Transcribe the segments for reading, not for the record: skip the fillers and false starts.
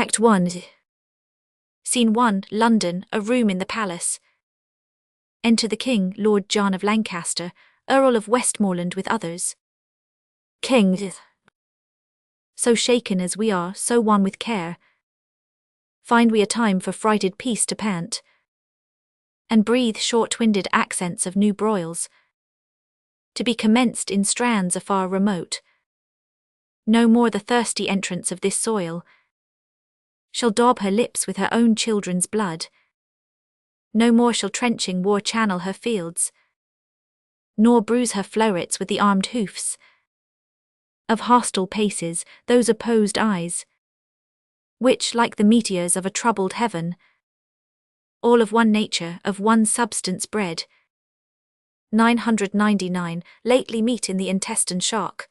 Act 1. Scene 1, London, a room in the palace. Enter the King, Lord John of Lancaster, Earl of Westmoreland with others. King. So shaken as we are, so wan with care, find we a time for frighted peace to pant, and breathe short-winded accents of new broils, to be commenced in strands afar remote. No more the thirsty entrance of this soil shall daub her lips with her own children's blood. No more shall trenching war channel her fields, nor bruise her flowrets with the armed hoofs of hostile paces, those opposed eyes, which, like the meteors of a troubled heaven, all of one nature, of one substance bred, 999, lately meet in the intestine shock,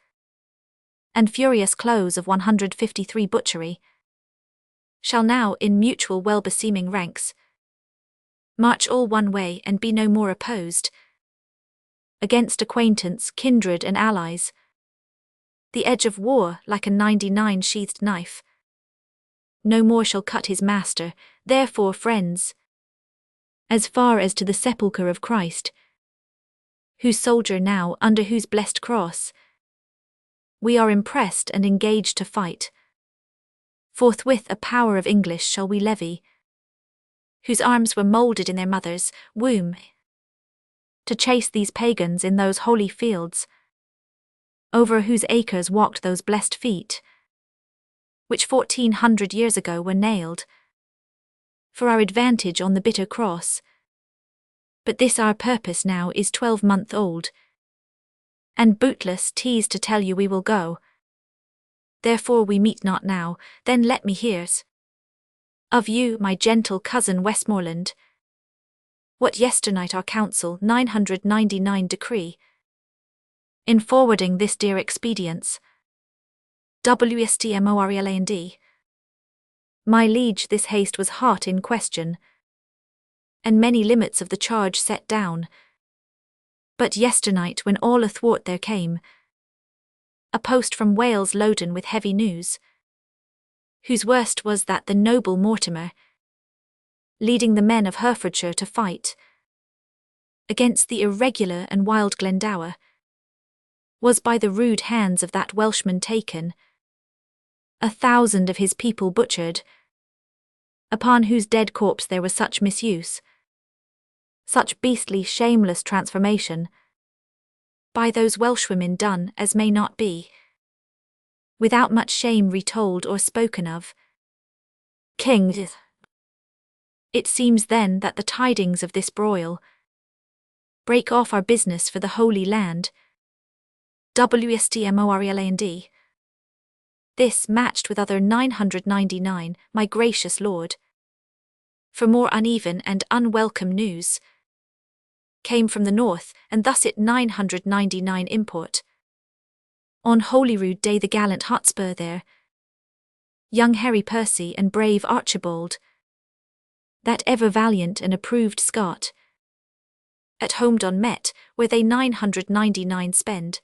and furious close of 153 butchery, shall now, in mutual well-beseeming ranks, march all one way and be no more opposed, against acquaintance, kindred and allies. The edge of war, like a 99 sheathed knife, no more shall cut his master. Therefore, friends, as far as to the sepulchre of Christ, whose soldier now, under whose blessed cross, we are impressed and engaged to fight, forthwith a power of English shall we levy, whose arms were moulded in their mother's womb, to chase these pagans in those holy fields, over whose acres walked those blessed feet, which 1400 years ago were nailed for our advantage on the bitter cross. But this our purpose now is 12-month old, and bootless 'tis to tell you we will go. Therefore we meet not now, then let me hear's of you, my gentle cousin Westmoreland, what yesternight our council 999 decree, in forwarding this dear expedience. Wstmorland. My liege, this haste was hot in question, and many limits of the charge set down. But yesternight, when all athwart there came a post from Wales loaden with heavy news, whose worst was that the noble Mortimer, leading the men of Herefordshire to fight against the irregular and wild Glendower, was by the rude hands of that Welshman taken, 1,000 of his people butchered, upon whose dead corpse there was such misuse, such beastly shameless transformation, by those Welshwomen done as may not be, without much shame retold or spoken of. King. It seems then that the tidings of this broil break off our business for the Holy Land. Wstmorland. This matched with other 999, my gracious lord. For more uneven and unwelcome news came from the north, and thus it 999 import. On Holyrood Day the gallant Hotspur there, young Harry Percy and brave Archibald, that ever valiant and approved Scot, at Homedon met, where they 999 spend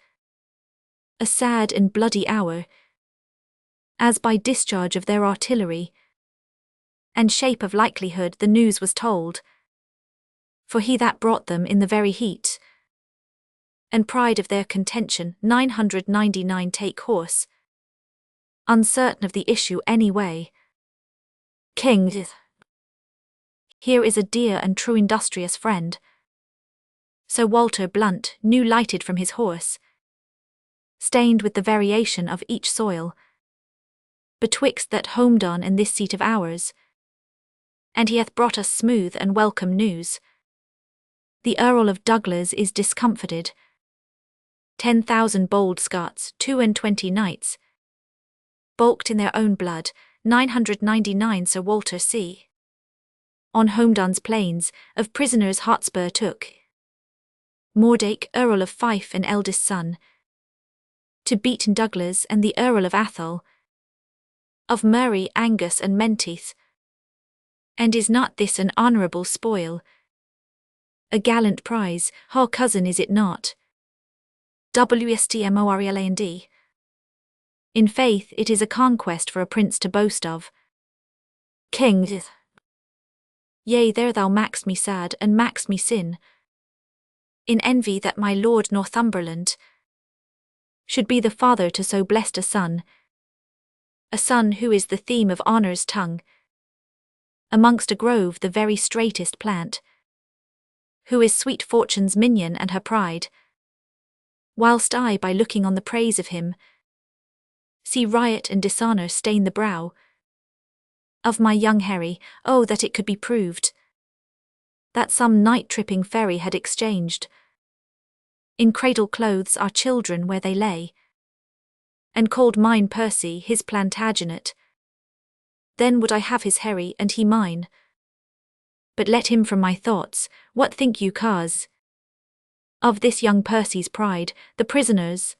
a sad and bloody hour, as by discharge of their artillery and shape of likelihood the news was told. For he that brought them in the very heat and pride of their contention 999 take horse, uncertain of the issue any way. King. Here is a dear and true industrious friend, Sir Walter Blunt, new lighted from his horse, stained with the variation of each soil, betwixt that Homedon and this seat of ours, and he hath brought us smooth and welcome news. The Earl of Douglas is discomfited. 10,000 bold Scots, 22 knights, balked in their own blood, 999 Sir Walter C. on Homedon's plains, of prisoners Hotspur took. Mordake, Earl of Fife and eldest son, to beaten Douglas and the Earl of Athol, of Murray, Angus and Menteith. And is not this an honourable spoil? A gallant prize, ha cousin, is it not? Wstmorland. In faith, it is a conquest for a prince to boast of. King. Yea, there thou mak'st me sad, and mak'st me sin, in envy that my lord Northumberland should be the father to so blessed a son who is the theme of honour's tongue, amongst a grove the very straightest plant, who is sweet fortune's minion and her pride, whilst I, by looking on the praise of him, see riot and dishonour stain the brow of my young Harry. Oh, that it could be proved that some night-tripping fairy had exchanged in cradle clothes our children where they lay, and called mine Percy his Plantagenet. Then would I have his Harry and he mine. But let him from my thoughts. What think you, cause of this young Percy's pride, the prisoners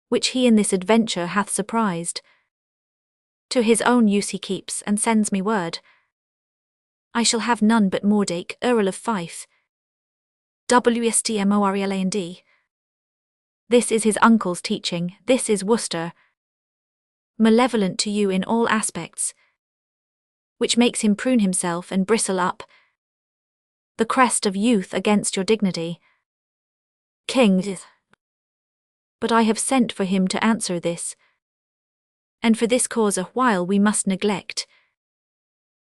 which he in this adventure hath surprised, to his own use he keeps, and sends me word I shall have none but Mordache, Earl of Fife, Wstmorland. This is his uncle's teaching, this is Worcester, malevolent to you in all aspects, which makes him prune himself and bristle up the crest of youth against your dignity. King. But I have sent for him to answer this, and for this cause a while we must neglect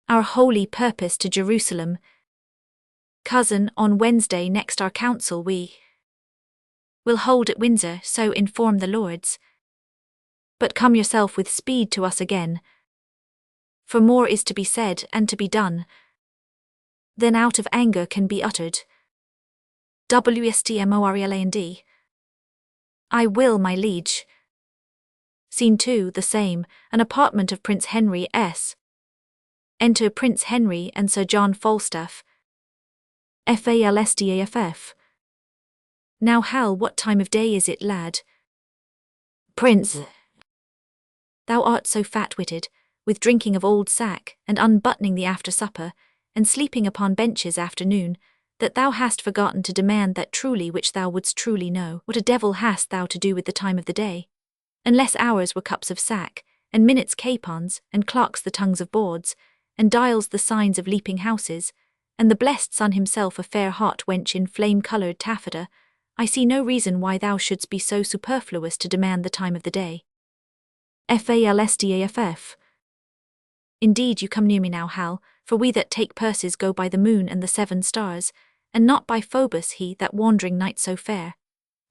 our holy purpose to Jerusalem. Cousin, on Wednesday next our council we will hold at Windsor, so inform the lords. But come yourself with speed to us again, for more is to be said and to be done than out of anger can be uttered. Wstmorland. I will, my liege. Scene 2, the same, an apartment of Prince Henry S. Enter Prince Henry and Sir John Falstaff. Falstaff. Now, Hal, what time of day is it, lad? Prince. Thou art so fat-witted, with drinking of old sack, and unbuttoning the after-supper, and sleeping upon benches afternoon, that thou hast forgotten to demand that truly which thou wouldst truly know. What a devil hast thou to do with the time of the day? Unless hours were cups of sack, and minutes capons, and clocks the tongues of boards, and dials the signs of leaping houses, and the blessed sun himself a fair hot wench in flame-coloured taffeta, I see no reason why thou shouldst be so superfluous to demand the time of the day. Falstaff. Indeed you come near me now, Hal, for we that take purses go by the moon and the 7 stars, and not by Phobos he that wandering night so fair.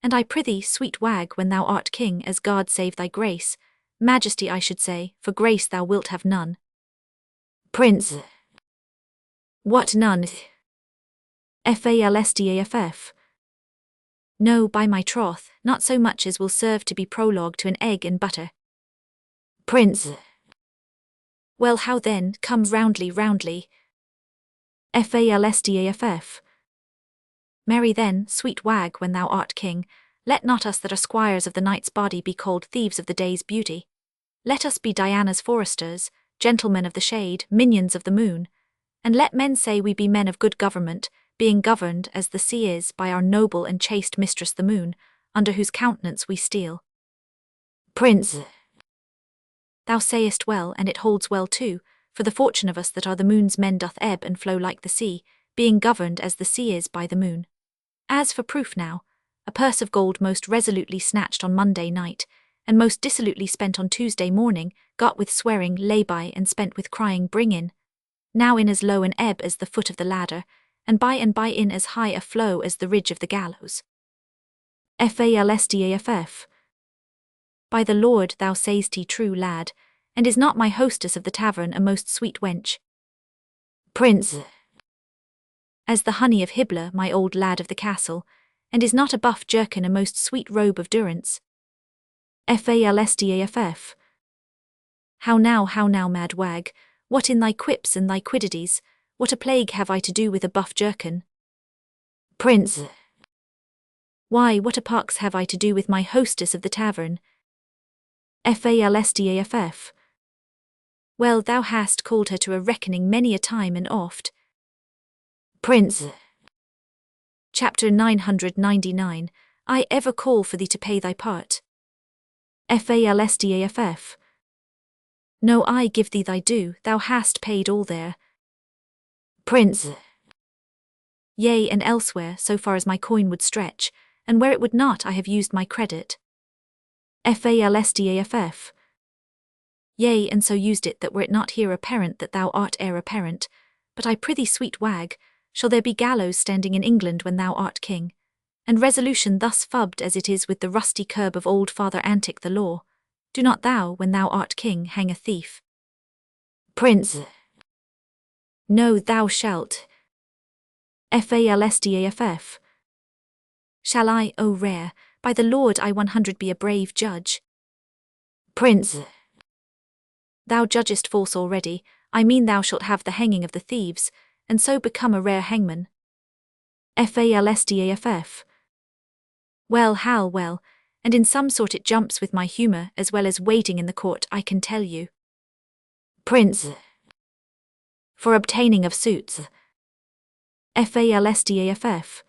And I prithee, sweet wag, when thou art king, as God save thy grace, majesty I should say, for grace thou wilt have none. Prince. What none? Falstaff. No, by my troth, not so much as will serve to be prologue to an egg and butter. Prince. Well, how then, come roundly. Falstaff. Marry then, sweet wag, when thou art king, let not us that are squires of the night's body be called thieves of the day's beauty. Let us be Diana's foresters, gentlemen of the shade, minions of the moon, and let men say we be men of good government, being governed as the sea is by our noble and chaste mistress the moon, under whose countenance we steal. Prince. Thou sayest well, and it holds well too, for the fortune of us that are the moon's men doth ebb and flow like the sea, being governed as the sea is by the moon. As for proof now, a purse of gold most resolutely snatched on Monday night, and most dissolutely spent on Tuesday morning, got with swearing, lay by, and spent with crying, bring in, now in as low an ebb as the foot of the ladder, and by in as high a flow as the ridge of the gallows. Falstaff. By the Lord, thou say'st he true, lad, and is not my hostess of the tavern a most sweet wench? Prince. As the honey of Hybla, my old lad of the castle, and is not a buff jerkin a most sweet robe of durance? Falstaff. How now, mad wag, what in thy quips and thy quiddities, what a plague have I to do with a buff jerkin? Prince. Why, what a pox have I to do with my hostess of the tavern? Falstaff. Well, thou hast called her to a reckoning many a time and oft. Prince. Chapter 999, I ever call for thee to pay thy part. Falstaff. No, I give thee thy due, thou hast paid all there. Prince. Yea, and elsewhere, so far as my coin would stretch, and where it would not, I have used my credit. Falstaff. Yea, and so used it that were it not here apparent that thou art heir apparent, but I prithee, sweet wag, shall there be gallows standing in England when thou art king, and resolution thus fubbed as it is with the rusty curb of old Father Antic the law? Do not thou, when thou art king, hang a thief. Prince. No, thou shalt. Falstaff. Shall I, O rare, by the Lord I 100 be a brave judge. Prince. Thou judgest false already, I mean thou shalt have the hanging of the thieves, and so become a rare hangman. Falstaff. Well, Hal, well, and in some sort it jumps with my humour as well as waiting in the court, I can tell you. Prince. For obtaining of suits. Falstaff.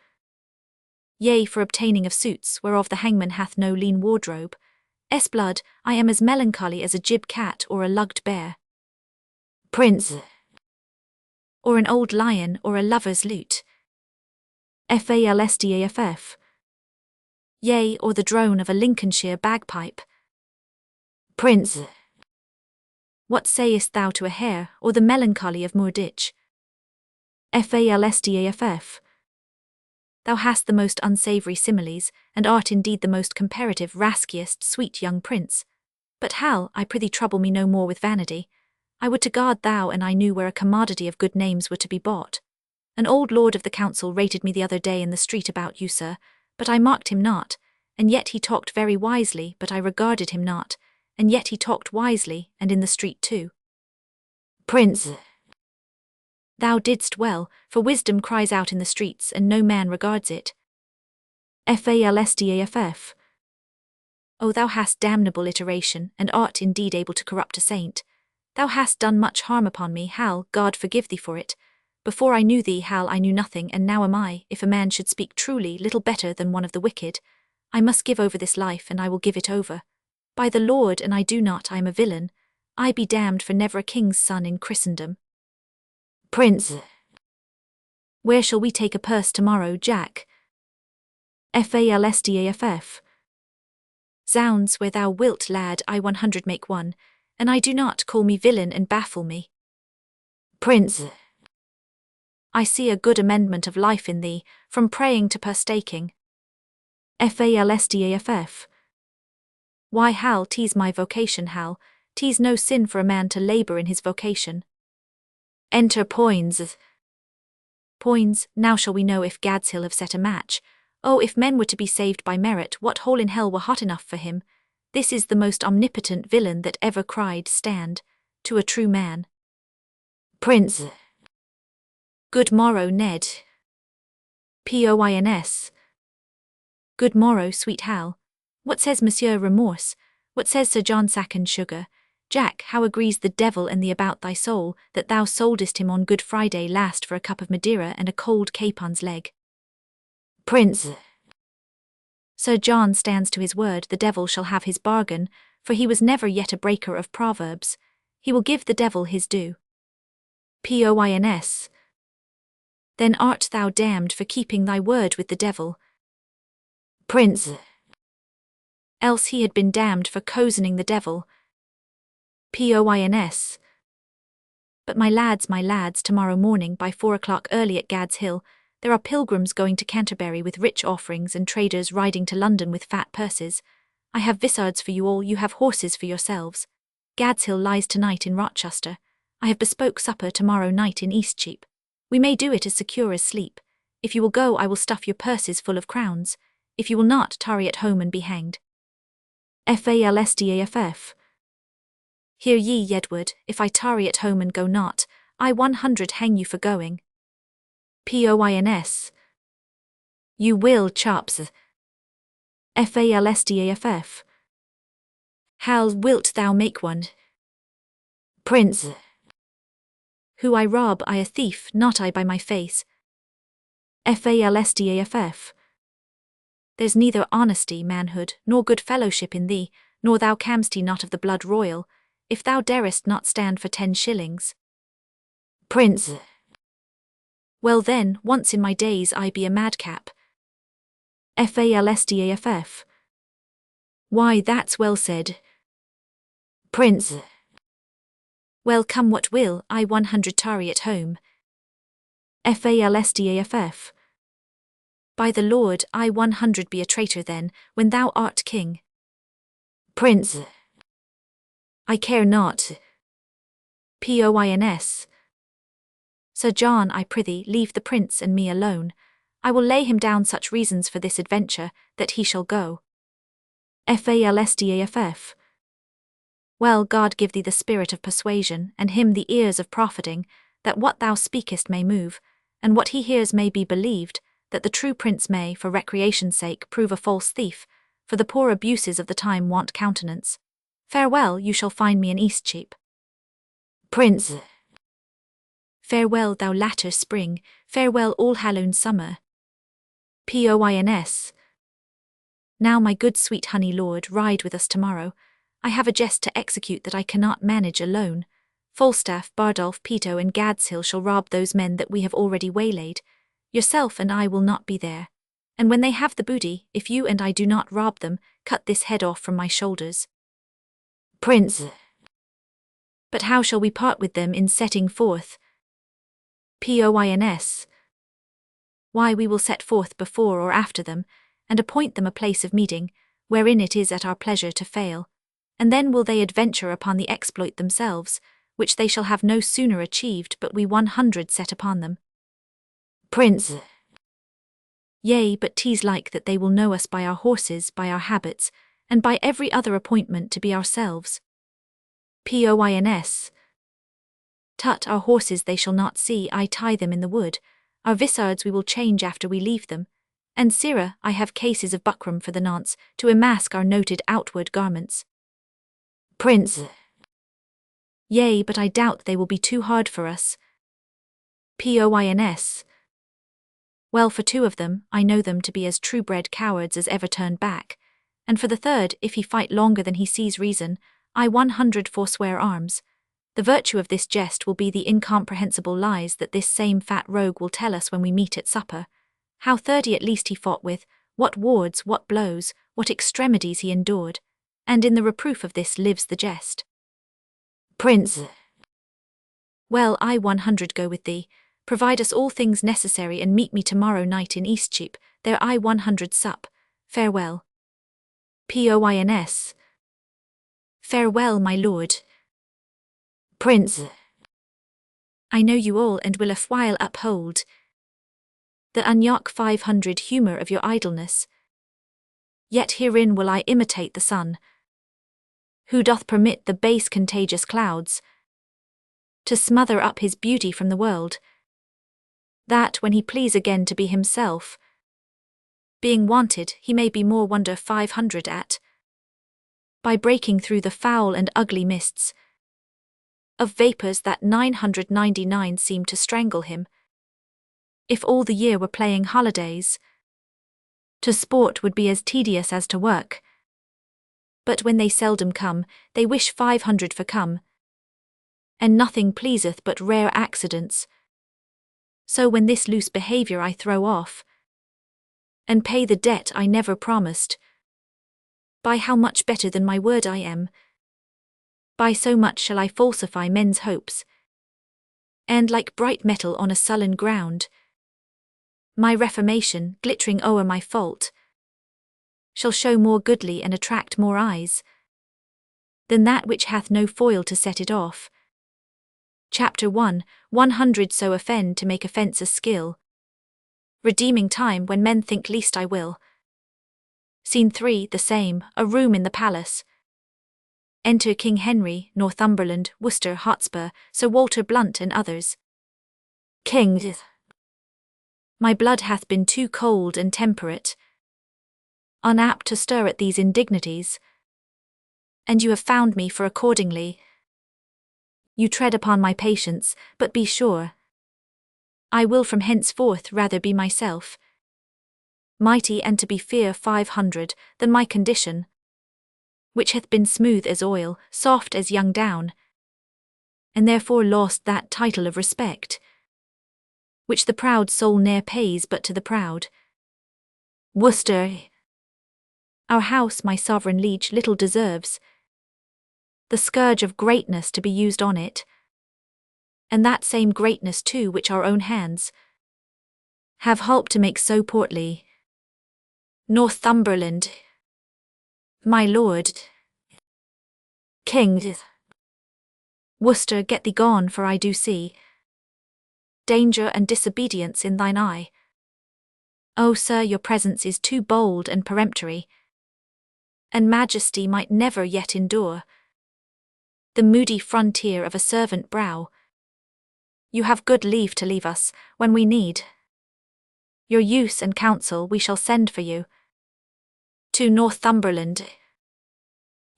Yea, for obtaining of suits, whereof the hangman hath no lean wardrobe. Blood, I am as melancholy as a gib cat or a lugged bear. Prince. Or an old lion or a lover's lute. Falstaff. Yea, or the drone of a Lincolnshire bagpipe. Prince. What sayest thou to a hare, or the melancholy of Moorditch? Falstaff. Thou hast the most unsavoury similes, and art indeed the most comparative raskiest sweet young prince. But Hal, I prithee trouble me no more with vanity. I would to God thou and I knew where a commodity of good names were to be bought. An old lord of the council rated me the other day in the street about you, sir, but I marked him not, and yet he talked very wisely, but I regarded him not, and yet he talked wisely, and in the street too. Prince. Thou didst well, for wisdom cries out in the streets and no man regards it. Falstaff. O thou hast damnable iteration, and art indeed able to corrupt a saint. Thou hast done much harm upon me, Hal, God forgive thee for it. Before I knew thee, Hal, I knew nothing, and now am I, if a man should speak truly, little better than one of the wicked. I must give over this life, and I will give it over. By the Lord, and I do not, I am a villain. I be damned for never a king's son in Christendom. Prince. Where shall we take a purse tomorrow, Jack? Falstaff. Zounds, where thou wilt, lad, I 100 make one, and I do not, call me villain and baffle me. Prince. I see a good amendment of life in thee, from praying to purse-taking. Falstaff. Why, Hal, 'tis my vocation, Hal, 'tis no sin for a man to labour in his vocation. Enter Poins. Poins, now shall we know if Gadshill have set a match. Oh, if men were to be saved by merit, what hole in hell were hot enough for him? This is the most omnipotent villain that ever cried, stand, to a true man. Prince. Good morrow, Ned. Poins. Good morrow, sweet Hal. What says Monsieur Remorse? What says Sir John Sack and Sugar? Jack, how agrees the devil and thee about thy soul, that thou soldest him on Good Friday last for a cup of Madeira and a cold capon's leg? Prince. Sir John stands to his word, the devil shall have his bargain, for he was never yet a breaker of proverbs. He will give the devil his due. Poins. Then art thou damned for keeping thy word with the devil. Prince. Else he had been damned for cozening the devil. Poins. But my lads, tomorrow morning by 4 o'clock early at Gad's Hill, there are pilgrims going to Canterbury with rich offerings and traders riding to London with fat purses. I have vizards for you all, you have horses for yourselves. Gad's Hill lies tonight in Rochester. I have bespoke supper tomorrow night in Eastcheap. We may do it as secure as sleep. If you will go, I will stuff your purses full of crowns. If you will not, tarry at home and be hanged. Falstaff. Hear ye, Edward, if I tarry at home and go not, I 100 hang you for going. Poins. You will, chops. Falstaff. Hal, wilt thou make one? Prince. Who I rob, I a thief, not I by my face. Falstaff. There's neither honesty, manhood, nor good fellowship in thee, nor thou cam'st not of the blood royal. if thou darest not stand for 10 shillings. Prince. Well then, once in my days I be a madcap. Falstaff. Why, that's well said. Prince. Well, come what will, I 100 tarry at home. Falstaff. By the Lord, I 100 be a traitor then, when thou art king. Prince. I care not. Poins. Sir John, I prithee, leave the prince and me alone. I will lay him down such reasons for this adventure, that he shall go. Falstaff. Well, God give thee the spirit of persuasion, and him the ears of profiting, that what thou speakest may move, and what he hears may be believed, that the true prince may, for recreation's sake, prove a false thief, for the poor abuses of the time want countenance. Farewell, you shall find me in Eastcheap. Prince. Farewell, thou latter spring, farewell, all hallown summer. Poins. Now, my good sweet honey lord, ride with us tomorrow. I have a jest to execute that I cannot manage alone. Falstaff, Bardolph, Peto, and Gadshill shall rob those men that we have already waylaid. Yourself and I will not be there. And when they have the booty, if you and I do not rob them, cut this head off from my shoulders. Prince. But how shall we part with them in setting forth? Poins. Why, we will set forth before or after them, and appoint them a place of meeting, wherein it is at our pleasure to fail, and then will they adventure upon the exploit themselves, which they shall have no sooner achieved but we 100 set upon them. Prince. Yea, but 'tis like that they will know us by our horses, by our habits, and by every other appointment to be ourselves. Poins. Tut, our horses they shall not see, I tie them in the wood. Our vissards we will change after we leave them. And sirrah, I have cases of buckram for the nonce, to emask our noted outward garments. Prince. Yea, but I doubt they will be too hard for us. Poins. Well, for 2 of them, I know them to be as true-bred cowards as ever turned back, and for the 3rd, if he fight longer than he sees reason, I 100 forswear arms. The virtue of this jest will be the incomprehensible lies that this same fat rogue will tell us when we meet at supper. How 30 at least he fought with, what wards, what blows, what extremities he endured, and in the reproof of this lives the jest. Prince. Well, I 100 go with thee. Provide us all things necessary and meet me tomorrow night in Eastcheap, there I 100 sup. Farewell. Poins. Farewell, my lord. Prince. I know you all and will a while uphold the unyock 500 humour of your idleness. Yet herein will I imitate the sun, who doth permit the base contagious clouds to smother up his beauty from the world, that when he please again to be himself, being wanted, he may be more wonder 500 at, by breaking through the foul and ugly mists of vapours that 999 seem to strangle him. If all the year were playing holidays, to sport would be as tedious as to work. But when they seldom come, they wish 500 for come, and nothing pleaseth but rare accidents. So when this loose behaviour I throw off, and pay the debt I never promised, by how much better than my word I am, by so much shall I falsify men's hopes, and like bright metal on a sullen ground, my reformation, glittering o'er my fault, shall show more goodly and attract more eyes than that which hath no foil to set it off. Chapter 1, 100 So offend to make offence a skill. Redeeming time when men think least I will. Scene 3, the same, a room in the palace. Enter King Henry, Northumberland, Worcester, Hotspur, Sir Walter Blunt and others. King. My blood hath been too cold and temperate, unapt to stir at these indignities, and you have found me for accordingly. You tread upon my patience, but be sure, I will from henceforth rather be myself, mighty and to be fear 500, than my condition. which hath been smooth as oil, soft as young down, and therefore lost that title of respect, which the proud soul ne'er pays but to the proud. Worcester, our house, my sovereign liege, little deserves the scourge of greatness to be used on it, and that same greatness too which our own hands have holp to make so portly. Northumberland, my lord, King, Worcester, get thee gone, for I do see danger and disobedience in thine eye. O sir, your presence is too bold and peremptory, and majesty might never yet endure the moody frontier of a servant brow. You have good leave to leave us, when we need your use and counsel we shall send for you to Northumberland.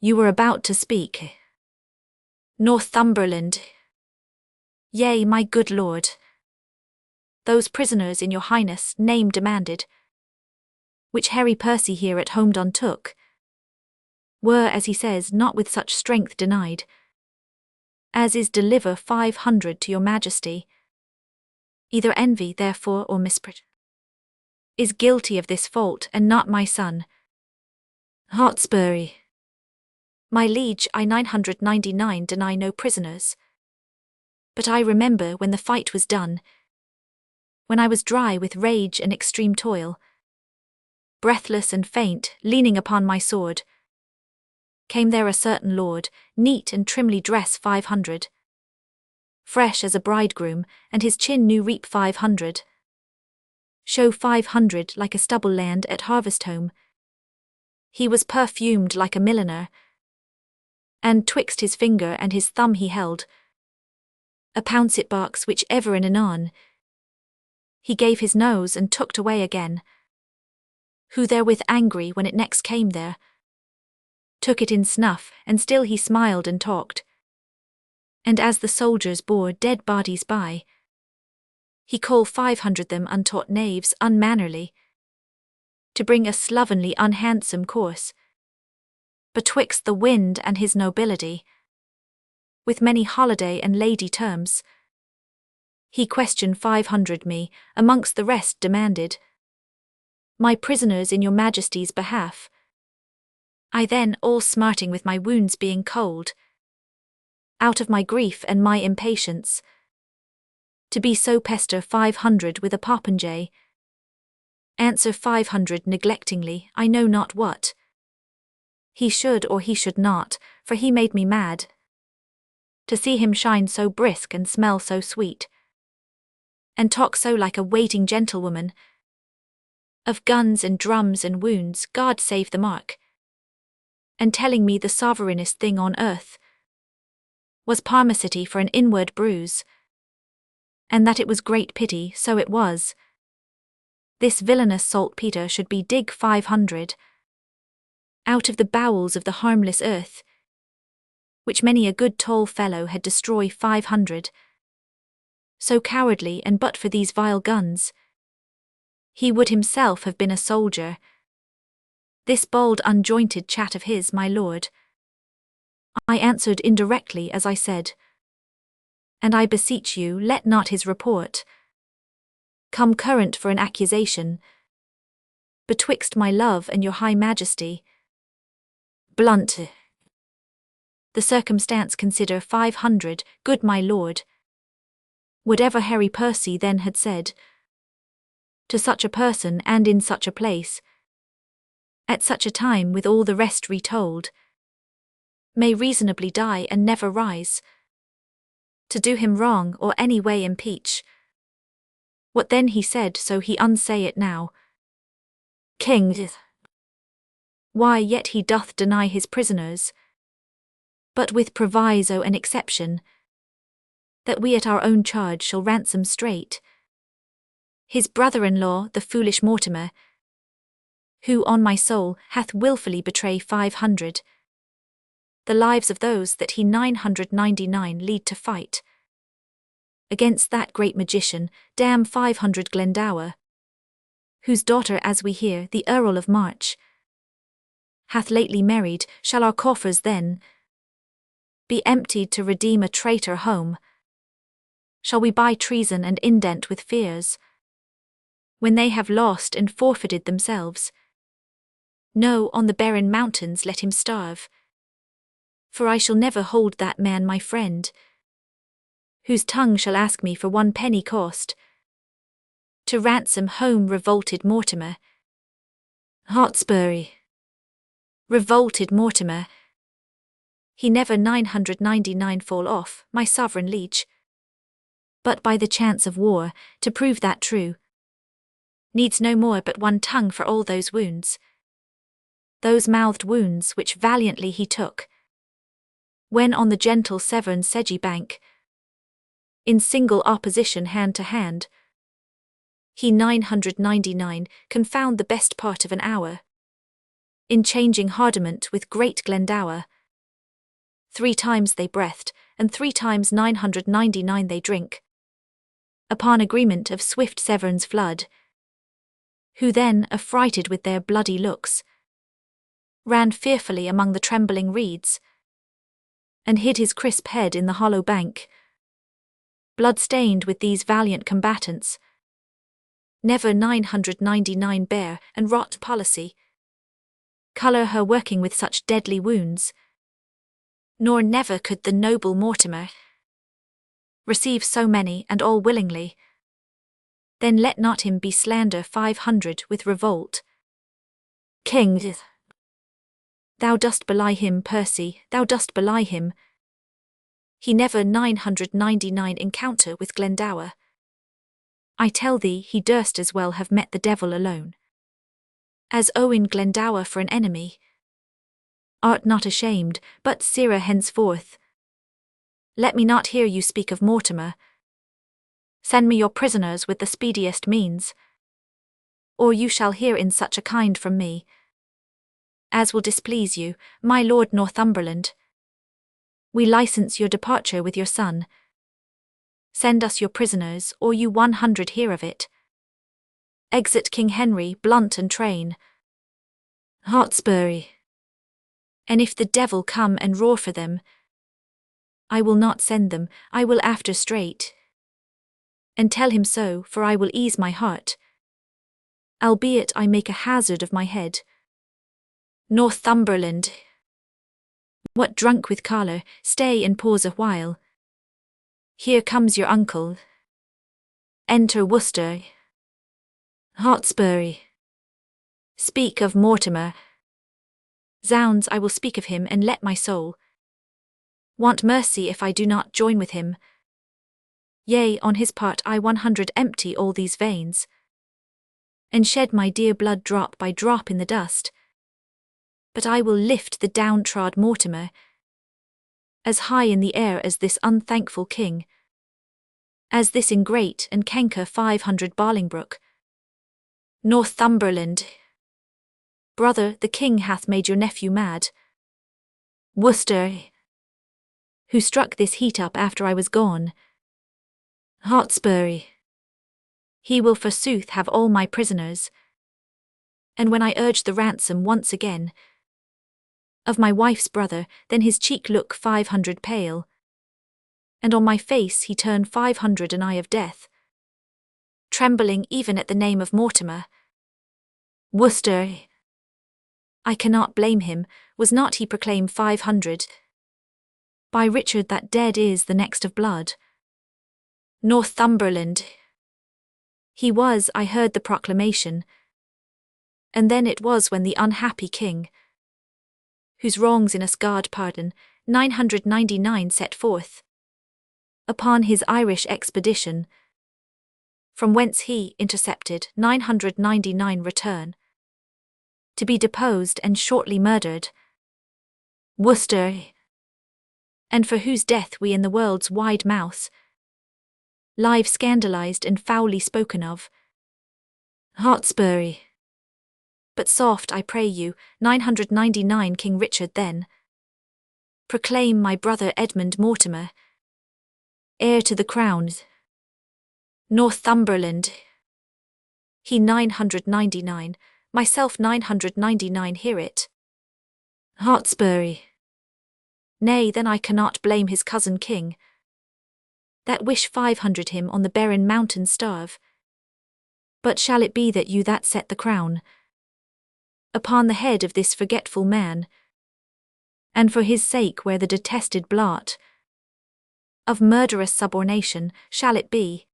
You were about to speak. Northumberland. Yea, my good lord. Those prisoners in your highness' name demanded, which Harry Percy here at home done took, were, as he says, not with such strength denied, as is deliver 500 to your majesty. Either envy, therefore, or misprision is guilty of this fault, and not my son. Hotspur. My liege, I 999 deny no prisoners. But I remember when the fight was done, when I was dry with rage and extreme toil, breathless and faint, leaning upon my sword, came there a certain lord, neat and trimly dress 500, fresh as a bridegroom, and his chin new reap 500, show 500 like a stubble land at harvest home. He was perfumed like a milliner, and twixt his finger and his thumb he held a pouncet box which ever and anon he gave his nose and tooked away again, who therewith angry when it next came there, took it in snuff, and still he smiled and talked. And as the soldiers bore dead bodies by, he called 500 them untaught knaves, unmannerly, to bring a slovenly unhandsome course betwixt the wind and his nobility. With many holiday and lady terms, he questioned 500 me, amongst the rest demanded my prisoners in your majesty's behalf. I then, all smarting with my wounds being cold, out of my grief and my impatience, to be so pester 500 with a popinjay, answer 500 neglectingly, I know not what he should or he should not, for he made me mad to see him shine so brisk and smell so sweet, and talk so like a waiting gentlewoman, of guns and drums and wounds, God save the mark, and telling me the sovereignest thing on earth was parmacity for an inward bruise, and that it was great pity, so it was, this villainous saltpeter should be dig 500 out of the bowels of the harmless earth, which many a good tall fellow had destroyed 500, so cowardly, and but for these vile guns, he would himself have been a soldier. This bold unjointed chat of his, my lord, I answered indirectly as I said, and I beseech you, let not his report come current for an accusation betwixt my love and your high majesty. Blunt. The circumstance consider 500, good my lord. Whatever Harry Percy then had said to such a person and in such a place, at such a time with all the rest retold, may reasonably die and never rise to do him wrong or any way impeach. What then he said, so he unsay it now. King. Why yet he doth deny his prisoners, but with proviso and exception, that we at our own charge shall ransom straight his brother-in-law, the foolish Mortimer, who on my soul hath wilfully betrayed 500, the lives of those that he 999 lead to fight against that great magician, damn 500 Glendower, whose daughter, as we hear, the Earl of March, hath lately married, shall our coffers then be emptied to redeem a traitor home? Shall we buy treason and indent with fears, when they have lost and forfeited themselves? No, on the barren mountains let him starve, for I shall never hold that man my friend, whose tongue shall ask me for 1 penny cost, to ransom home revolted Mortimer. Hotspur. Revolted Mortimer. He never 999 fall off, my sovereign liege. But by the chance of war, to prove that true, needs no more but 1 tongue for all those wounds. Those mouthed wounds which valiantly he took, when on the gentle Severn sedgy bank, in single opposition hand to hand, he 999 confound the best part of an hour, in changing hardiment with great Glendower. 3 times they breathed, and 3 times 999 they drink, upon agreement of swift Severn's flood, who then, affrighted with their bloody looks, ran fearfully among the trembling reeds, and hid his crisp head in the hollow bank. Blood-stained with these valiant combatants, never 999 bare and wrought policy colour her working with such deadly wounds, nor never could the noble Mortimer receive so many and all willingly. Then let not him be slander 500 with revolt. King, thou dost belie him, Percy, thou dost belie him. He never 999 encounter with Glendower. I tell thee he durst as well have met the devil alone as Owen Glendower for an enemy. Art not ashamed, but sirrah, henceforth let me not hear you speak of Mortimer. Send me your prisoners with the speediest means, or you shall hear in such a kind from me as will displease you, my Lord Northumberland. We license your departure with your son. Send us your prisoners, or you 100 hear of it. Exit King Henry, blunt and train. Hotspur. And if the devil come and roar for them, I will not send them, I will after straight, and tell him so, for I will ease my heart, albeit I make a hazard of my head. Northumberland. What drunk with choler, stay and pause a while. Here comes your uncle. Enter Worcester. Hotspur. Speak of Mortimer. Zounds, I will speak of him, and let my soul want mercy if I do not join with him. Yea, on his part I 100 empty all these veins, and shed my dear blood drop by drop in the dust. But I will lift the downtrod Mortimer as high in the air as this unthankful king, as this ingrate and canker 500 Bolingbroke. Northumberland. Brother, the king hath made your nephew mad. Worcester, who struck this heat up after I was gone. Hotspur. He will forsooth have all my prisoners, and when I urge the ransom once again of my wife's brother, then his cheek look 500 pale, and on my face he turn 500 an eye of death, trembling even at the name of Mortimer. Worcester. I cannot blame him, was not he proclaimed 500? By Richard that dead is the next of blood. Northumberland. He was, I heard the proclamation, and then it was when the unhappy king, whose wrongs in us God pardon, 999 set forth upon his Irish expedition, from whence he, intercepted, 999 return, to be deposed and shortly murdered. Worcester. And for whose death we in the world's wide mouth live scandalized and foully spoken of. Hotspur. But soft, I pray you, 999 King Richard then proclaim my brother Edmund Mortimer heir to the crown. Northumberland. He 999, myself 999 hear it. Hotspur. Nay, then I cannot blame his cousin king, that wish 500 him on the barren mountain starve. But shall it be that you that set the crown upon the head of this forgetful man, and for his sake wear the detested blot of murderous subornation, shall it be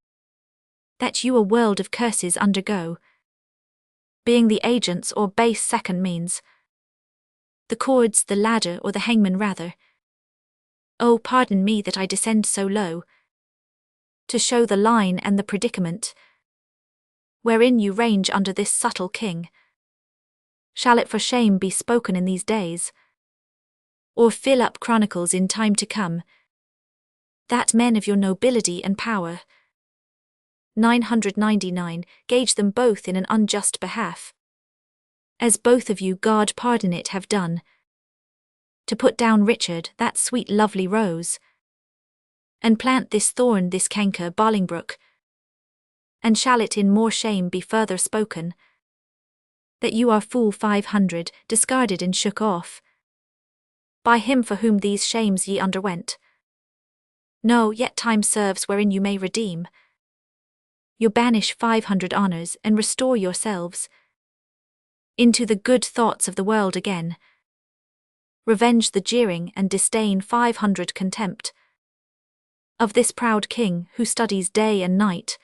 that you a world of curses undergo, being the agents or base second means, the cords, the ladder, or the hangman rather? Oh, pardon me that I descend so low, to show the line and the predicament wherein you range under this subtle king. Shall it for shame be spoken in these days, or fill up chronicles in time to come, that men of your nobility and power 999 gauge them both in an unjust behalf, as both of you, God pardon it, have done, to put down Richard, that sweet lovely rose, and plant this thorn, this canker Bolingbroke? And shall it in more shame be further spoken, that you are fool 500, discarded and shook off by him for whom these shames ye underwent? No, yet time serves wherein you may redeem your banish 500 honours, and restore yourselves into the good thoughts of the world again. Revenge the jeering and disdain 500 contempt of this proud king, who studies day and night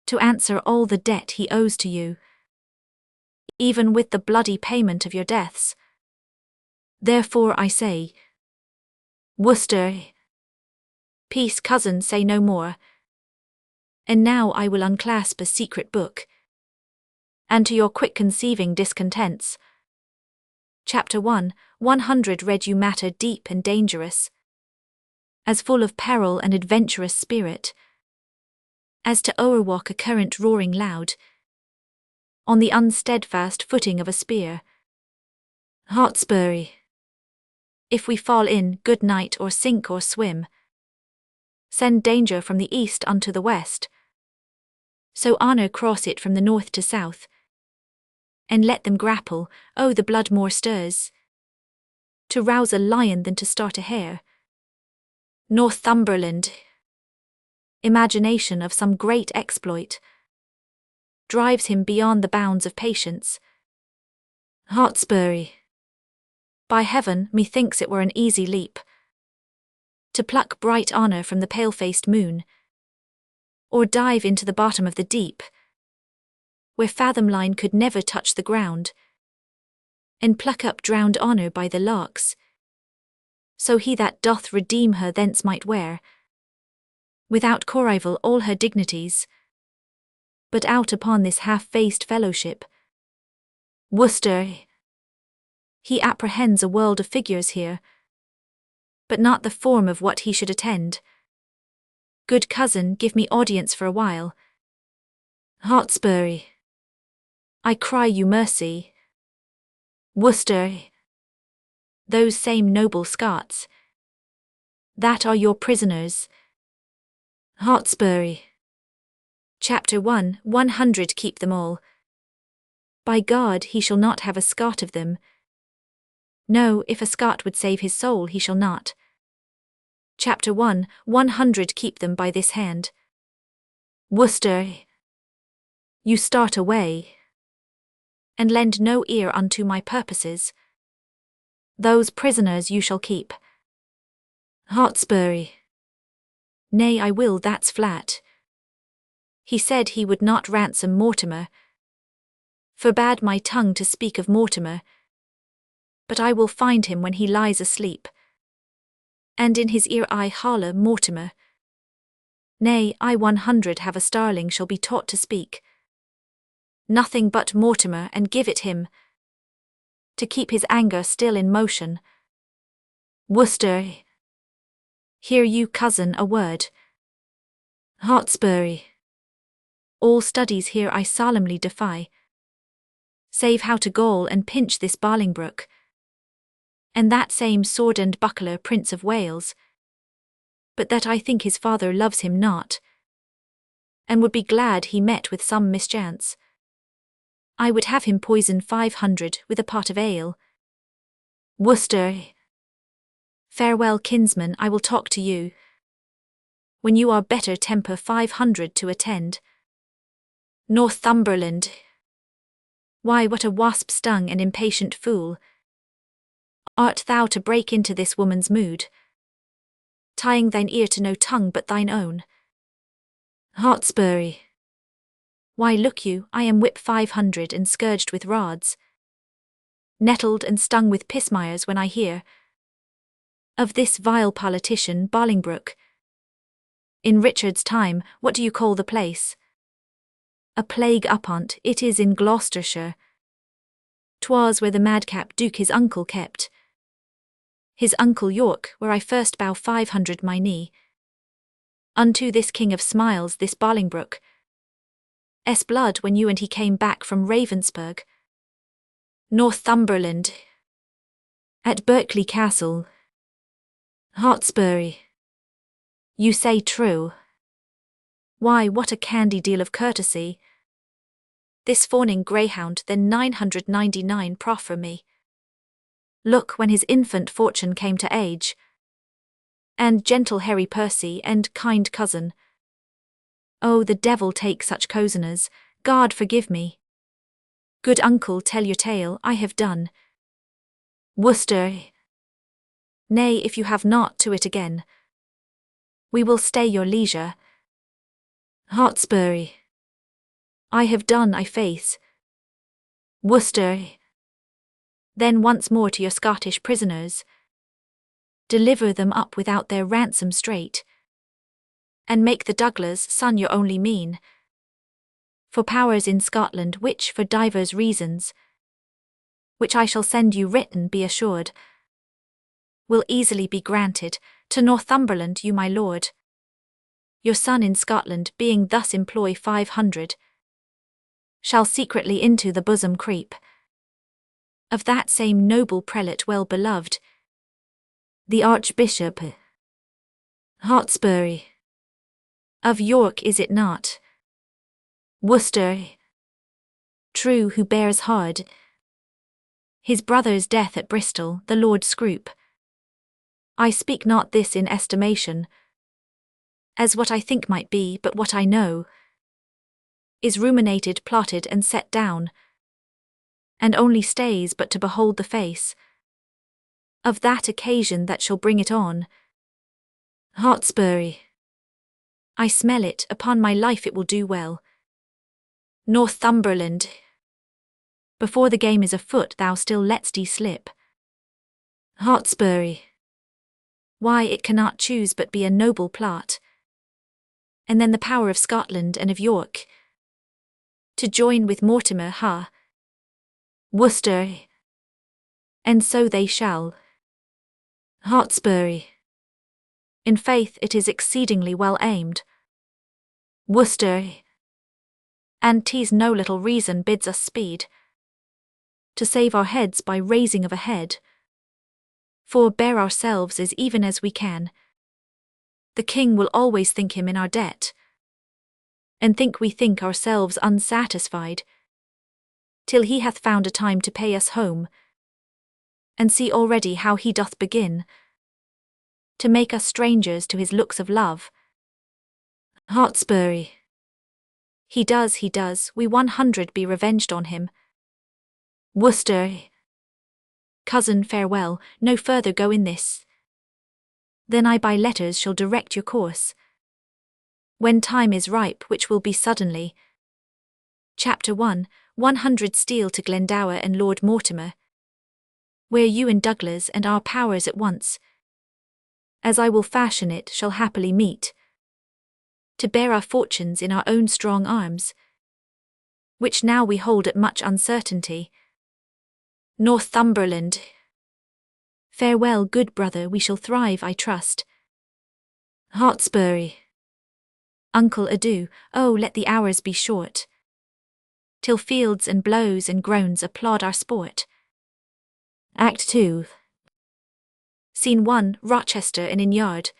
to answer all the debt he owes to you, even with the bloody payment of your deaths. Therefore I say, Worcester, peace, cousin, say no more. And now I will unclasp a secret book, and to your quick conceiving discontents, Chapter 1, 100 read you matter deep and dangerous, as full of peril and adventurous spirit, as to o'erwalk a current roaring loud, on the unsteadfast footing of a spear. Hotspur. If we fall in, good night, or sink or swim, send danger from the east unto the west, so honour cross it from the north to south, and let them grapple, oh the blood more stirs, to rouse a lion than to start a hare. Northumberland, imagination of some great exploit, drives him beyond the bounds of patience. Hotspur. By heaven, methinks it were an easy leap to pluck bright honour from the pale-faced moon, or dive into the bottom of the deep, where fathom line could never touch the ground, and pluck up drowned honour by the locks, so he that doth redeem her thence might wear, without corrival, all her dignities, but out upon this half-faced fellowship. Worcester. He apprehends a world of figures here, but not the form of what he should attend. Good cousin, give me audience for a while. Hotspur. I cry you mercy. Worcester. Those same noble Scots that are your prisoners. Hotspur. Chapter 1, 100 keep them all. By God, he shall not have a Scot of them. No, if a Scot would save his soul, he shall not. Chapter 1, 100 keep them by this hand. Worcester. You start away, and lend no ear unto my purposes. Those prisoners you shall keep. Hotspur. Nay, I will, that's flat. He said he would not ransom Mortimer, forbade my tongue to speak of Mortimer, but I will find him when he lies asleep, and in his ear I holler Mortimer. Nay, I 100 have a starling shall be taught to speak nothing but Mortimer, and give it him to keep his anger still in motion. Worcester. Hear you, cousin, a word. Hotspur. All studies here I solemnly defy, save how to gall and pinch this Bolingbroke, and that same sword and buckler Prince of Wales, but that I think his father loves him not, and would be glad he met with some mischance. I would have him poison 500 with a pot of ale, Worcester. Farewell, kinsman, I will talk to you when you are better temper 500 to attend. Northumberland. Why, what a wasp-stung and impatient fool art thou to break into this woman's mood, tying thine ear to no tongue but thine own. Hotspur. Why, look you, I am whipped 500 and scourged with rods, nettled and stung with pismires when I hear of this vile politician Bolingbroke. In Richard's time, what do you call the place? A plague upon't, it is in Gloucestershire. 'Twas where the madcap Duke his uncle kept. His uncle York, where I first bow 500 my knee unto this king of smiles, this Bolingbroke. Blood when you and he came back from Ravensburg. Northumberland. At Berkeley Castle. Hotspur. You say true. Why, what a candy deal of courtesy this fawning greyhound then 999 proffer me. Look, when his infant fortune came to age, and gentle Harry Percy and kind cousin. Oh, the devil take such cozeners, God forgive me. Good uncle, tell your tale, I have done. Worcester. Nay, if you have not to it again, we will stay your leisure. Hotspur. I have done, I faith. Worcester. Then once more to your Scottish prisoners. Deliver them up without their ransom straight, and make the Douglas son your only mean. For powers in Scotland which, for divers reasons, which I shall send you written, be assured, will easily be granted, to Northumberland you my lord. Your son in Scotland being thus employ 500, shall secretly into the bosom creep of that same noble prelate well beloved, the Archbishop Hotspur. Of York is it not? Worcester. True, who bears hard his brother's death at Bristol, the Lord Scroop. I speak not this in estimation, as what I think might be, but what I know is ruminated, plotted, and set down, and only stays but to behold the face of that occasion that shall bring it on. Hotspur. I smell it, upon my life it will do well. Northumberland. Before the game is afoot thou still let'st thee slip. Hotspur. Why, it cannot choose but be a noble plot. And then the power of Scotland and of York to join with Mortimer, Worcester. And so they shall. Hotspur. In faith it is exceedingly well aimed. Worcester. And 'tis no little reason bids us speed to save our heads by raising of a head. For bear ourselves as even as we can. The king will always think him in our debt, and think we think ourselves unsatisfied, till he hath found a time to pay us home. And see already how he doth begin to make us strangers to his looks of love. Hotspur. He does, we 100 be revenged on him. Worcester. Cousin, farewell, no further go in this. Then I by letters shall direct your course, when time is ripe, which will be suddenly. Chapter 1, 100 steal to Glendower and Lord Mortimer, where you and Douglas and our powers at once, as I will fashion it, shall happily meet, to bear our fortunes in our own strong arms, which now we hold at much uncertainty. Northumberland. Farewell, good brother, we shall thrive, I trust. Hotspur. Uncle, adieu, oh, let the hours be short, till fields and blows and groans applaud our sport. Act 2. Scene 1, Rochester and in yard.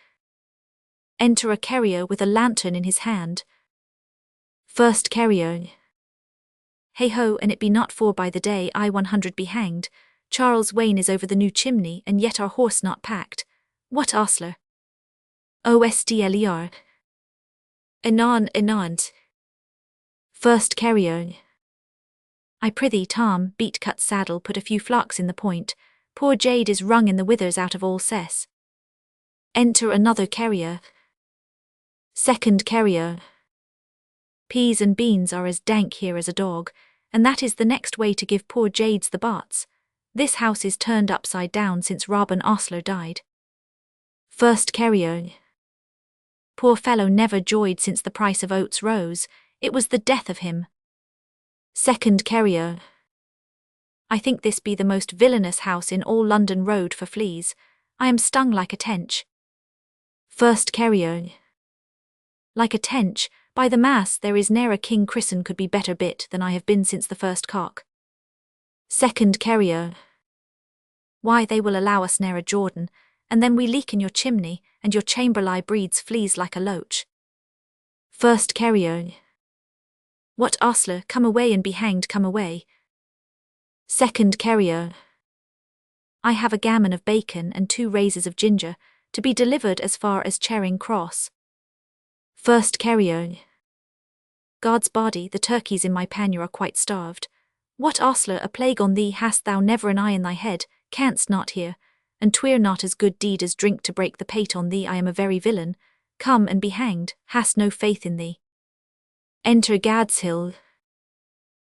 Enter a carrier with a lantern in his hand. First carrier. Hey ho, and it be not for by the day I 100 be hanged, Charles Wain is over the new chimney, and yet our horse not packed. What ostler? Ostler. Anon. First carrier. I prithee, Tom, beat cut saddle, put a few flocks in the point. Poor jade is wrung in the withers out of all cess. Enter another carrier. Second carrier. Peas and beans are as dank here as a dog, and that is the next way to give poor jades the bots. This house is turned upside down since Robin Ostler died. First carrier. Poor fellow never joyed since the price of oats rose, it was the death of him. Second carrier. I think this be the most villainous house in all London Road for fleas. I am stung like a tench. First carrier. Like a tench, by the mass there is ne'er a king christen could be better bit than I have been since the first cock. Second carrier. Why they will allow us ne'er a Jordan, and then we leak in your chimney, and your chamberlain breeds fleas like a loach. First carrier. What ostler, come away and be hanged, come away. Second carrier. I have a gammon of bacon and 2 raises of ginger, to be delivered as far as Charing Cross. First carrier. God's body, the turkeys in my pannier are quite starved. What ostler, a plague on thee, hast thou never an eye in thy head, canst not hear, and 'twere not as good deed as drink to break the pate on thee. I am a very villain, come and be hanged, hast no faith in thee. Enter Gadshill.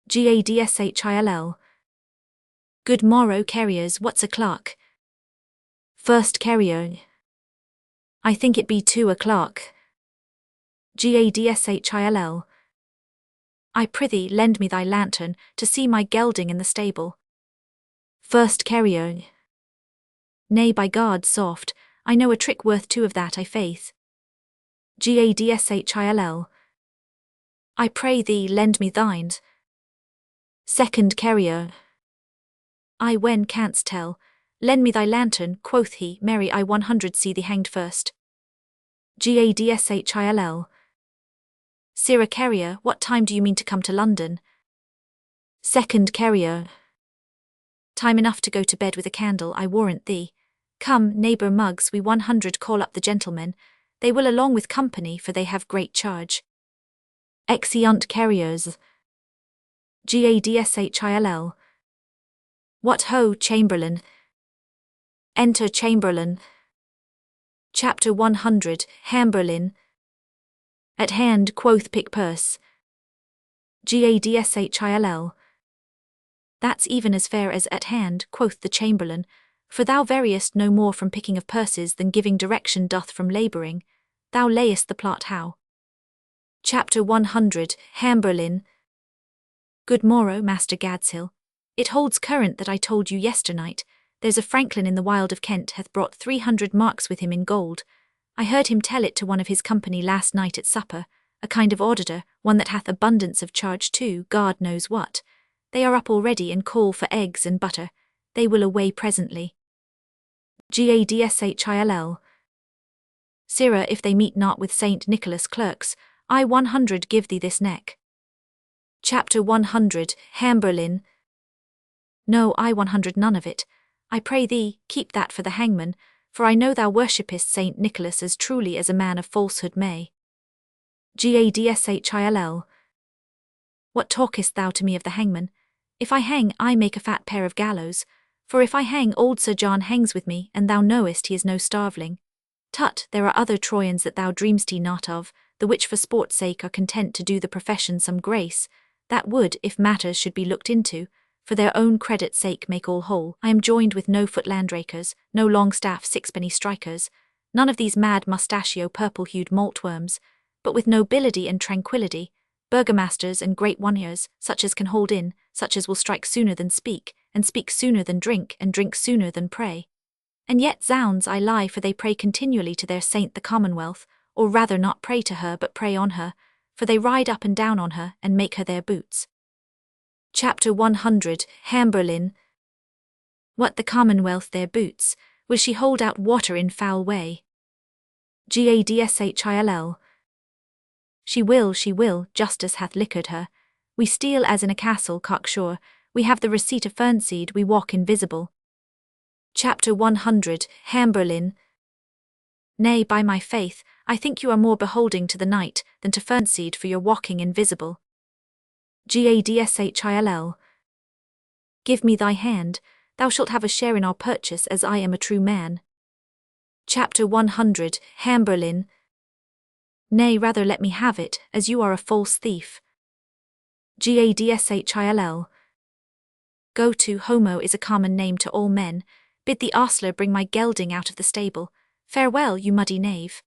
Gadshill. Good morrow, carriers, what's o'clock? First carrier. I think it be 2 o'clock. Gadshill. I prithee, lend me thy lantern, to see my gelding in the stable. First carrier. Nay, by God, soft, I know a trick worth 2 of that, I faith. Gadshill. I pray thee, lend me thine. Second carrier. I when canst tell, lend me thy lantern, quoth he, Mary, I 100 see thee hanged first. Gadshill. Sirrah carrier, what time do you mean to come to London? Second carrier. Time enough to go to bed with a candle, I warrant thee. Come, neighbour Muggs, we 100 call up the gentlemen, they will along with company, for they have great charge. Exeunt carriers. Gadshill. What ho, Chamberlain? Enter Chamberlain. Chapter 100, Hamberlin. At hand, quoth Pickpurse. Gadshill. That's even as fair as at hand, quoth the Chamberlain, for thou variest no more from picking of purses than giving direction doth from labouring. Thou layest the plot how. Chapter 100, Hamberlin. Good morrow, Master Gadshill. It holds current that I told you yesternight, there's a franklin in the Wild of Kent hath brought 300 marks with him in gold. I heard him tell it to one of his company last night at supper, a kind of auditor, one that hath abundance of charge too, God knows what. They are up already and call for eggs and butter, they will away presently. Gadshill. Sirrah, if they meet not with St. Nicholas clerks, I 100 give thee this neck. Chapter 100, Hamberlin. No, I 100 none of it. I pray thee, keep that for the hangman, for I know thou worshippest St. Nicholas as truly as a man of falsehood may. Gadshill. What talkest thou to me of the hangman? If I hang, I make a fat pair of gallows, for if I hang, old Sir John hangs with me, and thou knowest he is no starveling. Tut, there are other Trojans that thou dream'st not of, the which for sport's sake are content to do the profession some grace, that would, if matters should be looked into, for their own credit's sake make all whole. I am joined with no footlandrakers, no long-staff sixpenny strikers, none of these mad mustachio purple-hued maltworms, but with nobility and tranquillity, burgomasters and great one-ears, such as can hold in, such as will strike sooner than speak, and speak sooner than drink, and drink sooner than pray. And yet zounds I lie, for they pray continually to their saint the Commonwealth, or rather not pray to her but pray on her, for they ride up and down on her, and make her their boots. Chapter 100, Hamberlin. What the Commonwealth their boots, will she hold out water in foul way? Gadshill. She will, justice hath liquored her. We steal as in a castle cocksure, we have the receipt of Fernseed, we walk invisible. Chapter 100, Hamberlin. Nay, by my faith, I think you are more beholding to the night than to Fernseed for your walking invisible. Gadshil. Give me thy hand, thou shalt have a share in our purchase as I am a true man. Chapter 100, Hamberlin. Nay, rather let me have it, as you are a false thief. Gadshil. Go to, Homo is a common name to all men. Bid the ostler bring my gelding out of the stable. Farewell, you muddy knave.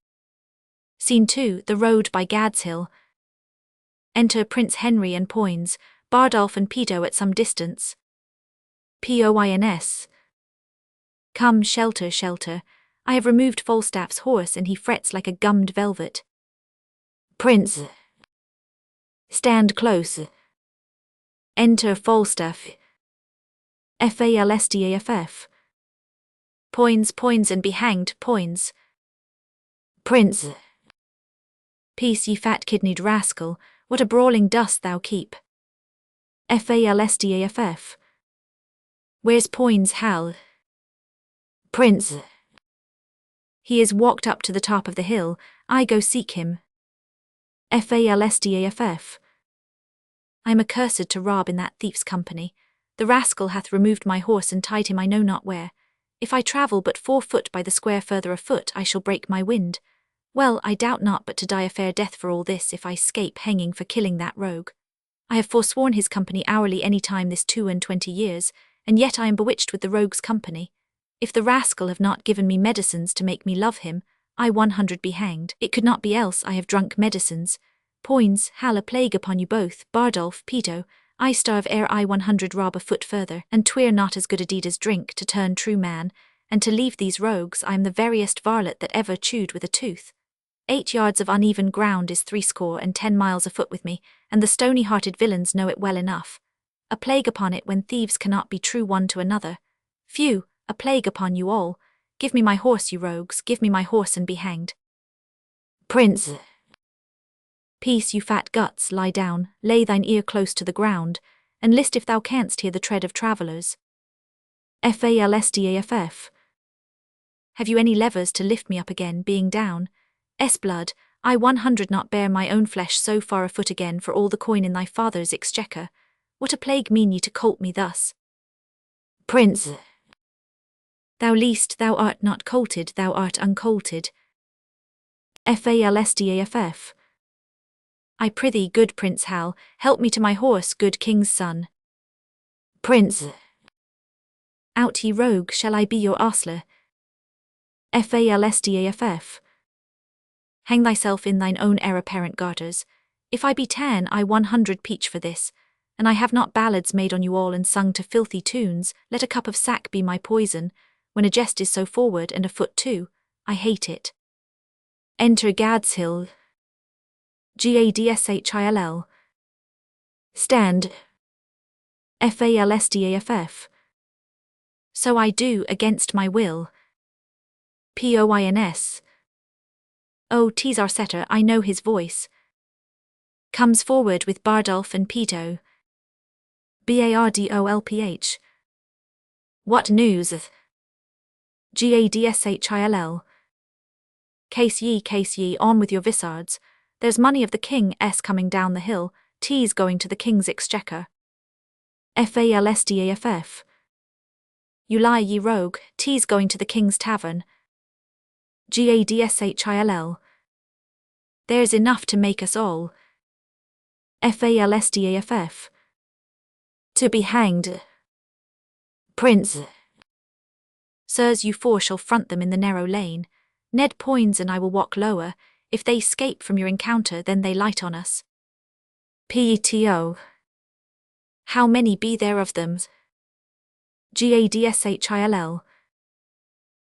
Scene 2, the road by Gadshill. Enter Prince Henry and Poins, Bardolph and Peto at some distance. Poins. Come, shelter, shelter. I have removed Falstaff's horse and he frets like a gummed velvet. Prince. Stand close. Enter Falstaff. Falstaff. Poins and be hanged, Poins. Prince. Peace, ye fat-kidneyed rascal, what a brawling dost thou keep. Falstaff. Where's Prince Hal? Prince. He is walked up to the top of the hill, I go seek him. Falstaff. I am accursed to rob in that thief's company. The rascal hath removed my horse and tied him I know not where. If I travel but 4 foot by the square further afoot, I shall break my wind. Well, I doubt not but to die a fair death for all this if I scape hanging for killing that rogue. I have forsworn his company hourly any time this 22 years, and yet I am bewitched with the rogue's company. If the rascal have not given me medicines to make me love him, I 100 be hanged. It could not be else, I have drunk medicines. Poins, Hal, a plague upon you both, Bardolph, Peto, I starve ere I 100 rob a foot further, and 'twere not as good a deed as drink to turn true man, and to leave these rogues I am the veriest varlet that ever chewed with a tooth. 8 yards of uneven ground is 70 miles afoot with me, and the stony-hearted villains know it well enough. A plague upon it when thieves cannot be true one to another. Phew, a plague upon you all. Give me my horse, you rogues, give me my horse and be hanged. Prince. Peace, you fat guts, lie down, lay thine ear close to the ground, and list if thou canst hear the tread of travellers. Falstaff. Have you any levers to lift me up again, being down? Blood, I 100 not bear my own flesh so far afoot again for all the coin in thy father's exchequer. What a plague mean ye to colt me thus? Prince. Thou least thou art not colted, thou art uncolted. Falstaff. I prithee, good Prince Hal, help me to my horse, good king's son. Prince. Out, ye rogue, shall I be your ostler? Falstaff. Hang thyself in thine own heir-apparent garters. If I be 10, I 100 peach for this, and I have not ballads made on you all and sung to filthy tunes. Let a cup of sack be my poison, when a jest is so forward and a foot too, I hate it. Enter Gadshill. Gadshil. Stand. Falstaff. So I do, against my will. Poins. Oh, 'tis our setter, I know his voice. Comes forward with Bardolph and Peto. Bardolph. What news? Gadshil. Case ye, on with your vissards. There's money of the king's coming down the hill, 'tis going to the king's exchequer. Falstaff. You lie, ye rogue, 'tis going to the king's tavern. Gadshil. There's enough to make us all. Falstaff. To be hanged. Prince. Sirs, you 4 shall front them in the narrow lane. Ned Poins and I will walk lower. If they escape from your encounter, then they light on us. Peto. How many be there of them? Gadshil.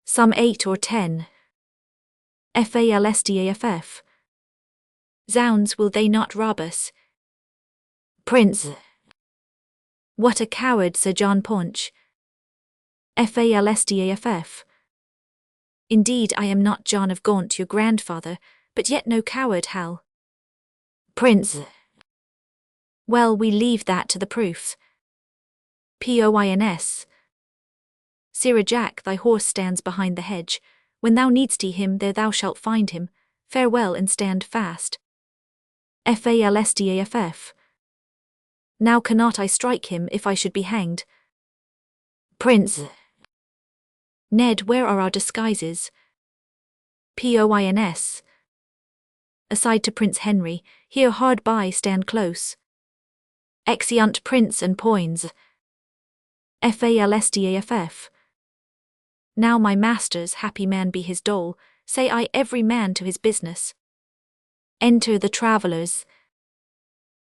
Some 8 or 10. Falstaff. Zounds, will they not rob us? Prince. What a coward, Sir John Punch. Falstaff. Indeed, I am not John of Gaunt, your grandfather, but yet no coward, Hal. Prince. Well, we leave that to the proofs. poins. Sirrah Jack, thy horse stands behind the hedge. When thou needst him, there thou shalt find him. Farewell and stand fast. Falstaff. Now cannot I strike him if I should be hanged. Prince. Ned, where are our disguises? Poins. Aside to Prince Henry, here hard by, stand close. Exeunt Prince and Poins. Falstaff. Now my master's happy man be his dole, say I every man to his business. Enter the travellers.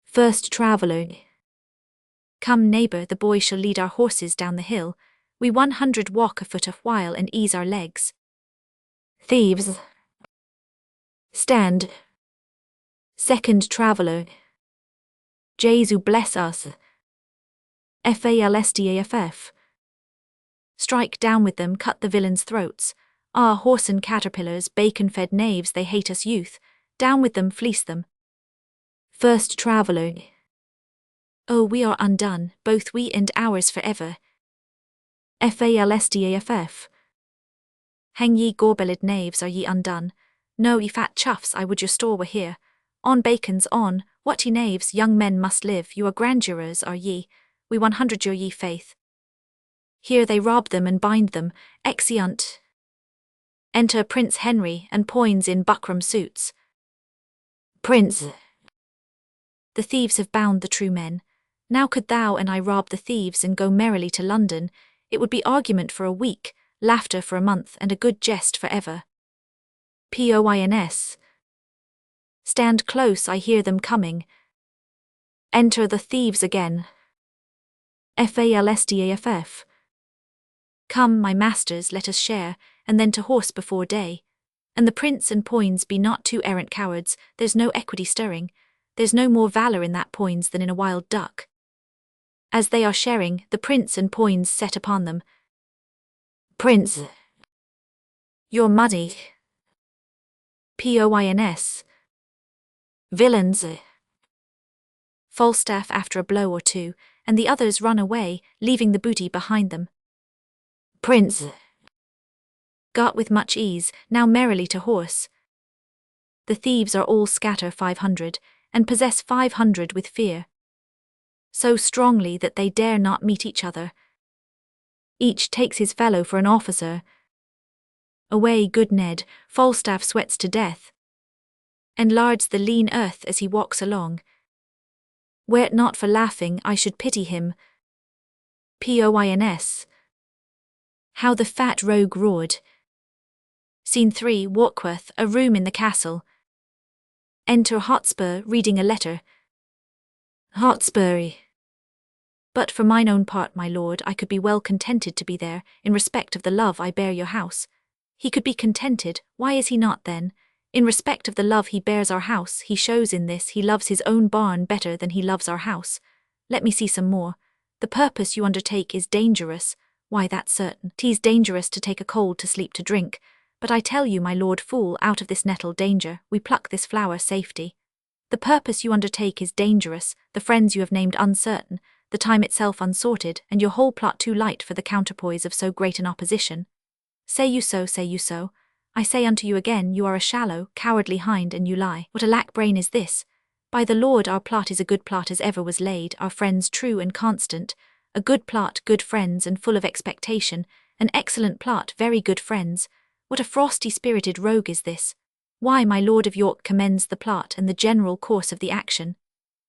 First traveller. Come neighbour, the boy shall lead our horses down the hill. We 100 walk afoot a while and ease our legs. Thieves. Stand. Second traveller. Jesu bless us. Falstaff. Strike down with them, cut the villains' throats. Ah, whoreson caterpillars, bacon-fed knaves, they hate us youth. Down with them, fleece them. First traveller. Oh, we are undone, both we and ours forever. Falstaff. Hang ye gorbelled knaves, are ye undone? No, ye fat chuffs, I would your store were here. On bacons, on, what ye knaves, young men must live, you are grandurers, are ye, we 100 your ye faith. Here they rob them and bind them, exeunt. Enter Prince Henry and Poins in buckram suits. Prince. The thieves have bound the true men. Now could thou and I rob the thieves and go merrily to London, it would be argument for a week, laughter for a month, and a good jest for ever. Poins. Stand close, I hear them coming. Enter the thieves again. Falstaff. Come, my masters, let us share, and then to horse before day. And the prince and Poins be not two errant cowards, there's no equity stirring, there's no more valour in that Poins than in a wild duck. As they are sharing, the prince and Poins set upon them. Prince. You're muddy. Poins. Villains. Falstaff after a blow or two, and the others run away, leaving the booty behind them. Prince. Got with much ease, now merrily to horse. The thieves are all scatter 500, and possess 500 with fear. So strongly that they dare not meet each other. Each takes his fellow for an officer. Away, good Ned, Falstaff sweats to death, and lards the lean earth as he walks along. Were it not for laughing, I should pity him. Poins. How the fat rogue roared. Scene 3, Warkworth, a room in the castle. Enter Hotspur, reading a letter. Hotspur. But for mine own part, my lord, I could be well contented to be there, in respect of the love I bear your house. He could be contented, why is he not then? In respect of the love he bears our house, he shows in this he loves his own barn better than he loves our house. Let me see some more. The purpose you undertake is dangerous. Why, that's certain. 'Tis dangerous to take a cold, to sleep, to drink. But I tell you, my lord fool, out of this nettle danger, we pluck this flower safety. The purpose you undertake is dangerous, the friends you have named uncertain, the time itself unsorted, and your whole plot too light for the counterpoise of so great an opposition. Say you so, say you so? I say unto you again, you are a shallow, cowardly hind, and you lie. What a lack brain is this? By the Lord, our plot is a good plot as ever was laid, our friends true and constant, a good plot, good friends, and full of expectation, an excellent plot, very good friends. What a frosty-spirited rogue is this? Why, my Lord of York commends the plot and the general course of the action.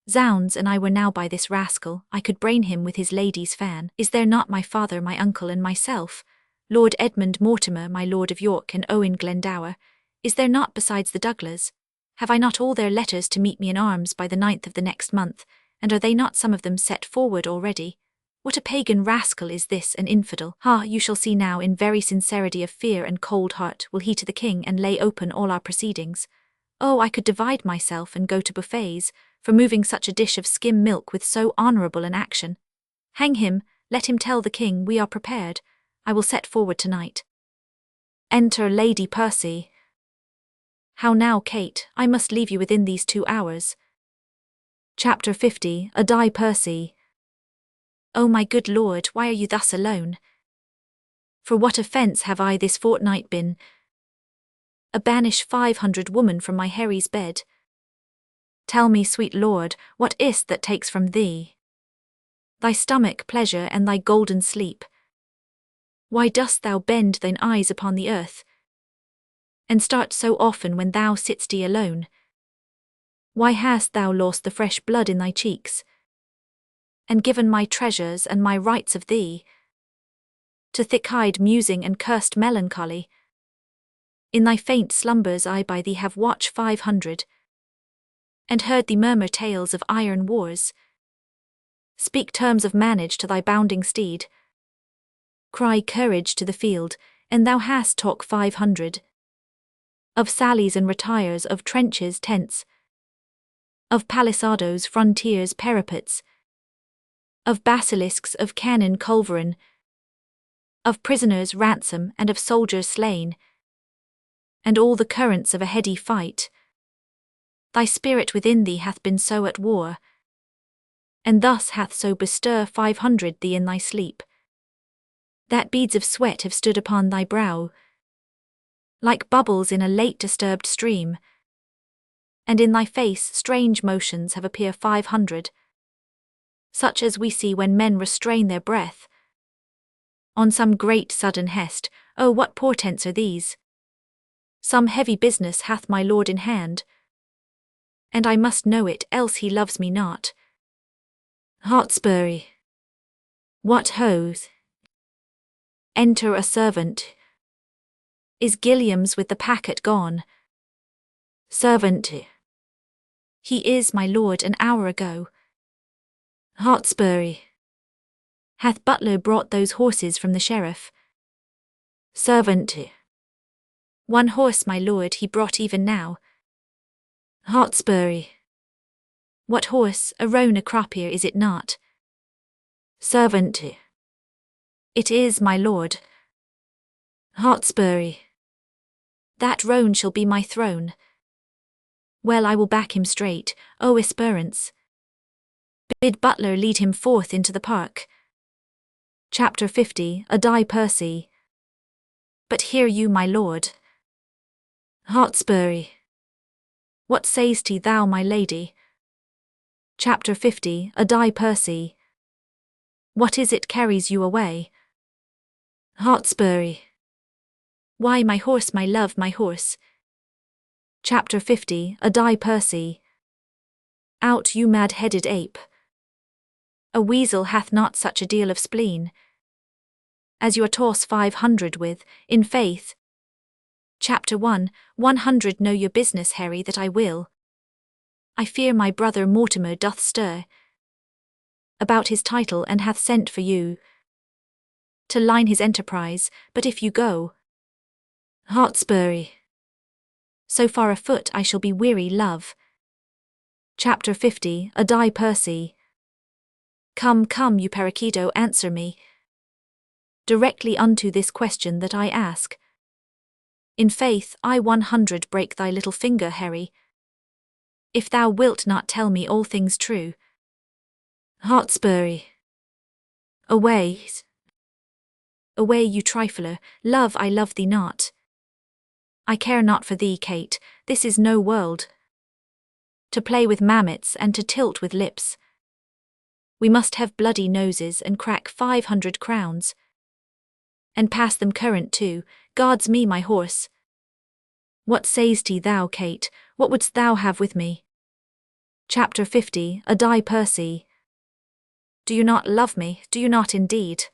Zounds, and I were now by this rascal, I could brain him with his lady's fan. Is there not my father, my uncle, and myself? Lord Edmund Mortimer, my Lord of York, and Owen Glendower? Is there not besides the Douglars? Have I not all their letters to meet me in arms by the 9th of the next month, and are they not some of them set forward already? What a pagan rascal is this, an infidel? Ha, you shall see now, in very sincerity of fear and cold heart, will he to the king and lay open all our proceedings. Oh, I could divide myself and go to buffets, for moving such a dish of skim milk with so honourable an action. Hang him, let him tell the king we are prepared. I will set forward tonight. Enter Lady Percy. How now, Kate, I must leave you within these 2 hours. Chapter 50, A Die Percy. "O my good lord, why are you thus alone? For what offence have I this fortnight been? A banish 500 woman from my Harry's bed. Tell me, sweet lord, what is't that takes from thee thy stomach pleasure and thy golden sleep? Why dost thou bend thine eyes upon the earth, and start so often when thou sit'st alone? Why hast thou lost the fresh blood in thy cheeks, and given my treasures and my rights of thee to thick-eyed musing and cursed melancholy? In thy faint slumbers I by thee have watched 500, and heard thee murmur tales of iron wars, speak terms of manage to thy bounding steed, cry courage to the field, and thou hast talk 500 of sallies and retires, of trenches, tents, of palisadoes, frontiers, parapets, of basilisks, of cannon, culverin, of prisoners' ransom, and of soldiers slain, and all the currents of a heady fight. Thy spirit within thee hath been so at war, and thus hath so bestir 500 thee in thy sleep, that beads of sweat have stood upon thy brow, like bubbles in a late disturbed stream, and in thy face strange motions have appeared 500, such as we see when men restrain their breath on some great sudden hest. Oh, what portents are these? Some heavy business hath my lord in hand, and I must know it, else he loves me not. Hotspur. What hoes? Enter a servant. Is Gilliam's with the packet gone? Servant. He is, my lord, an hour ago. Hotspur. Hath butler brought those horses from the sheriff? Servant. One horse, my lord, he brought even now. Hotspur. What horse? A roan, a cropier, is it not? Servant. It is, my lord. Hotspur. That roan shall be my throne. Well, I will back him straight, O Esperance. Bid butler lead him forth into the park. Chapter 50, A Die Percy. But hear you, my lord. Hotspur. What say'st thou, my lady? Chapter 50, A Die Percy. What is it carries you away? Hotspur. Why, my horse, my love, my horse. Chapter 50, A Die Percy. Out, you mad-headed ape. A weasel hath not such a deal of spleen as your toss 500 with, in faith. Chapter 1, 100 Know your business, Harry, that I will. I fear my brother Mortimer doth stir about his title, and hath sent for you to line his enterprise, but if you go, Hotspur, so far afoot I shall be weary, love. Chapter 50, A Die Percy. Come, come, you Periquido, answer me directly unto this question that I ask. In faith, I 100 break thy little finger, Harry, if thou wilt not tell me all things true. Hotspur. Away. Away, you trifler, love, I love thee not. I care not for thee, Kate, this is no world to play with mammets and to tilt with lips. We must have bloody noses and crack 500 crowns, and pass them current too. Guards me, my horse. What say'st thou, Kate, what wouldst thou have with me? Chapter 50, A Die Percy. Do you not love me, do you not indeed?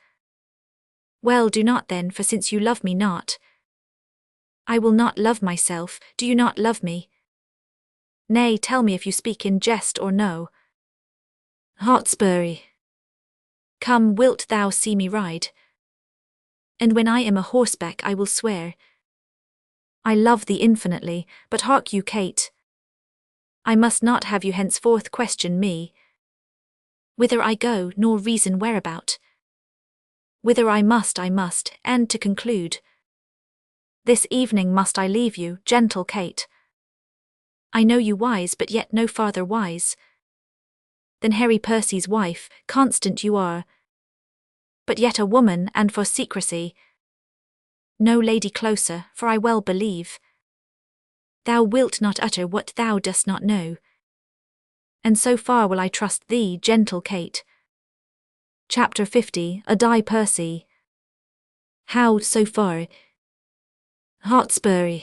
Well, do not then, for since you love me not, I will not love myself. Do you not love me? Nay, tell me if you speak in jest or no. Hotspur. Come, wilt thou see me ride? And when I am a horseback I will swear I love thee infinitely, but hark you, Kate, I must not have you henceforth question me whither I go, nor reason whereabout. Whither I must, and to conclude, this evening must I leave you, gentle Kate. I know you wise, but yet no farther wise than Harry Percy's wife, constant you are, but yet a woman, and for secrecy. No lady closer, for I well believe thou wilt not utter what thou dost not know. And so far will I trust thee, gentle Kate. Chapter 50, A Die Percy. How, so far? Hotspur.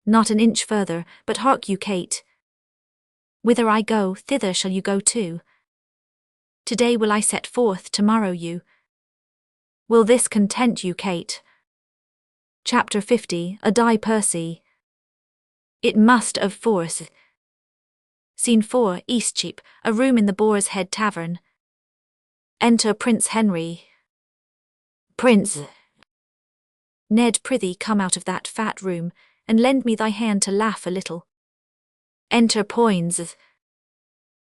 Not an inch further, but hark you, Kate. Whither I go, thither shall you go too. Today will I set forth, tomorrow you. Will this content you, Kate? Chapter 50, A Die Percy. It must of force. Scene 4, Eastcheap, a room in the Boar's Head Tavern. Enter Prince Henry. Prince. Ned, prithee come out of that fat room, and lend me thy hand to laugh a little. Enter Poins.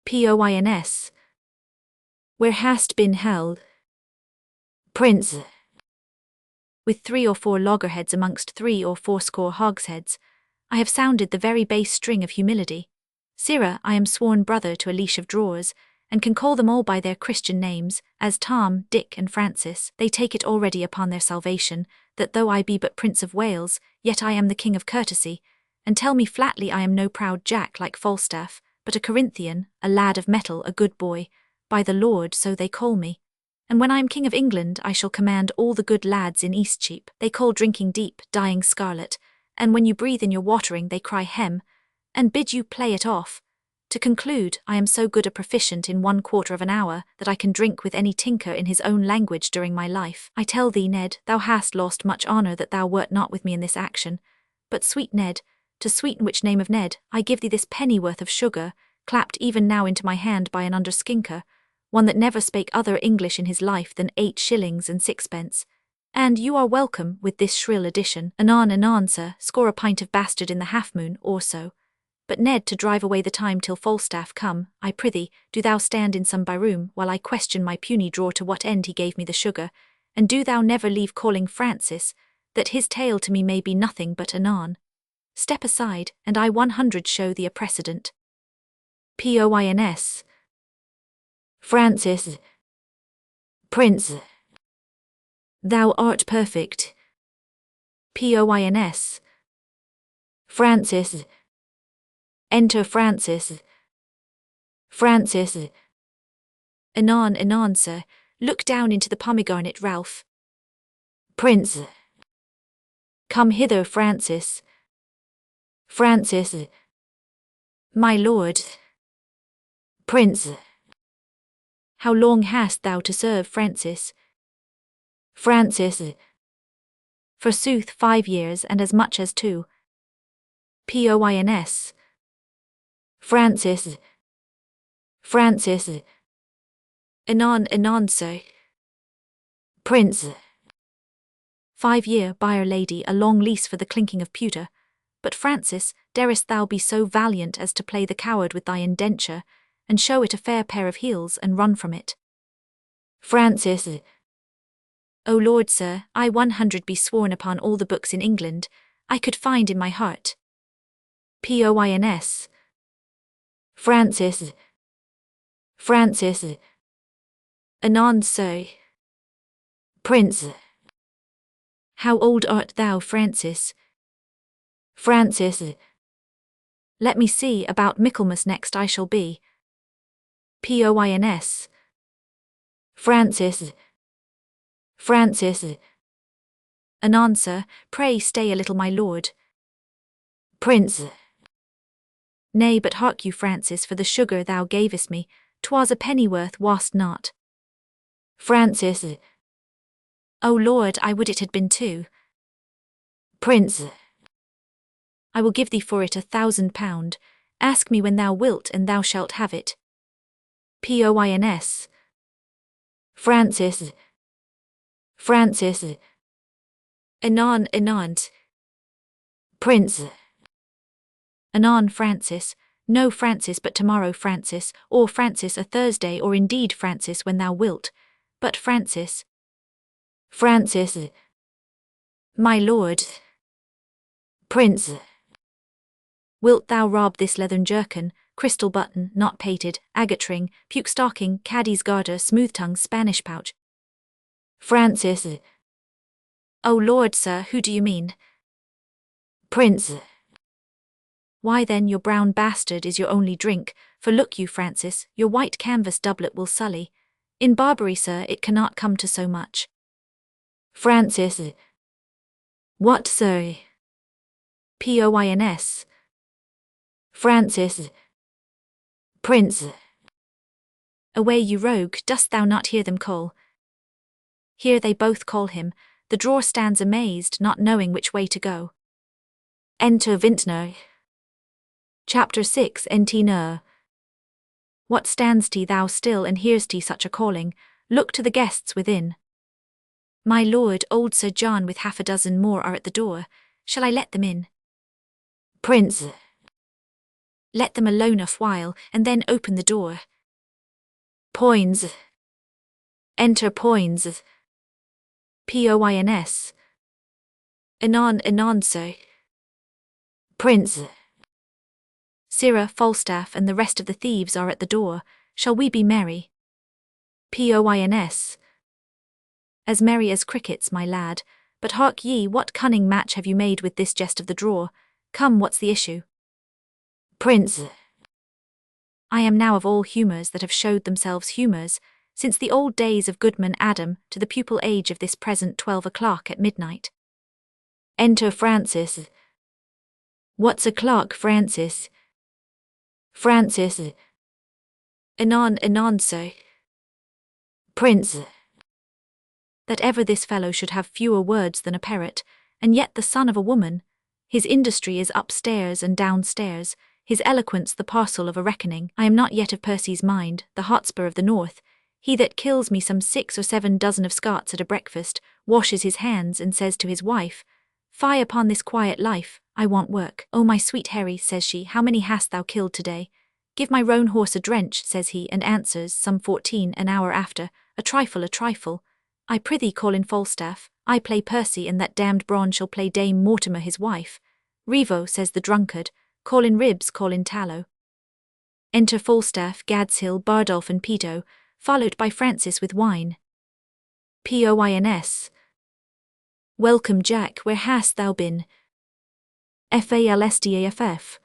Poins. Where hast been held? Prince. With 3 or 4 loggerheads amongst 3 or 4 score hogsheads, I have sounded the very base string of humility. Sirrah, I am sworn brother to a leash of drawers, and can call them all by their Christian names, as Tom, Dick, and Francis. They take it already upon their salvation, that though I be but Prince of Wales, yet I am the King of Courtesy, and tell me flatly I am no proud Jack like Falstaff, but a Corinthian, a lad of metal, a good boy. By the Lord, so they call me. And when I am King of England, I shall command all the good lads in Eastcheap. They call drinking deep, dying scarlet, and when you breathe in your watering they cry hem, and bid you play it off. To conclude, I am so good a proficient in 1/4 of an hour that I can drink with any tinker in his own language during my life. I tell thee, Ned, thou hast lost much honour that thou wert not with me in this action. But sweet Ned, to sweeten which name of Ned, I give thee this pennyworth of sugar, clapped even now into my hand by an underskinker, one that never spake other English in his life than 8 shillings and 6pence. And you are welcome, with this shrill addition, anon, sir, score a pint of bastard in the half-moon, or so. But Ned, to drive away the time till Falstaff come, I prithee, do thou stand in some by room, while I question my puny drawer to what end he gave me the sugar, and do thou never leave calling Francis, that his tale to me may be nothing but anon. Step aside, and I 100 show thee a precedent. Poins. Francis. Prince. Thou art perfect. Poins. Francis. Enter Francis. Francis. Anon, sir, look down into the pomegranate, Ralph. Prince. Come hither, Francis. Francis. My lord. Prince. How long hast thou to serve, Francis? Francis. Forsooth 5 years and as much as 2. Poins. Francis. Francis. Anon, sir. Prince. 5 year, byre lady, a long lease for the clinking of pewter. But Francis, darest thou be so valiant as to play the coward with thy indenture, and show it a fair pair of heels, and run from it? Francis. O Lord, sir, I 100 be sworn upon all the books in England, I could find in my heart. Poins. Francis. Francis. Anon, sir. Prince. How old art thou, Francis? Francis. Let me see, about Michaelmas next I shall be. Poins. Francis. Francis. Anon, sir, pray stay a little, my lord. Prince. Nay, but hark you, Francis, for the sugar thou gavest me, 'twas a pennyworth, wast not? Francis. O Lord, I would it had been 2. Prince. I will give thee for it 1,000 pound. Ask me when thou wilt, and thou shalt have it. Poins. Francis. Francis. Anon. Prince. Anon, Francis. No, Francis, but tomorrow, Francis, or Francis a Thursday, or indeed, Francis, when thou wilt. But Francis. Francis. My lord. Prince. Wilt thou rob this leathern jerkin, crystal button, not pated, agate ring, puke stocking, caddy's garter, smooth tongue, Spanish pouch? Francis. Oh Lord, sir, who do you mean? Prince. Why then, your brown bastard is your only drink, for look you, Francis, your white canvas doublet will sully. In Barbary, sir, it cannot come to so much. Francis. What, sir? Poins. Francis. Prince. Away, you rogue, dost thou not hear them call? Here they both call him. The drawer stands amazed, not knowing which way to go. Enter vintner. Chapter 6. Entiner. What stands-te thou still and hears-te such a calling? Look to the guests within. My lord, old Sir John with half a dozen more are at the door. Shall I let them in? Prince. Let them alone a while, and then open the door. Poins. Enter Poins. Poins. Anon, sir. Prince. Sir Falstaff and the rest of the thieves are at the door. Shall we be merry? Poins. As merry as crickets, my lad. But hark ye, what cunning match have you made with this jest of the drawer? Come, what's the issue? Prince. I am now of all humours that have showed themselves humours, since the old days of Goodman Adam to the pupil age of this present 12 o'clock at midnight. Enter Francis. What's o'clock, Francis? Francis. Anon, sir. Prince. That ever this fellow should have fewer words than a parrot, and yet the son of a woman. His industry is upstairs and downstairs, his eloquence the parcel of a reckoning. I am not yet of Percy's mind, the Hotspur of the north. He that kills me some 6 or 7 dozen of Scots at a breakfast, washes his hands and says to his wife, Fie upon this quiet life, I want work. Oh my sweet Harry, says she, how many hast thou killed today? Give my roan horse a drench, says he, and answers, some 14 an hour after, a trifle. I prithee call in Falstaff, I play Percy, and that damned Brawn shall play Dame Mortimer his wife. Revo, says the drunkard, call in Ribs, call in Tallow. Enter Falstaff, Gadshill, Bardolph and Peto, followed by Francis with wine. Poins. Welcome, Jack, where hast thou been? Falstaff.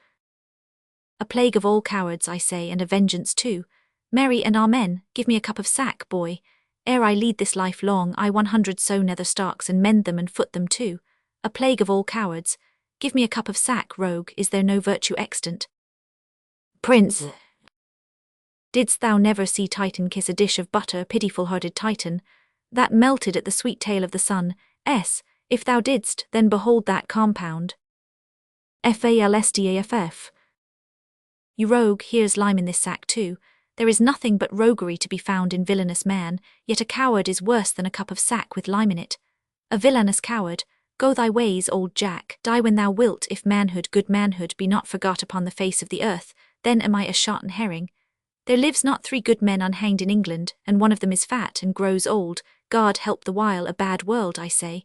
A plague of all cowards, I say, and a vengeance too. Marry and amen, give me a cup of sack, boy. Ere I lead this life long, I 100 sow nether stalks and mend them and foot them too. A plague of all cowards. Give me a cup of sack, rogue, is there no virtue extant? Prince. Didst thou never see Titan kiss a dish of butter, pitiful-hearted Titan, that melted at the sweet tail of the sun? If thou didst, then behold that compound. Falstaff. You rogue, here's lime in this sack too. There is nothing but roguery to be found in villainous man, yet a coward is worse than a cup of sack with lime in it. A villainous coward, go thy ways, old Jack, die when thou wilt, if manhood, good manhood, be not forgot upon the face of the earth, then am I a shot and herring. There lives not 3 good men unhanged in England, and one of them is fat and grows old. God help the while, a bad world, I say.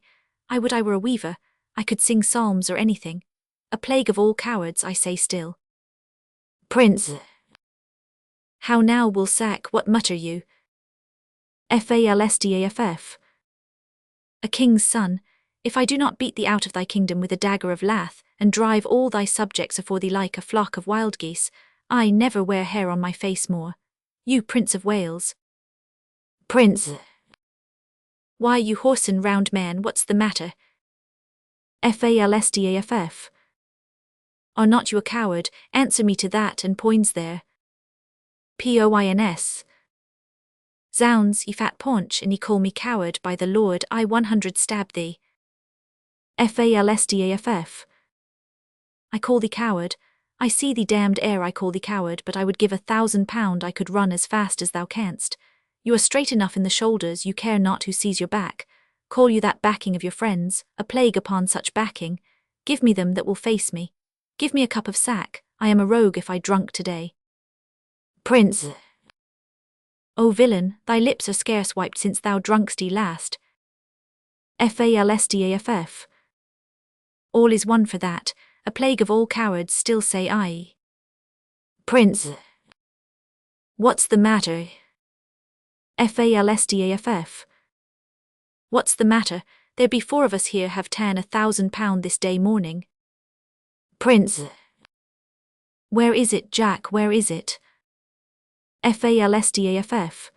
I would I were a weaver, I could sing psalms or anything. A plague of all cowards, I say still. Prince. How now, Woolsack, what mutter you? Falstaff. A king's son, if I do not beat thee out of thy kingdom with a dagger of lath, and drive all thy subjects afore thee like a flock of wild geese, I never wear hair on my face more. You Prince of Wales. Prince. Why, you whoreson round man, what's the matter? Falstaff. Are not you a coward? Answer me to that, and points there. Poins. Zounds, ye fat paunch, and ye call me coward, by the Lord, I 100 stab thee. Falstaff. I call thee coward. I see thee damned ere I call thee coward, but I would give £1,000 I could run as fast as thou canst. You are straight enough in the shoulders, you care not who sees your back. Call you that backing of your friends, a plague upon such backing. Give me them that will face me. Give me a cup of sack, I am a rogue if I drunk today. Prince. O villain, thy lips are scarce wiped since thou drunk'st last. Falstaff. All is one for that, a plague of all cowards, still say I. Prince. What's the matter? Falstaff. What's the matter? There be 4 of us here have ta'en £1,000 this day morning. Prince. Where is it, Jack, where is it? Falstaff.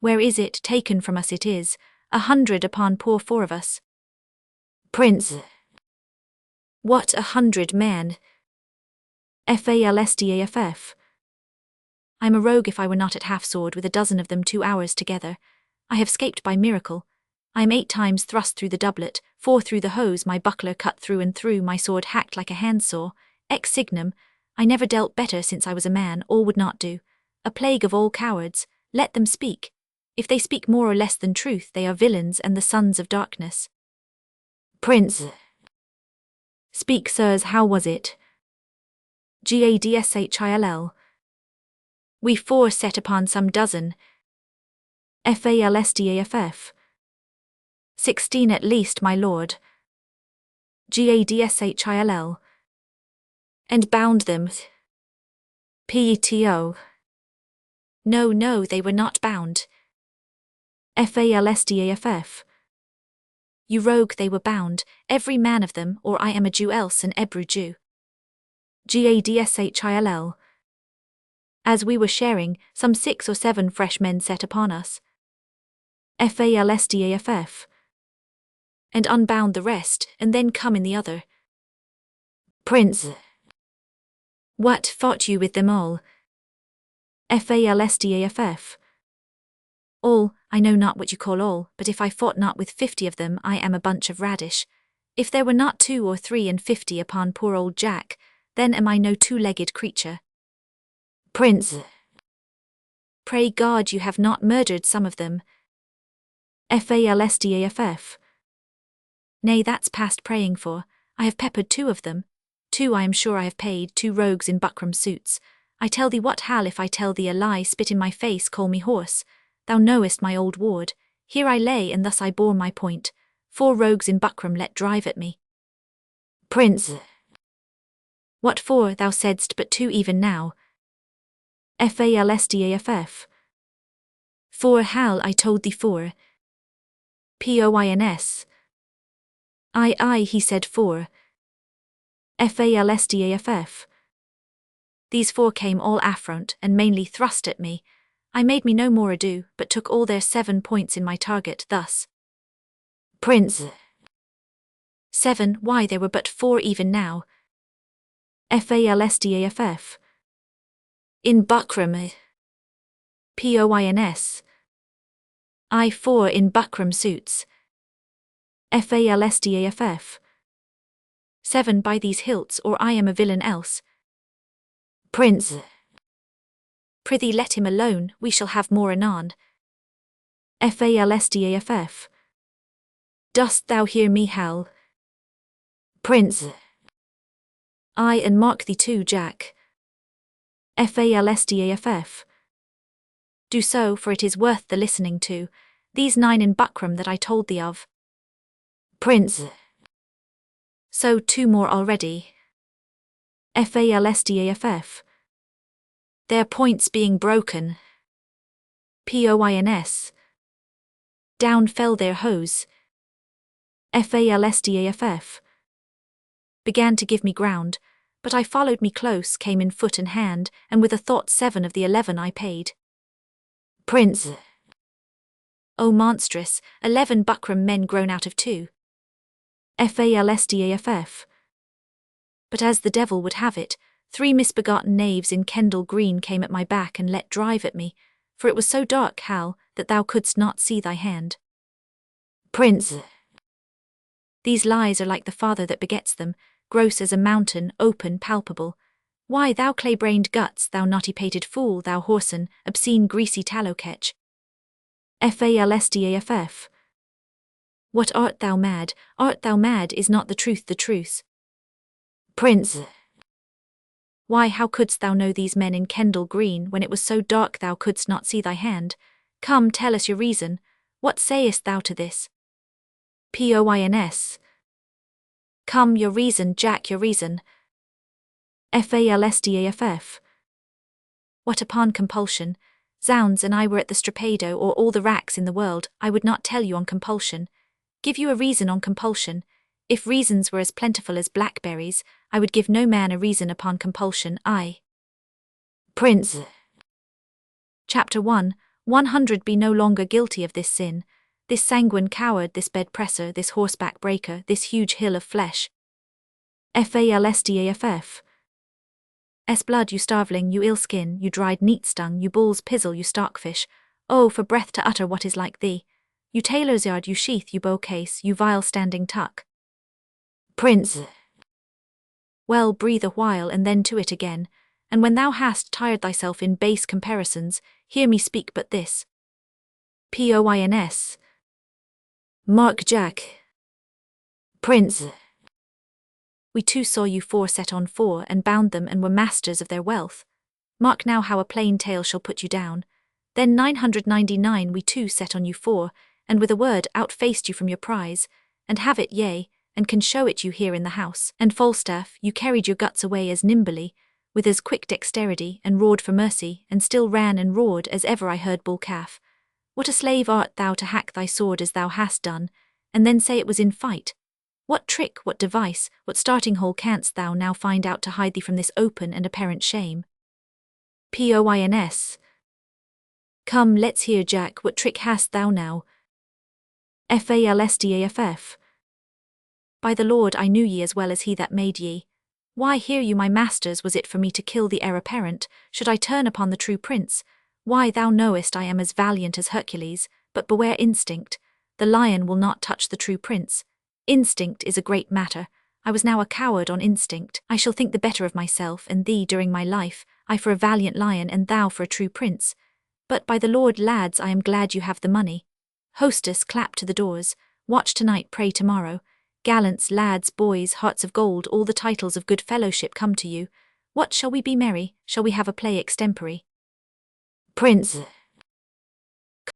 Where is it? Taken from us it is, 100 upon poor 4 of us. Prince. What 100, man? Falstaff. I'm a rogue if I were not at half-sword with 12 of them 2 hours together. I have scaped by miracle. I am 8 times thrust through the doublet, 4 through the hose, my buckler cut through and through, my sword hacked like a handsaw. Ex signum, I never dealt better since I was a man, all would not do. A plague of all cowards, let them speak. If they speak more or less than truth, they are villains and the sons of darkness. Prince. Speak, sirs, how was it? Gadshil. We 4 set upon some dozen. Falstaff. 16 at least, my lord. Gadshil. And bound them. Peto. No, they were not bound. Falstaff. You rogue, they were bound, every man of them, or I am a Jew, else an Ebrew Jew. Gadshil. As we were sharing, some 6 or 7 fresh men set upon us. Falstaff. And unbound the rest, and then come in the other. Prince. What, fought you with them all? Falstaff. All, I know not what you call all, but if I fought not with 50 of them, I am a bunch of radish. If there were not 2 or 3 and 50 upon poor old Jack, then am I no 2-legged creature. Prince. Pray God you have not murdered some of them. Falstaff. Nay, that's past praying for. I have peppered 2 of them. 2 I am sure I have paid, 2 rogues in buckram suits. I tell thee what, Hal, if I tell thee a lie, spit in my face, call me hoarse. Thou knowest my old ward. Here I lay, and thus I bore my point. 4 rogues in buckram let drive at me. Prince. What for? Thou saidst but 2 even now. Falstaff. 4, Hal, I told thee 4. Poins. Aye, he said 4. Falstaff. These 4 came all affront, and mainly thrust at me. I made me no more ado, but took all their 7 points in my target, thus. Prince. 7, why there were but 4 even now. Falstaff. In buckram. Poins. I 4 in buckram suits. Falstaff. 7 by these hilts, or I am a villain else. Prince. Prithee let him alone, we shall have more anon. Falstaff. Dost thou hear me, Hal? Prince. Aye, and mark thee too, Jack. Falstaff. Do so, for it is worth the listening to. These 9 in buckram that I told thee of. Prince. So 2 more already. Falstaff. Their points being broken. Poins. Down fell their hose. Falstaff. Began to give me ground, but I followed me close, came in foot and hand, and with a thought 7 of the 11 I paid. Prince. O monstrous, 11 buckram men grown out of 2. Falstaff. But as the devil would have it, 3 misbegotten knaves in Kendal Green came at my back and let drive at me, for it was so dark, Hal, that thou couldst not see thy hand. Prince. These lies are like the father that begets them, gross as a mountain, open, palpable. Why, thou clay-brained guts, thou naughty-pated fool, thou whoreson, obscene greasy tallow-ketch. Falstaff. What art thou mad? Art thou mad? Is not the truth the truth? Prince. Why, how couldst thou know these men in Kendal Green when it was so dark thou couldst not see thy hand? Come, tell us your reason. What sayest thou to this? Poins. Come, your reason, Jack, your reason. Falstaff. What upon compulsion? Zounds, and I were at the Strapado or all the racks in the world, I would not tell you on compulsion. Give you a reason on compulsion. If reasons were as plentiful as blackberries, I would give no man a reason upon compulsion. Prince. Chapter 1. 100 Be no longer guilty of this sin, this sanguine coward, this bed presser, this horseback breaker, this huge hill of flesh. Falstaff. Blood, you starveling, you ill skin, you dried neat stung, you bull's pizzle, you starkfish. Oh, for breath to utter what is like thee. You tailor's yard, you sheath, you bow case, you vile standing tuck. Prince. Well, breathe a while and then to it again, and when thou hast tired thyself in base comparisons, hear me speak but this. Poins. Mark Jack. Prince. We too saw you four set on four and bound them and were masters of their wealth. Mark now how a plain tale shall put you down. Then 999 we too set on you four, and with a word outfaced you from your prize, and have it, yea, and can show it you here in the house. And Falstaff, you carried your guts away as nimbly, with as quick dexterity, and roared for mercy, and still ran and roared as ever I heard bull calf. What a slave art thou to hack thy sword as thou hast done, and then say it was in fight. What trick, what device, what starting hole canst thou now find out to hide thee from this open and apparent shame? Poins. Come, let's hear, Jack, what trick hast thou now? Falstaff. By the Lord, I knew ye as well as he that made ye. Why, hear you, my masters, was it for me to kill the heir apparent, should I turn upon the true prince? Why, thou knowest I am as valiant as Hercules, but beware instinct. The lion will not touch the true prince. Instinct is a great matter. I was now a coward on instinct. I shall think the better of myself and thee during my life, I for a valiant lion and thou for a true prince. But by the Lord, lads, I am glad you have the money. Hostess, clap to the doors. Watch tonight, pray tomorrow. Gallants, lads, boys, hearts of gold, all the titles of good fellowship come to you. What, shall we be merry? Shall we have a play extempore? Prince.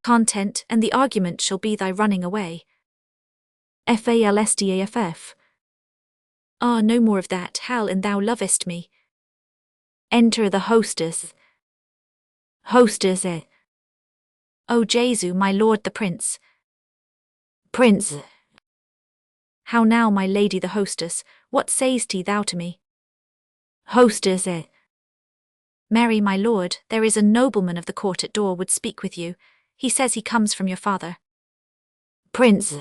Content, and the argument shall be thy running away. Falstaff. Ah, no more of that, Hal, and thou lovest me. Enter the hostess. Hostess. O Jesu, my lord the prince. Prince. How now, my lady the hostess, what say'st thou to me? Hostess. Marry, my lord, there is a nobleman of the court at door would speak with you. He says he comes from your father. Prince.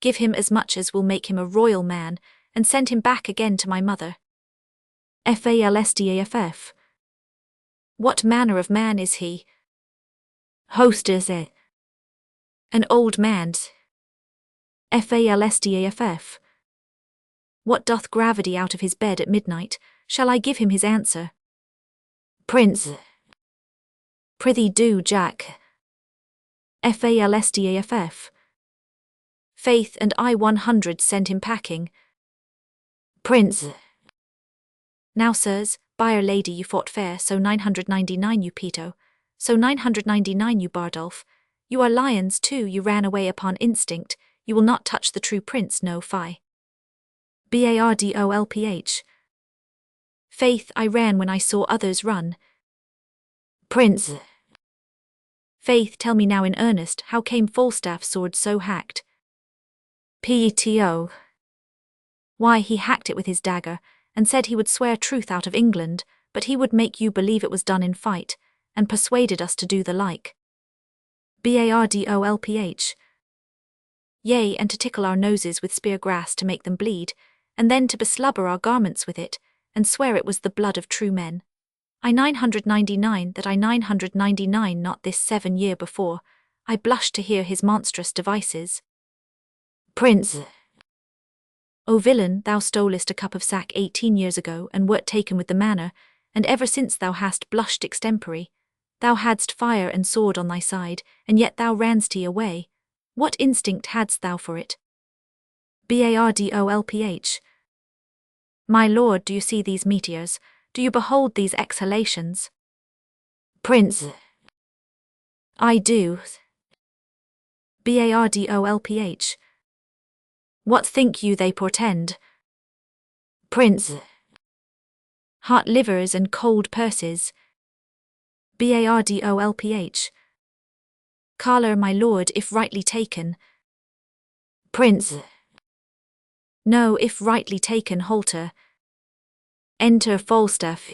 Give him as much as will make him a royal man, and send him back again to my mother. Falstaff. What manner of man is he? Hostess. An old man. Falstaff. What doth gravity out of his bed at midnight? Shall I give him his answer? Prince. Prithee do, Jack. Falstaff. Faith, and I 100 send him packing. Prince. Now, sirs, by'r lady, you fought fair, so 999 you Peto, so 999 you Bardolph. You are lions too, you ran away upon instinct, you will not touch the true prince, no fie. Bardolph. Faith, I ran when I saw others run. Prince. Faith, tell me now in earnest, how came Falstaff's sword so hacked? Pto. Why, he hacked it with his dagger, and said he would swear truth out of England, but he would make you believe it was done in fight, and persuaded us to do the like. Bardolph. Yea, and to tickle our noses with spear grass to make them bleed, and then to beslubber our garments with it, and swear it was the blood of true men. I 999 that I 999 not this 7 year before, I blushed to hear his monstrous devices. Prince. O villain, thou stolest a cup of sack 18 years ago, and wert taken with the manner, and ever since thou hast blushed extempore. Thou hadst fire and sword on thy side, and yet thou ranst he away. What instinct hadst thou for it? Bardolph. My lord, do you see these meteors? Do you behold these exhalations? Prince. I do. Bardolph. What think you they portend? Prince. Hot livers and cold purses. bardolph. Carler, my lord, if rightly taken. Prince. No, if rightly taken, halter. Enter Falstaff.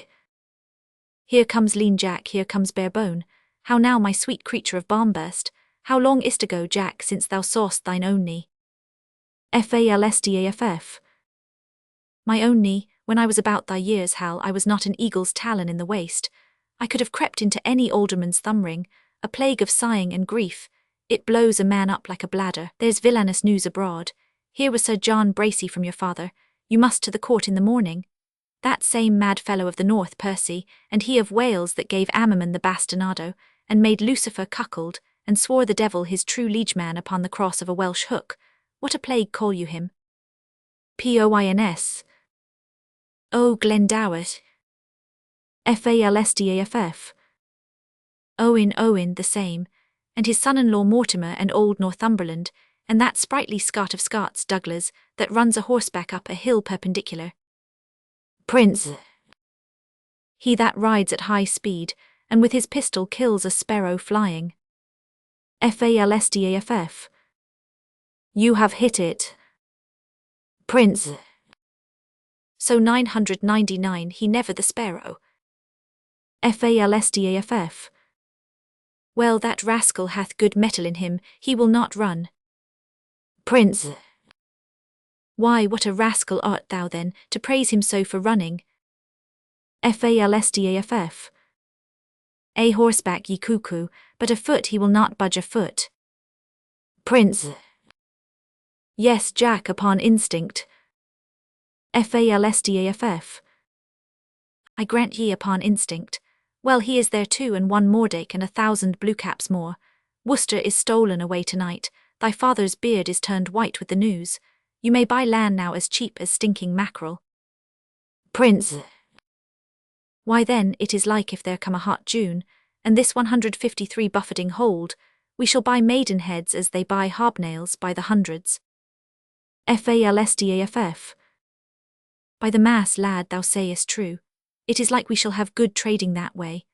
Here comes lean Jack, here comes Barebone. How now, my sweet creature of Bombast? How long is't ago, Jack, since thou saw'st thine own knee? Falstaff. My own knee, when I was about thy years, Hal, I was not an eagle's talon in the waist. I could have crept into any alderman's thumb ring, a plague of sighing and grief. It blows a man up like a bladder. There's villainous news abroad. Here was Sir John Bracy from your father. You must to the court in the morning. That same mad fellow of the north, Percy, and he of Wales that gave Ammerman the bastinado, and made Lucifer cuckold, and swore the devil his true liegeman upon the cross of a Welsh hook. What a plague call you him? Poins. O Glendower. Falstaff. Owen, the same, and his son-in-law Mortimer and old Northumberland, and that sprightly Scot of Scots, Douglas, that runs a horseback up a hill perpendicular. Prince. He that rides at high speed, and with his pistol kills a sparrow flying. Falstaff. You have hit it. Prince. So 999 he never the sparrow. Falstaff. Well, that rascal hath good mettle in him, he will not run. Prince. Why, what a rascal art thou then, to praise him so for running? Falstaff. A horseback, ye cuckoo, but afoot he will not budge a foot. Prince. Yes, Jack, upon instinct. Falstaff. I grant ye upon instinct. Well, he is there too, and one Mordick and 1,000 bluecaps more. Worcester is stolen away tonight. Thy father's beard is turned white with the news. You may buy land now as cheap as stinking mackerel. Prince. Why then, it is like if there come a hot June, and this 153 buffeting hold, we shall buy maidenheads as they buy hobnails by the hundreds. Falstaff. By the mass, lad, thou sayest true. It is like we shall have good trading that way.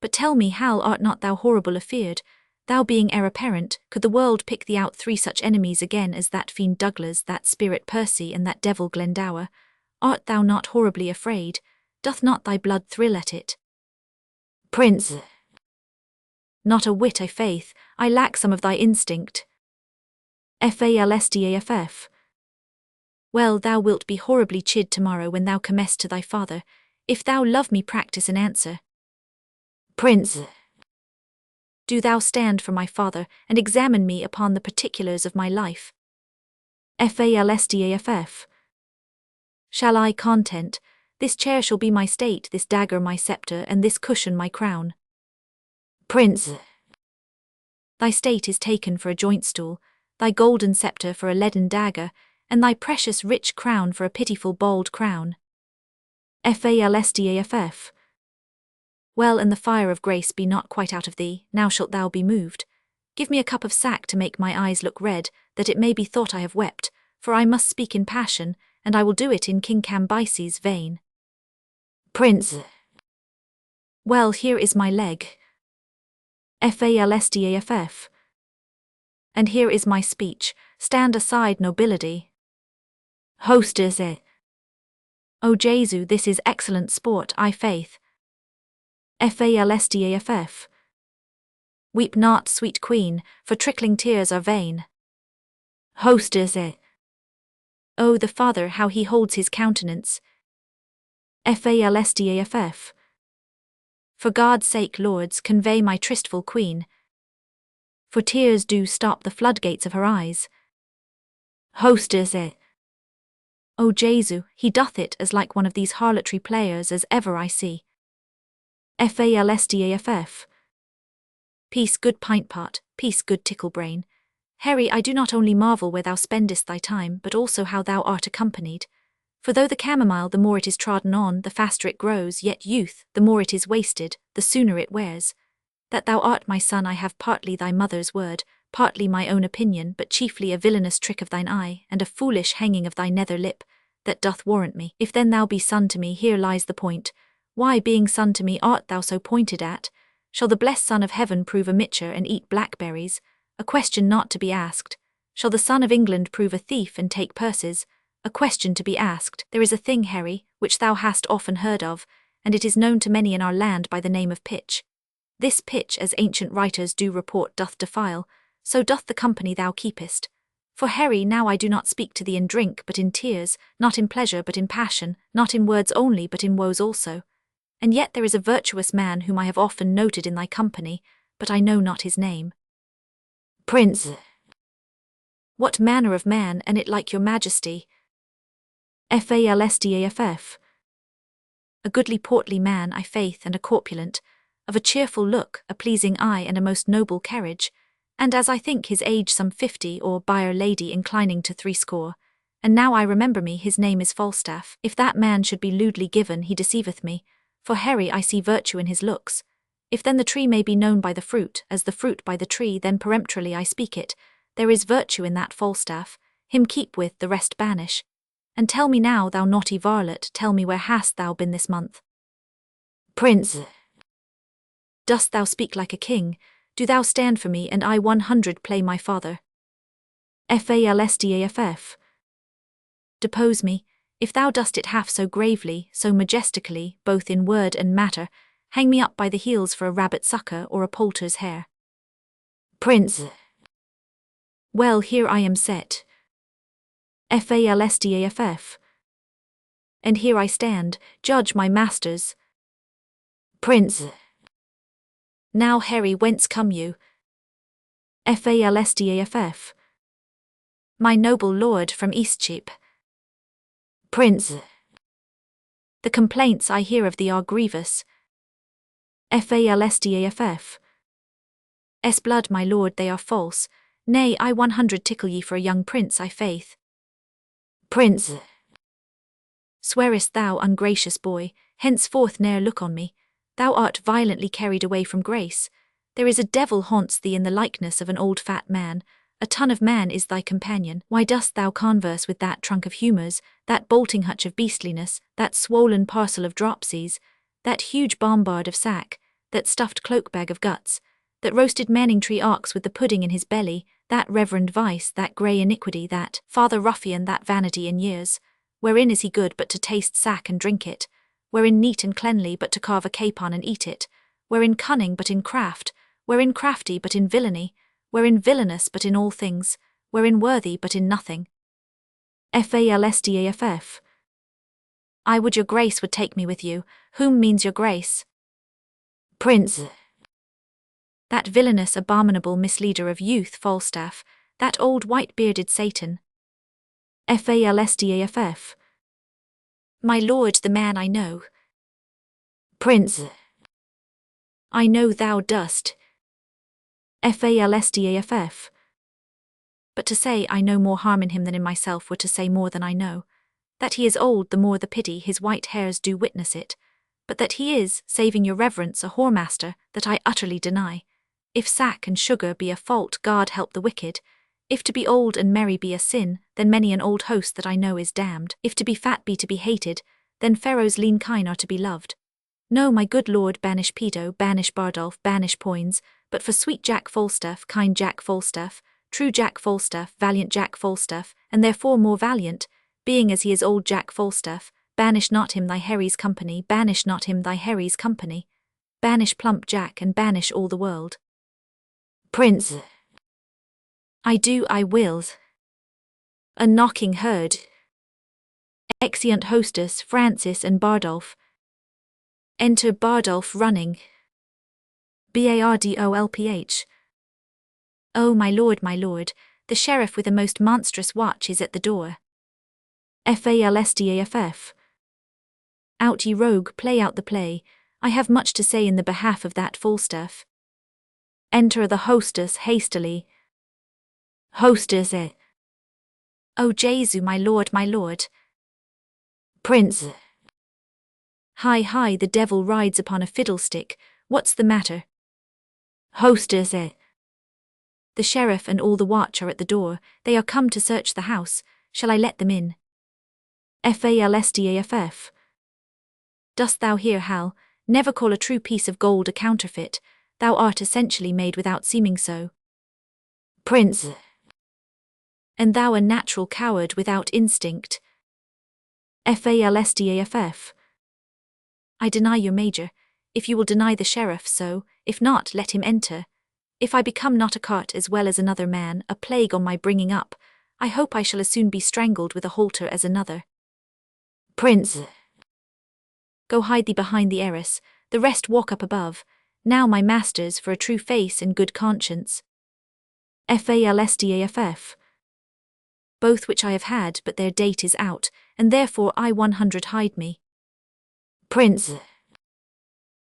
But tell me, Hal, art not thou horrible afeard? Thou being heir apparent, could the world pick thee out 3 such enemies again as that fiend Douglas, that spirit Percy, and that devil Glendower? Art thou not horribly afraid? Doth not thy blood thrill at it? Prince. Not a whit, i' faith, I lack some of thy instinct. Falstaff. Well, thou wilt be horribly chid tomorrow when thou comest to thy father. If thou love me, practice an answer. Prince. Do thou stand for my father, and examine me upon the particulars of my life. Falstaff. Shall I content? This chair shall be my state, this dagger my sceptre, and this cushion my crown. Prince. Thy state is taken for a joint stool, thy golden sceptre for a leaden dagger, and thy precious rich crown for a pitiful bald crown. Falstaff. Well, and the fire of grace be not quite out of thee, now shalt thou be moved. Give me a cup of sack to make my eyes look red, that it may be thought I have wept, for I must speak in passion, and I will do it in King Cambyses' vein. Prince. Well, here is my leg. Falstaff. And here is my speech. Stand aside, nobility. Hostess. O Jesu, this is excellent sport, i' faith. Falstaff. Weep not, sweet queen, for trickling tears are vain. Hostess. O the father, how he holds his countenance. Falstaff. For God's sake, lords, convey my tristful queen. For tears do stop the floodgates of her eyes. Hostess. O Jesu, he doth it as like one of these harlotry players as ever I see. Falstaff. Peace, good pint-pot, peace, good tickle-brain. Harry, I do not only marvel where thou spendest thy time, but also how thou art accompanied. For though the chamomile, the more it is trodden on, the faster it grows, yet youth, the more it is wasted, the sooner it wears. That thou art my son, I have partly thy mother's word, partly my own opinion, but chiefly a villainous trick of thine eye, and a foolish hanging of thy nether lip, that doth warrant me. If then thou be son to me, here lies the point. Why, being son to me, art thou so pointed at? Shall the blessed Son of Heaven prove a mitcher and eat blackberries? A question not to be asked. Shall the Son of England prove a thief and take purses? A question to be asked. There is a thing, Harry, which thou hast often heard of, and it is known to many in our land by the name of pitch. This pitch, as ancient writers do report, doth defile, so doth the company thou keepest. For Harry, now I do not speak to thee in drink but in tears, not in pleasure but in passion, not in words only but in woes also. And yet there is a virtuous man whom I have often noted in thy company, but I know not his name. Prince. What manner of man, and it like your majesty? Falstaff. A goodly portly man, I faith, and a corpulent, of a cheerful look, a pleasing eye, and a most noble carriage, and as I think his age some 50, or by'r lady inclining to 60. And now I remember me, his name is Falstaff. If that man should be lewdly given, he deceiveth me. For Harry, I see virtue in his looks. If then the tree may be known by the fruit, as the fruit by the tree, then peremptorily I speak it. There is virtue in that Falstaff. Him keep with, the rest banish. And tell me now, thou naughty varlet, tell me where hast thou been this month? Prince. Dost thou speak like a king? Do thou stand for me, and I 100 play my father? Falstaff. Depose me, if thou dost it half so gravely, so majestically, both in word and matter, hang me up by the heels for a rabbit sucker or a poulter's hair. Prince. Well, here I am set. Falstaff. And here I stand, judge my masters. Prince. Now, Harry, whence come you? Falstaff. My noble lord, from Eastcheap. Prince. The complaints I hear of thee are grievous. Falstaff. Blood, my lord, they are false. Nay, I 100 tickle ye for a young prince, I faith. Prince. Swearest thou, ungracious boy, henceforth ne'er look on me? Thou art violently carried away from grace. There is a devil haunts thee in the likeness of an old fat man. A ton of man is thy companion. Why dost thou converse with that trunk of humours, that bolting hutch of beastliness, that swollen parcel of dropsies, that huge bombard of sack, that stuffed cloak-bag of guts, that roasted Manningtree ox with the pudding in his belly, that reverend vice, that grey iniquity, that father ruffian, that vanity in years? Wherein is he good but to taste sack and drink it? Wherein neat and cleanly but to carve a capon and eat it? Wherein cunning but in craft? Wherein crafty but in villainy? Wherein villainous but in all things? Wherein worthy but in nothing? Falstaff. I would your grace would take me with you. Whom means your grace? Prince. That villainous, abominable misleader of youth, Falstaff, that old white-bearded Satan. Falstaff. My lord, the man I know. Prince. I know thou dost. Falstaff. But to say I know more harm in him than in myself were to say more than I know. That he is old, the more the pity, his white hairs do witness it. But that he is, saving your reverence, a whoremaster, that I utterly deny. If sack and sugar be a fault, God help the wicked. If to be old and merry be a sin, then many an old host that I know is damned. If to be fat be to be hated, then Pharaoh's lean kine are to be loved. No, my good lord, banish pedo, banish Bardolph, banish Poins, but for sweet Jack Falstaff, kind Jack Falstaff, true Jack Falstaff, valiant Jack Falstaff, and therefore more valiant, being as he is old Jack Falstaff, banish not him thy Harry's company, banish not him thy Harry's company. Banish plump Jack and banish all the world. Prince. I do, I will. A knocking heard. Exeunt hostess, Francis and Bardolph. Enter Bardolph running. Bardolph. Oh, my lord, the sheriff with a most monstrous watch is at the door. Falstaff. Out ye rogue, play out the play. I have much to say in the behalf of that Falstaff. Enter the hostess hastily. Hostess. Oh Jesu, my lord, my lord. Prince. Hi, the devil rides upon a fiddlestick, what's the matter? Hostess. The sheriff and all the watch are at the door, they are come to search the house, shall I let them in? Falstaff. Dost thou hear, Hal? Never call a true piece of gold a counterfeit. thou art essentially made without seeming so. Prince. And thou a natural coward without instinct. Falstaff. I deny your major, if you will deny the sheriff so, if not let him enter. If I become not a cart as well as another man, a plague on my bringing up, I hope I shall as soon be strangled with a halter as another. Prince. Go hide thee behind the arras, the rest walk up above, now my masters for a true face and good conscience. Falstaff. Both which I have had but their date is out, and therefore I 100 hide me. Prince.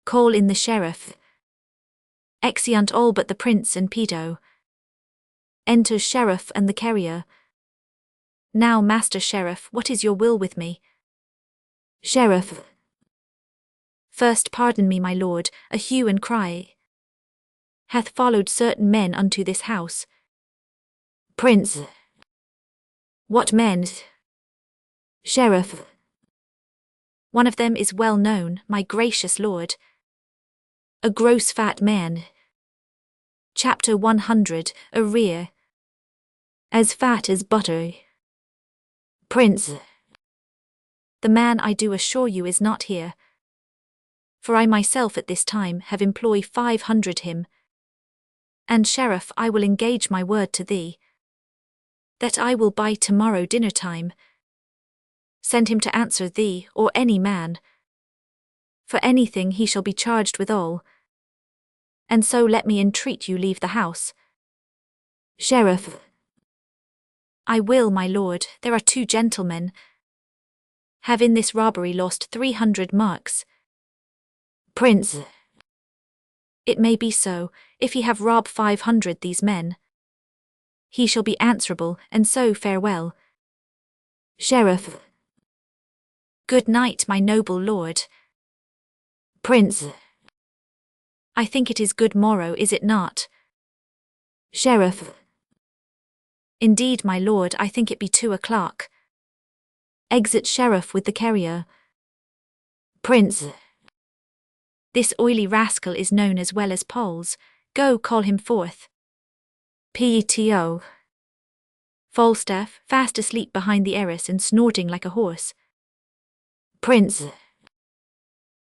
Call in the sheriff. Exeunt all but the prince and pedo. Enter sheriff and the carrier. Now master sheriff, what is your will with me? Sheriff. First pardon me my lord, a hue and cry hath followed certain men unto this house. Prince. What men? Sheriff. One of them is well known, my gracious lord. A gross fat man. Chapter 100, a rear. As fat as butter. Prince. The man I do assure you is not here. For I myself at this time have employ 500 him. And sheriff, I will engage my word to thee, that I will by tomorrow dinner time send him to answer thee or any man. For anything he shall be charged withal. And so let me entreat you leave the house. Sheriff. I will, my lord, there are 2 gentlemen have in this robbery lost 300 marks. Prince. It may be so, if he have robbed 500 these men. He shall be answerable, and so farewell. Sheriff. Good night, my noble lord. Prince. I think it is good morrow, is it not? Sheriff. Indeed, my lord, I think it be 2 o'clock. Exit sheriff with the carrier. Prince. This oily rascal is known as well as Paul's. Go call him forth. P.T.O. Falstaff, fast asleep behind the arras and snorting like a horse. Prince.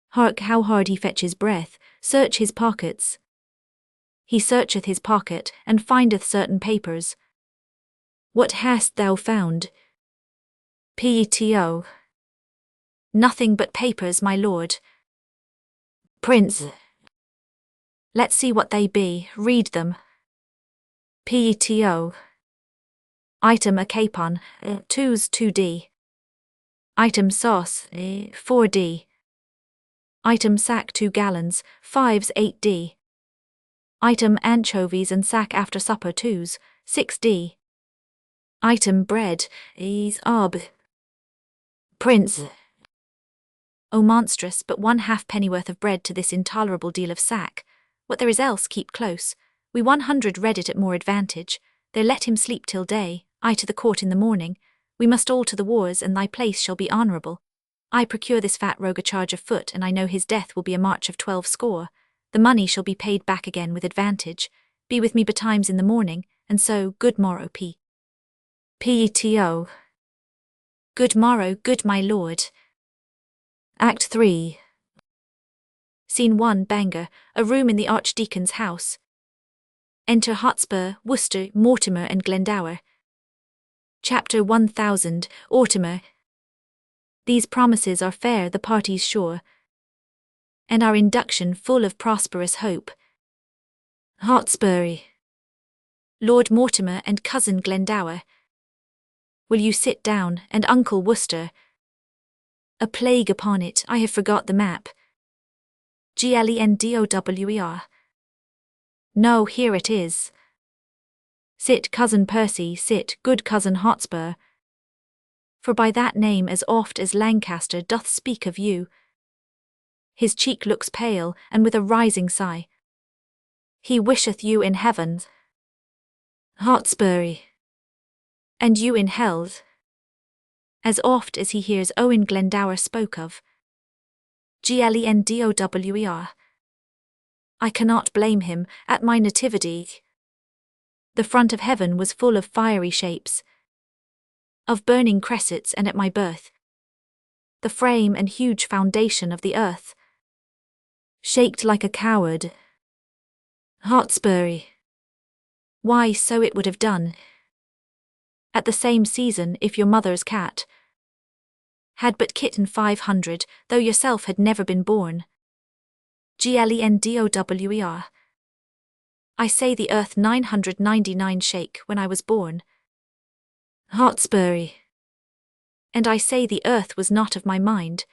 Hark how hard he fetches breath, search his pockets. He searcheth his pocket, and findeth certain papers. What hast thou found? P.T.O. Nothing but papers, my lord. Prince. Let's see what they be, read them. P.T.O. Item a capon, 2's 2d. Item sauce, 4d. Item sack 2 gallons, 5's 8d. Item anchovies and sack after supper 2's, 6d. Item bread, is ob. Prince. O monstrous, but 1/2 pennyworth of bread to this intolerable deal of sack. What there is else keep close. We 100 read it at more advantage. There let him sleep till day, I to the court in the morning. We must all to the wars, and thy place shall be honourable. I procure this fat rogue a charge of foot, and I know his death will be a march of 12 score. The money shall be paid back again with advantage. Be with me betimes in the morning, and so good morrow P.T.O. Good morrow, good my lord. Act 3. Scene 1, Bangor, a room in the Archdeacon's house. Enter Hotspur, Worcester, Mortimer and Glendower. Chapter 1000, Mortimer. These promises are fair, the parties sure, and our induction full of prosperous hope. Hotspur. Lord Mortimer and cousin Glendower. Will you sit down, and Uncle Worcester? A plague upon it, I have forgot the map. Glendower. No, here it is. Sit, cousin Percy, sit, good cousin Hotspur. For by that name as oft as Lancaster doth speak of you. His cheek looks pale, and with a rising sigh. He wisheth you in heaven. Hotspur. And you in hell. As oft as he hears Owen Glendower spoke of. Glendower. I cannot blame him, at my nativity. The front of heaven was full of fiery shapes, of burning cressets, and at my birth, the frame and huge foundation of the earth shaked like a coward. Hotspur. Why, so it would have done. At the same season, if your mother's cat had but kitten 500, though yourself had never been born. Glendowwer. I say the earth 999 shake when I was born. Hotspur. And I say the earth was not of my mind,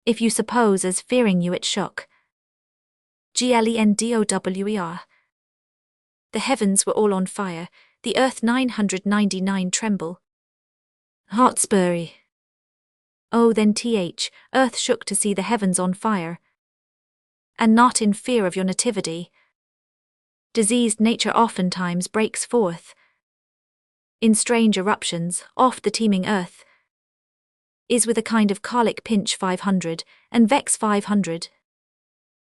if you suppose as fearing you it shook. Glendowwer. The heavens were all on fire, the earth 999 tremble. Hotspur. Oh then earth shook to see the heavens on fire, and not in fear of your nativity. Diseased nature oftentimes breaks forth in strange eruptions, oft the teeming earth is with a kind of colic pinch 500, and vex 500,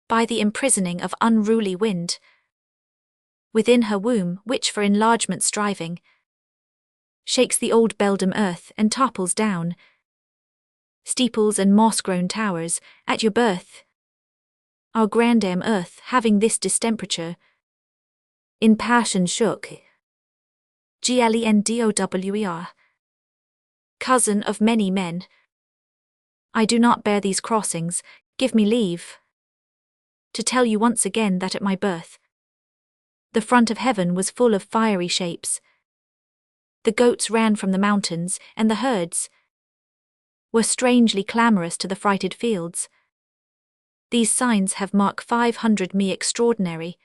by the imprisoning of unruly wind within her womb, which for enlargement striving shakes the old beldam earth and topples down steeples and moss-grown towers. At your birth, our grandam earth, having this distemperature, in passion shook. Glendowwer. Cousin of many men, I do not bear these crossings, give me leave to tell you once again that at my birth, the front of heaven was full of fiery shapes. The goats ran from the mountains, and the herds were strangely clamorous to the frighted fields. These signs have marked 500 me extraordinary,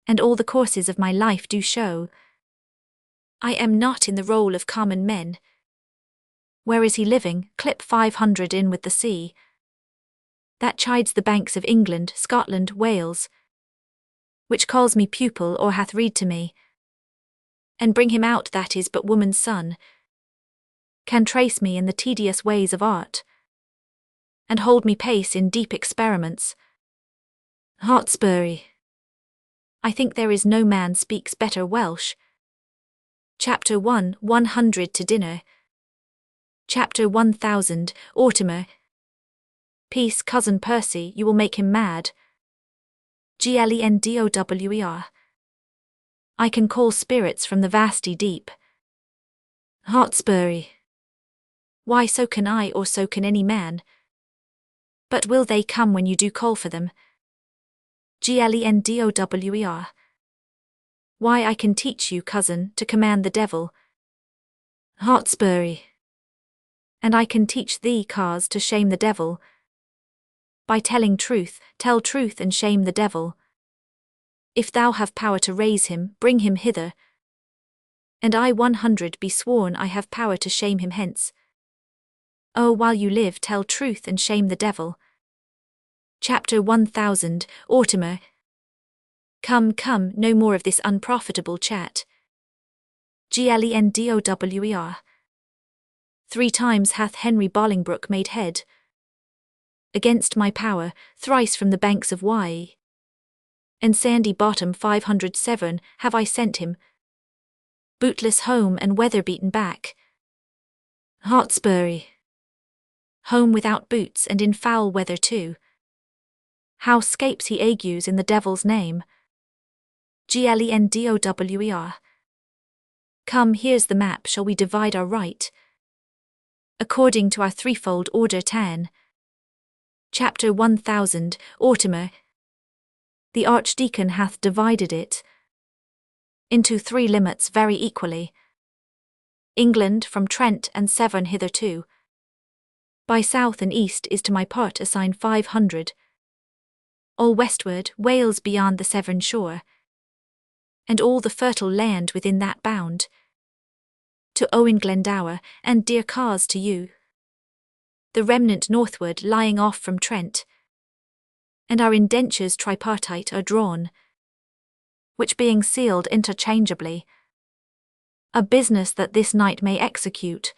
and all the courses of my life do show I am not in the role of common men. Where is he living? Clip 500 in with the sea that chides the banks of England, Scotland, Wales, which calls me pupil or hath read to me, and bring him out that is but woman's son, can trace me in the tedious ways of art, and hold me pace in deep experiments. Hotspur. I think there is no man speaks better Welsh. Chapter 1, 100 to dinner. Chapter 1000, Autumn. Peace, cousin Percy, you will make him mad. Glendowwer. I can call spirits from the vasty deep. Hotspur. Why, so can I, or so can any man. But will they come when you do call for them? Glendowwer. Why, I can teach you, cousin, to command the devil. Hotspur. And I can teach thee, cars, to shame the devil. By telling truth, tell truth and shame the devil. If thou have power to raise him, bring him hither. And I 100 be sworn I have power to shame him hence. Oh, while you live, tell truth and shame the devil. Chapter 1000, Autumn. Come, come, no more of this unprofitable chat. Glendowwer. 3 times hath Henry Bolingbroke made head against my power, thrice from the banks of Wye and sandy bottom 507 have I sent him, bootless home and weather-beaten back. Hotspur. Home without boots and in foul weather too. How scapes he agues in the devil's name? Glendowwer. Come, here's the map, shall we divide our right according to our threefold order 10. Chapter 1000, Autumn. The Archdeacon hath divided it into 3 limits very equally. England from Trent and Severn hitherto, by south and east is to my part assigned 500. All westward, Wales beyond the Severn shore, and all the fertile land within that bound, to Owen Glendower, and dear Cars to you. The remnant northward lying off from Trent, and our indentures tripartite are drawn, which being sealed interchangeably, a business that this night may execute.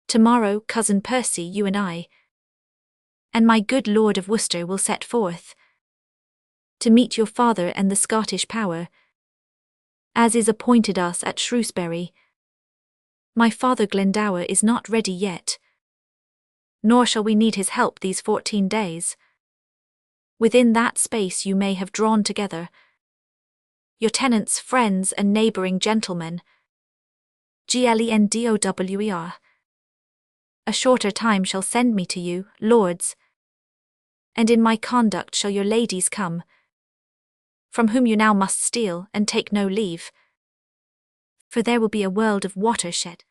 Tomorrow, cousin Percy, you and I, and my good Lord of Worcester will set forth to meet your father and the Scottish power, as is appointed us at Shrewsbury. My father Glendower is not ready yet, nor shall we need his help these 14 days. Within that space you may have drawn together your tenants, friends, and neighbouring gentlemen. Glendower. A shorter time shall send me to you, lords, and in my conduct shall your ladies come, from whom you now must steal and take no leave. For there will be a world of water shed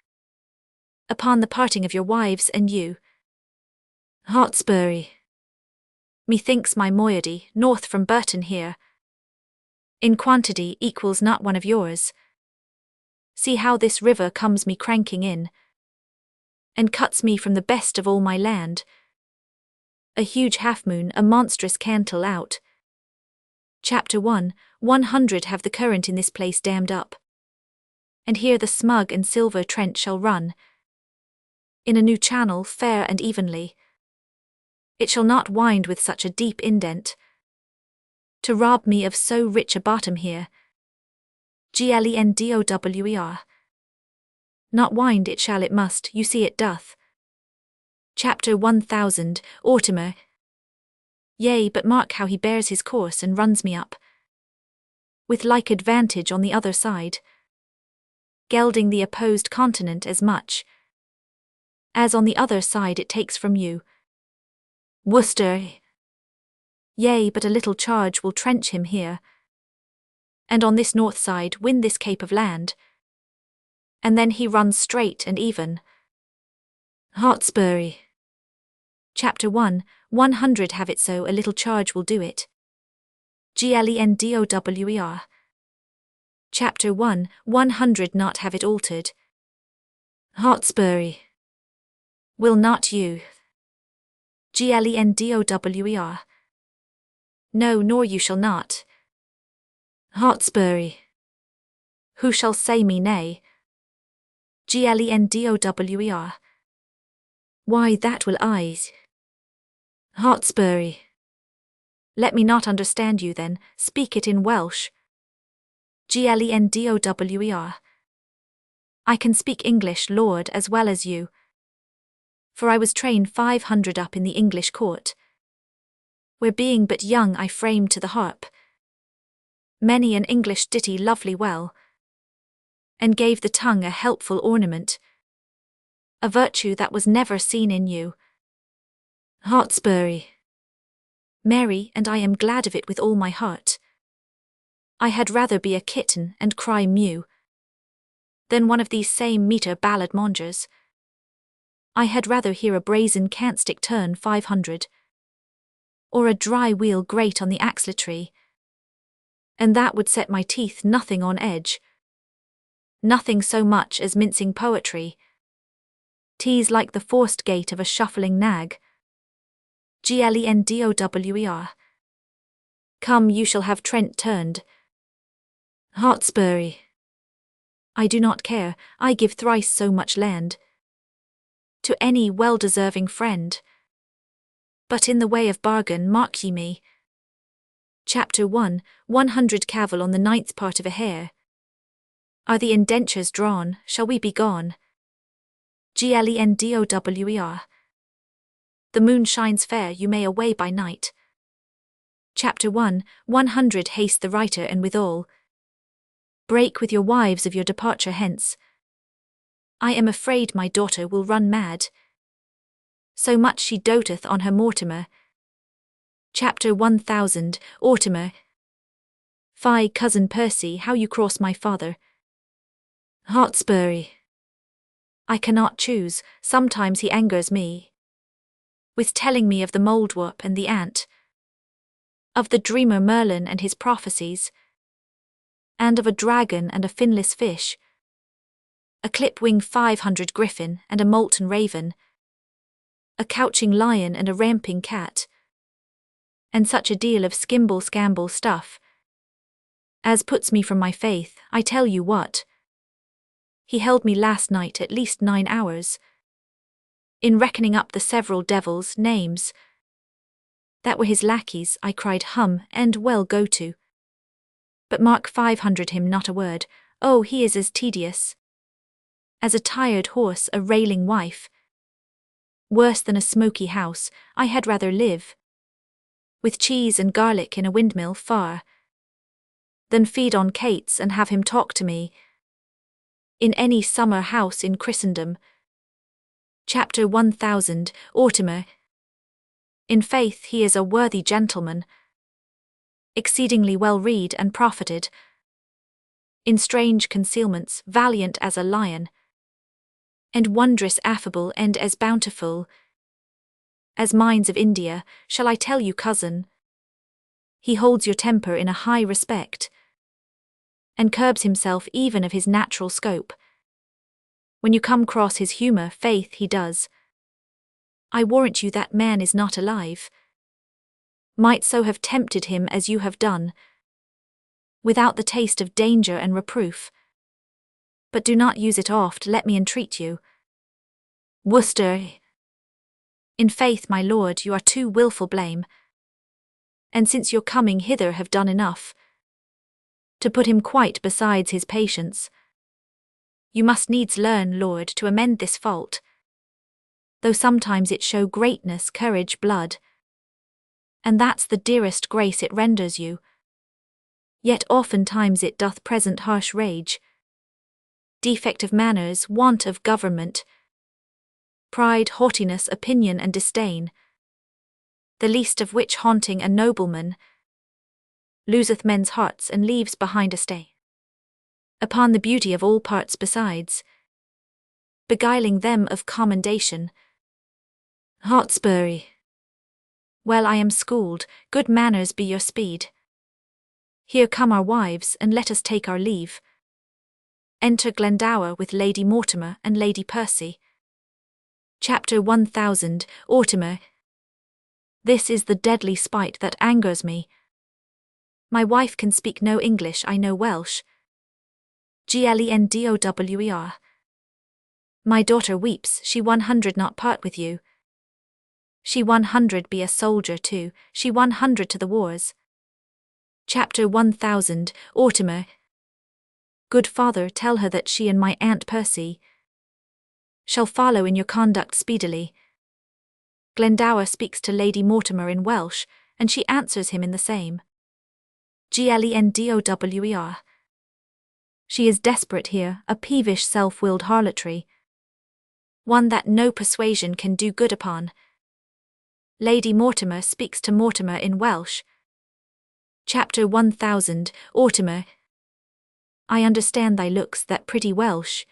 upon the parting of your wives and you. Hotspur. Methinks my moiety, north from Burton here, in quantity equals not one of yours. See how this river comes me cranking in, and cuts me from the best of all my land. A huge half-moon, a monstrous cantle out. Chapter 1, 100 have the current in this place dammed up, and here the smug and silver Trent shall run, in a new channel fair and evenly. It shall not wind with such a deep indent, to rob me of so rich a bottom here. Glendower. Not wind it shall, it must, you see it doth. Chapter 1000, Autumner. Yea, but mark how he bears his course and runs me up, with like advantage on the other side, gelding the opposed continent as much as on the other side it takes from you. Worcester. Yea, but a little charge will trench him here, and on this north side win this cape of land, and then he runs straight and even. Hotspur. Chapter 1, 100 have it so, a little charge will do it. Glendower. Chapter 1, 100 not have it altered. Hotspur. Will not you? Glendower. No, nor you shall not. Hotspur. Who shall say me nay? Glendower. Why, that will I. Hotspur. Let me not understand you then, speak it in Welsh. Glendower. I can speak English, lord, as well as you, for I was trained 500 up in the English court, where being but young I framed to the harp many an English ditty lovely well, and gave the tongue a helpful ornament, a virtue that was never seen in you. Hotspur. Mary, and I am glad of it with all my heart. I had rather be a kitten and cry mew than one of these same metre ballad mongers. I had rather hear a brazen candlestick turn 500, or a dry wheel grate on the axletree, and that would set my teeth nothing on edge, nothing so much as mincing poetry. 'Tis like the forced gait of a shuffling nag. Glendower. Come, you shall have Trent turned. Hotspur. I do not care, I give thrice so much land to any well-deserving friend. But in the way of bargain mark ye me. Chapter 1, 100 cavil on the 9th part of a hair. Are the indentures drawn, shall we be gone? Glendower. The moon shines fair, you may away by night. Chapter 1, 100 haste the writer, and withal break with your wives of your departure hence. I am afraid my daughter will run mad, so much she doteth on her Mortimer. Chapter 1000, Autumner. Fie, cousin Percy, how you cross my father. Hotspur. I cannot choose, sometimes he angers me with telling me of the mouldwarp and the ant, of the dreamer Merlin and his prophecies, and of a dragon and a finless fish, a clip-wing 500 griffin and a molten raven, a couching lion and a ramping cat, and such a deal of skimble-scamble stuff as puts me from my faith. I tell you what, he held me last night at least 9 hours, in reckoning up the several devils' names, That were his lackeys, I cried, hum, and well go to. But Mark 500 him not a word, oh, he is as tedious as a tired horse, a railing wife. Worse than a smoky house, I had rather live with cheese and garlic in a windmill far than feed on cates and have him talk to me in any summer house in Christendom. Chapter 1000, Ortimer. In faith he is a worthy gentleman, exceedingly well read and profited, in strange concealments valiant as a lion, and wondrous affable and as bountiful as mines of India. Shall I tell you, cousin? He holds your temper in a high respect, and curbs himself even of his natural scope. When you come cross his humour, faith he does. I warrant you that man is not alive, might so have tempted him as you have done, without the taste of danger and reproof. But do not use it oft, let me entreat you. Worcester. In faith, my lord, you are too wilful blame, and since your coming hither have done enough to put him quite besides his patience. You must needs learn, lord, to amend this fault, though sometimes it show greatness, courage, blood, and that's the dearest grace it renders you. Yet oftentimes it doth present harsh rage, defect of manners, want of government, pride, haughtiness, opinion, and disdain, the least of which haunting a nobleman, loseth men's hearts and leaves behind a stay upon the beauty of all parts besides, beguiling them of commendation. Hotspur. Well, I am schooled, good manners be your speed. Here come our wives, and let us take our leave. Enter Glendower with Lady Mortimer and Lady Percy. Chapter 1000, Ortimer. This is the deadly spite that angers me. My wife can speak no English, I know Welsh. Glendower. My daughter weeps, she 100 not part with you. She 100 be a soldier too, she 100 to the wars. Chapter 1000, Ortimer. Good father, tell her that she and my Aunt Percy shall follow in your conduct speedily. Glendower speaks to Lady Mortimer in Welsh, and she answers him in the same. Glendower. She is desperate here, a peevish self-willed harlotry, one that no persuasion can do good upon. Lady Mortimer speaks to Mortimer in Welsh. Chapter 1000, Ortimer. I understand thy looks, that pretty Welsh,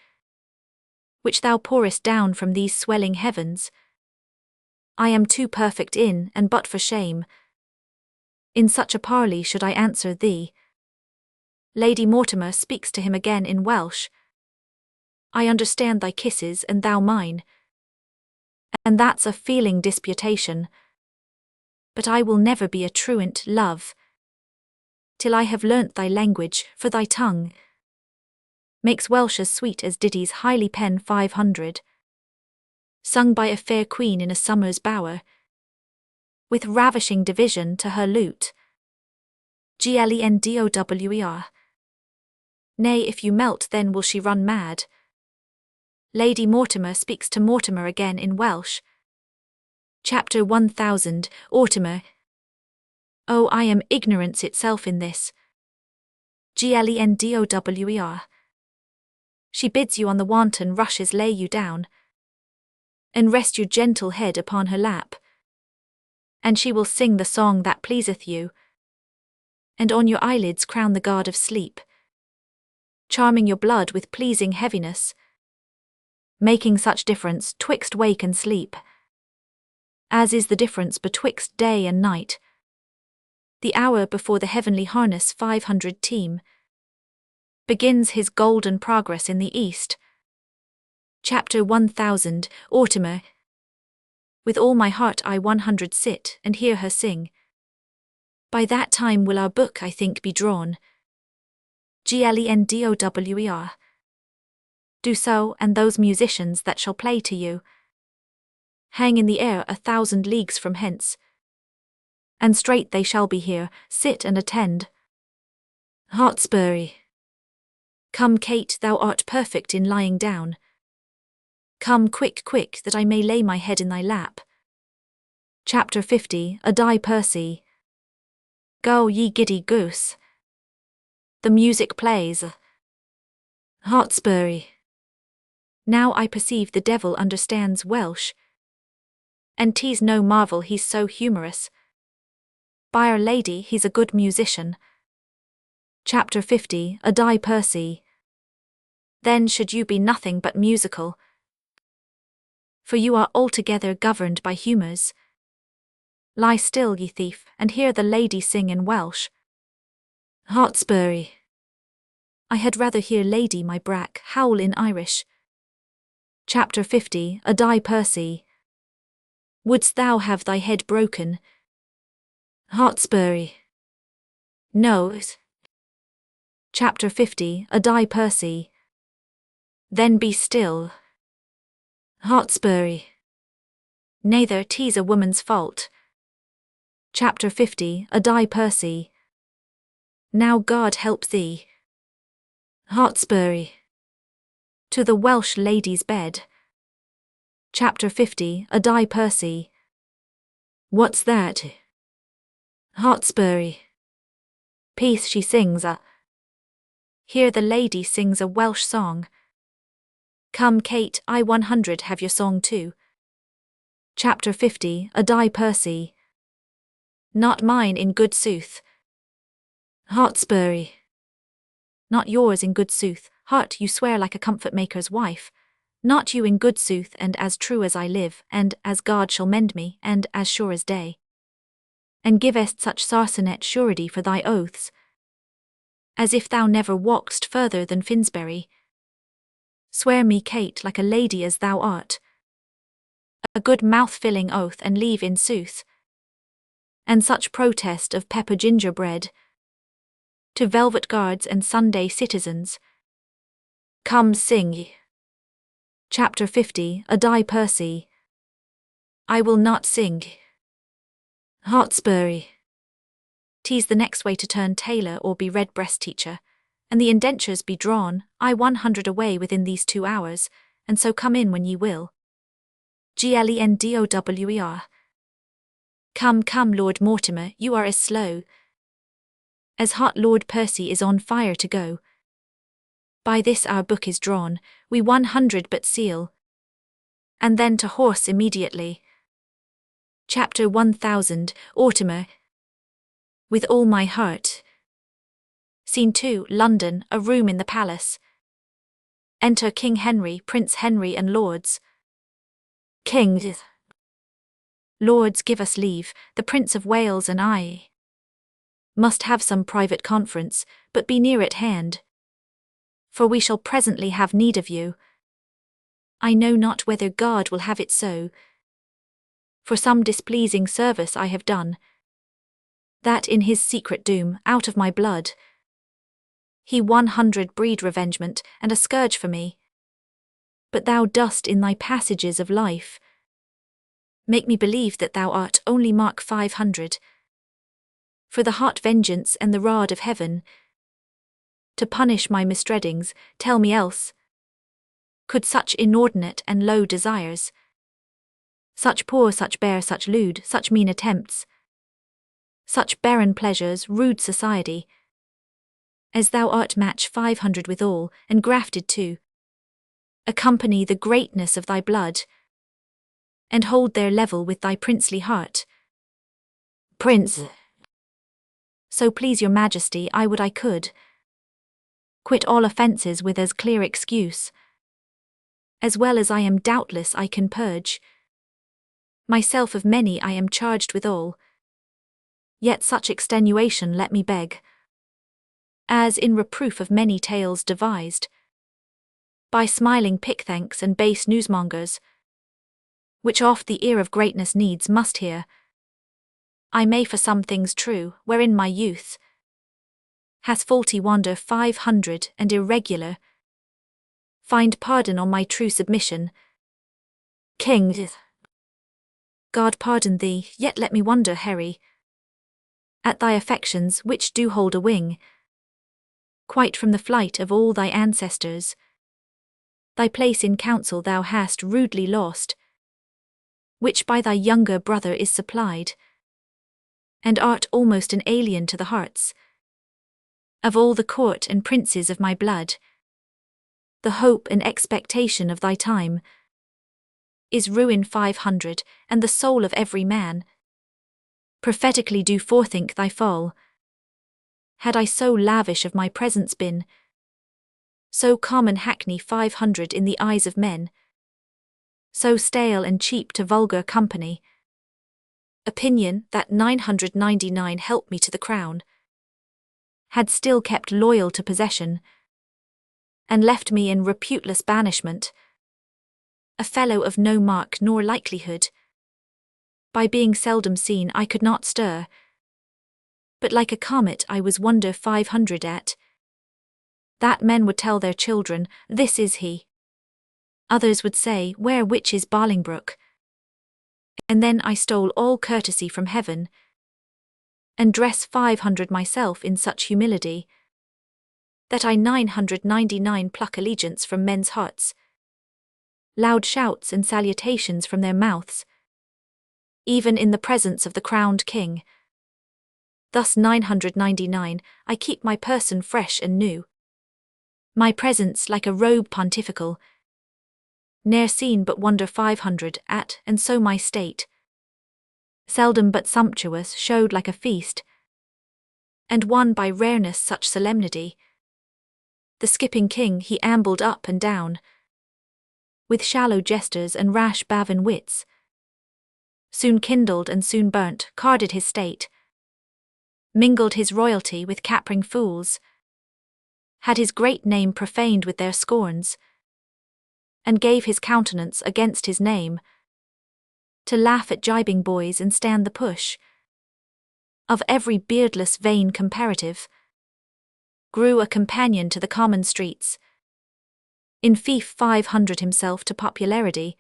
which thou pourest down from these swelling heavens. I am too perfect in, and but for shame, in such a parley should I answer thee. Lady Mortimer speaks to him again in Welsh. I understand thy kisses, and thou mine, and that's a feeling disputation. But I will never be a truant, love, till I have learnt thy language, for thy tongue makes Welsh as sweet as ditties highly pen 500, sung by a fair queen in a summer's bower, with ravishing division to her lute. Glendower. Nay, if you melt, then will she run mad. Lady Mortimer speaks to Mortimer again in Welsh. Chapter 1000, Ortimer. Oh, I am ignorance itself in this. Glendower. She bids you on the wanton rushes lay you down, and rest your gentle head upon her lap, and she will sing the song that pleaseth you, and on your eyelids crown the god of sleep, charming your blood with pleasing heaviness, making such difference twixt wake and sleep, as is the difference betwixt day and night. The hour before the heavenly harness 500 team begins his golden progress in the east. Chapter 1000, Ortimer. With all my heart I 100 sit and hear her sing. By that time will our book, I think, be drawn. Glendower. Do so, and those musicians that shall play to you hang in the air 1,000 leagues from hence. and straight they shall be here, sit and attend. Hotspur. Come, Kate, thou art perfect in lying down. Come quick, quick, that I may lay my head in thy lap. Chapter 50, A Die Percy. Go, ye giddy goose. The music plays. Hotspur. Now I perceive the devil understands Welsh, and 'tis no marvel he's so humorous. By'r lady, he's a good musician. Chapter 50, A Die Percy. Then should you be nothing but musical, for you are altogether governed by humours. Lie still, ye thief, and hear the lady sing in Welsh. Hotspur. I had rather hear Lady my brack howl in Irish. Chapter 50, A Die Percy. Wouldst thou have thy head broken? Hotspur. No. Chapter 50, A Die Percy. Then be still. Hotspur. Neither 'tis a woman's fault. Chapter 50, A Die Percy. Now God help thee. Hotspur. To the Welsh lady's bed. Chapter 50, A Die Percy. What's that? Hotspur. Peace, she sings a. Here the lady sings a Welsh song. Come, Kate, I 100 have your song too. Chapter 50, A Die Percy. Not mine in good sooth. Hotspur. Not yours in good sooth, heart, you swear like a comfort-maker's wife. Not you in good sooth, and as true as I live, and as God shall mend me, and as sure as day. And givest such sarsenet surety for thy oaths, as if thou never walk'st further than Finsbury. Swear me, Kate, like a lady as thou art, a good mouth-filling oath, and leave in sooth. And such protest of pepper gingerbread to velvet guards and Sunday citizens. Come, sing ye. Chapter 50, A Die Percy. I will not sing. Hotspur. 'Tis the next way to turn tailor or be redbreast teacher, and the indentures be drawn, I 100 away within these 2 hours, and so come in when ye will. Glendower. Come, come, Lord Mortimer, you are as slow as hot Lord Percy is on fire to go. By this our book is drawn, we 100 but seal, and then to horse immediately. Chapter 1000, Mortimer. With all my heart. Scene 2, London, a room in the palace. Enter King Henry, Prince Henry and lords. King. Lords, give us leave, the Prince of Wales and I must have some private conference, but be near at hand, for we shall presently have need of you. I know not whether God will have it so, for some displeasing service I have done, that in his secret doom, out of my blood, he 100 breed revengement, and a scourge for me. But thou dost in thy passages of life make me believe that thou art only mark 500, for the hot vengeance and the rod of heaven, to punish my misdreadings. Tell me else, could such inordinate and low desires, such poor, such bare, such lewd, such mean attempts, such barren pleasures, rude society, as thou art match 500 withal, and grafted too, accompany the greatness of thy blood, and hold their level with thy princely heart? Prince, so please your majesty, I would I could quit all offences with as clear excuse, as well as I am doubtless I can purge myself of many I am charged withal. Yet such extenuation let me beg, as in reproof of many tales devised by smiling pickthanks and base newsmongers, which oft the ear of greatness needs must hear, I may for some things true, wherein my youth has faulty wander 500 and irregular, find pardon on my true submission. King, God pardon thee, yet let me wonder, Harry, at thy affections which do hold a wing, quite from the flight of all thy ancestors. Thy place in council thou hast rudely lost, which by thy younger brother is supplied, and art almost an alien to the hearts of all the court and princes of my blood. The hope and expectation of thy time is ruin 500, and the soul of every man prophetically do forethink thy fall. Had I so lavish of my presence been, so common hackney 500 in the eyes of men, so stale and cheap to vulgar company, opinion that 999 helped me to the crown, had still kept loyal to possession, and left me in reputeless banishment, a fellow of no mark nor likelihood. By being seldom seen I could not stir, but like a comet I was wonder 500 at, that men would tell their children, this is he. Others would say, where which is Bolingbroke? And then I stole all courtesy from heaven, and dress 500 myself in such humility, that I 999 pluck allegiance from men's hearts, loud shouts and salutations from their mouths, even in the presence of the crowned king. Thus 999, I keep my person fresh and new, my presence like a robe pontifical, ne'er seen but wonder 500 at, and so my state, seldom but sumptuous, showed like a feast, and won by rareness such solemnity. The skipping king he ambled up and down, with shallow jesters and rash bavin wits, soon kindled and soon burnt, carded his state, mingled his royalty with capering fools, had his great name profaned with their scorns, and gave his countenance against his name, to laugh at gibing boys and stand the push of every beardless vain comparative, grew a companion to the common streets, in fief 500 himself to popularity,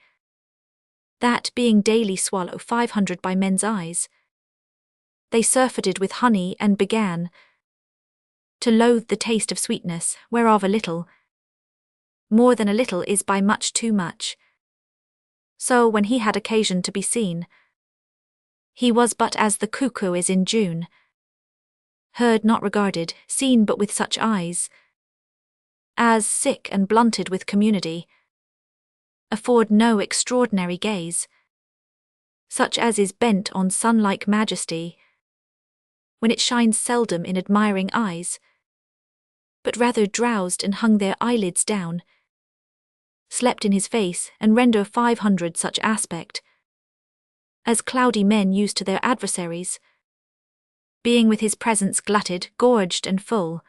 that being daily swallow 500 by men's eyes, they surfeited with honey and began to loathe the taste of sweetness, whereof a little, more than a little is by much too much. So when he had occasion to be seen, he was but as the cuckoo is in June, heard not regarded, seen but with such eyes, as, sick and blunted with community, afford no extraordinary gaze, such as is bent on sun-like majesty, when it shines seldom in admiring eyes, but rather drowsed and hung their eyelids down, slept in his face, and render 500 such aspect, as cloudy men use to their adversaries, being with his presence glutted, gorged and full.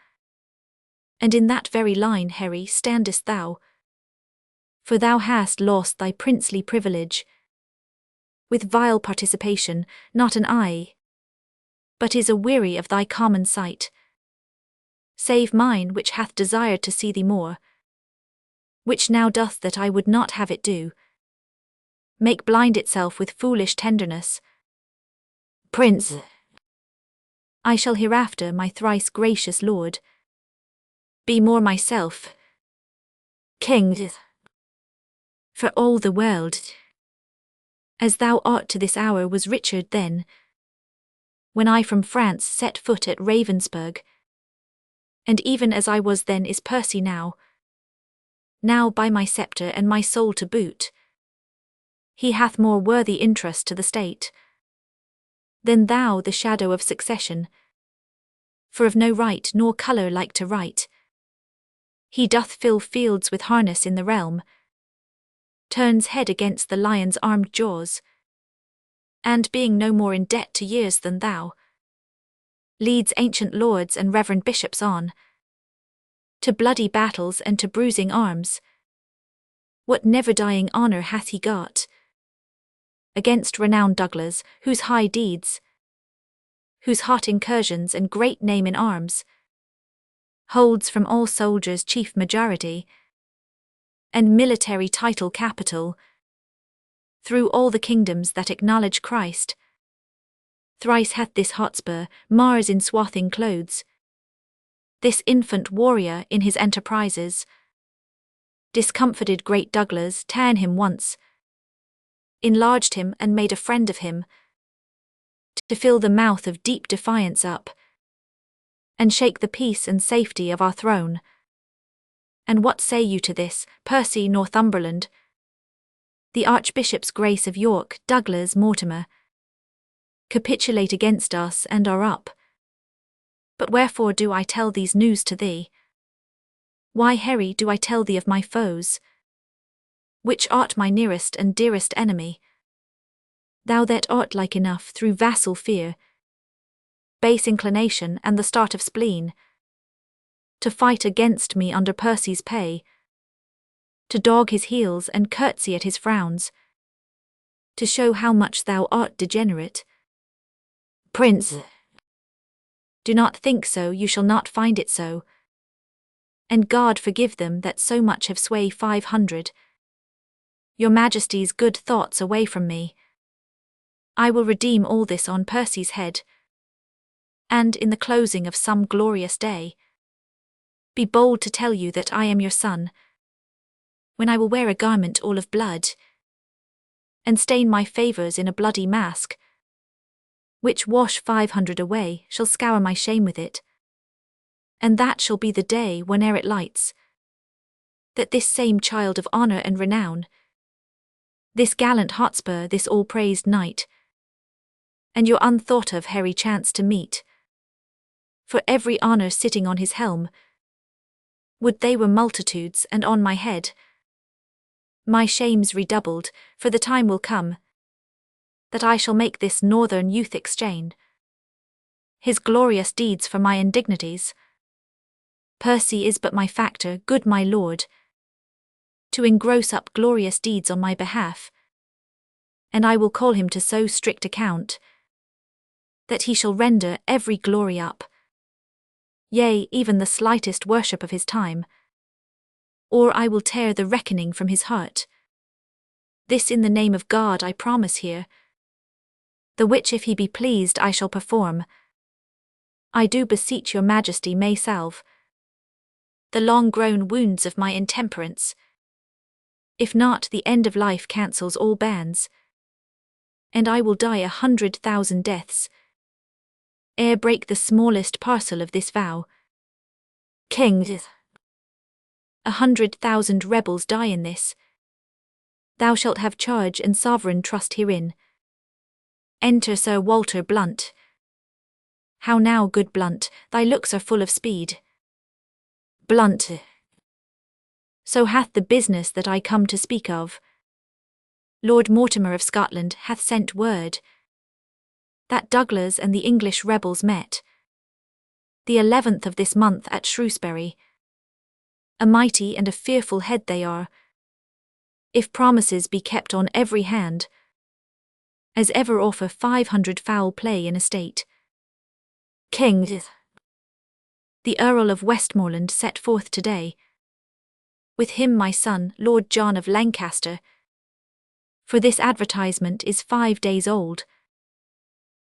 And in that very line, Harry, standest thou, for thou hast lost thy princely privilege, with vile participation, not an eye, but is aweary of thy common sight, save mine which hath desired to see thee more, which now doth that I would not have it do, make blind itself with foolish tenderness. Prince, I shall hereafter, my thrice gracious lord, be more myself, king, for all the world, as thou art to this hour was Richard then, when I from France set foot at Ravensburg, and even as I was then is Percy now by my sceptre and my soul to boot, he hath more worthy interest to the state than thou, the shadow of succession, for of no right nor colour like to right, he doth fill fields with harness in the realm, turns head against the lion's armed jaws, and being no more in debt to years than thou, leads ancient lords and reverend bishops on to bloody battles and to bruising arms. What never-dying honour hath he got against renowned Douglas, whose high deeds, whose hot incursions and great name in arms, holds from all soldiers chief majority, and military title capital, through all the kingdoms that acknowledge Christ, Thrice hath this Hotspur, Mars in swathing clothes, this infant warrior in his enterprises, discomfited great Douglas, ta'en him once, enlarged him and made a friend of him, to fill the mouth of deep defiance up, and shake the peace and safety of our throne. And what say you to this, Percy Northumberland, the Archbishop's Grace of York, Douglas Mortimer, capitulate against us and are up? But wherefore do I tell these news to thee? Why, Harry, do I tell thee of my foes, which art my nearest and dearest enemy? Thou that art like enough through vassal fear, base inclination and the start of spleen, to fight against me under Percy's pay, to dog his heels and curtsy at his frowns, to show how much thou art degenerate. Prince, do not think so, you shall not find it so. And God forgive them that so much have sway 500. Your Majesty's good thoughts away from me. I will redeem all this on Percy's head, and in the closing of some glorious day, be bold to tell you that I am your son, when I will wear a garment all of blood, and stain my favours in a bloody mask, which wash 500 away, shall scour my shame with it. And that shall be the day whene'er it lights, that this same child of honour and renown, this gallant Hotspur, this all-praised knight, and your unthought of Harry chance to meet, for every honour sitting on his helm, would they were multitudes, and on my head my shames redoubled, for the time will come that I shall make this northern youth exchange his glorious deeds for my indignities. Percy is but my factor, good my lord, to engross up glorious deeds on my behalf, and I will call him to so strict account that he shall render every glory up, yea, even the slightest worship of his time, or I will tear the reckoning from his heart. This in the name of God I promise here, the which if he be pleased I shall perform. I do beseech your Majesty may salve the long-grown wounds of my intemperance. If not, the end of life cancels all bans, and I will die 100,000 deaths, ere break the smallest parcel of this vow. King, 100,000 rebels die in this. Thou shalt have charge and sovereign trust herein. Enter Sir Walter Blunt. How now, good Blunt, thy looks are full of speed. Blunt, so hath the business that I come to speak of. Lord Mortimer of Scotland hath sent word that Douglas and the English rebels met the 11th of this month at Shrewsbury. A mighty and a fearful head they are, if promises be kept on every hand, as ever offer 500 foul play in a state. King, the Earl of Westmoreland set forth today, with him my son, Lord John of Lancaster, for this advertisement is 5 days old.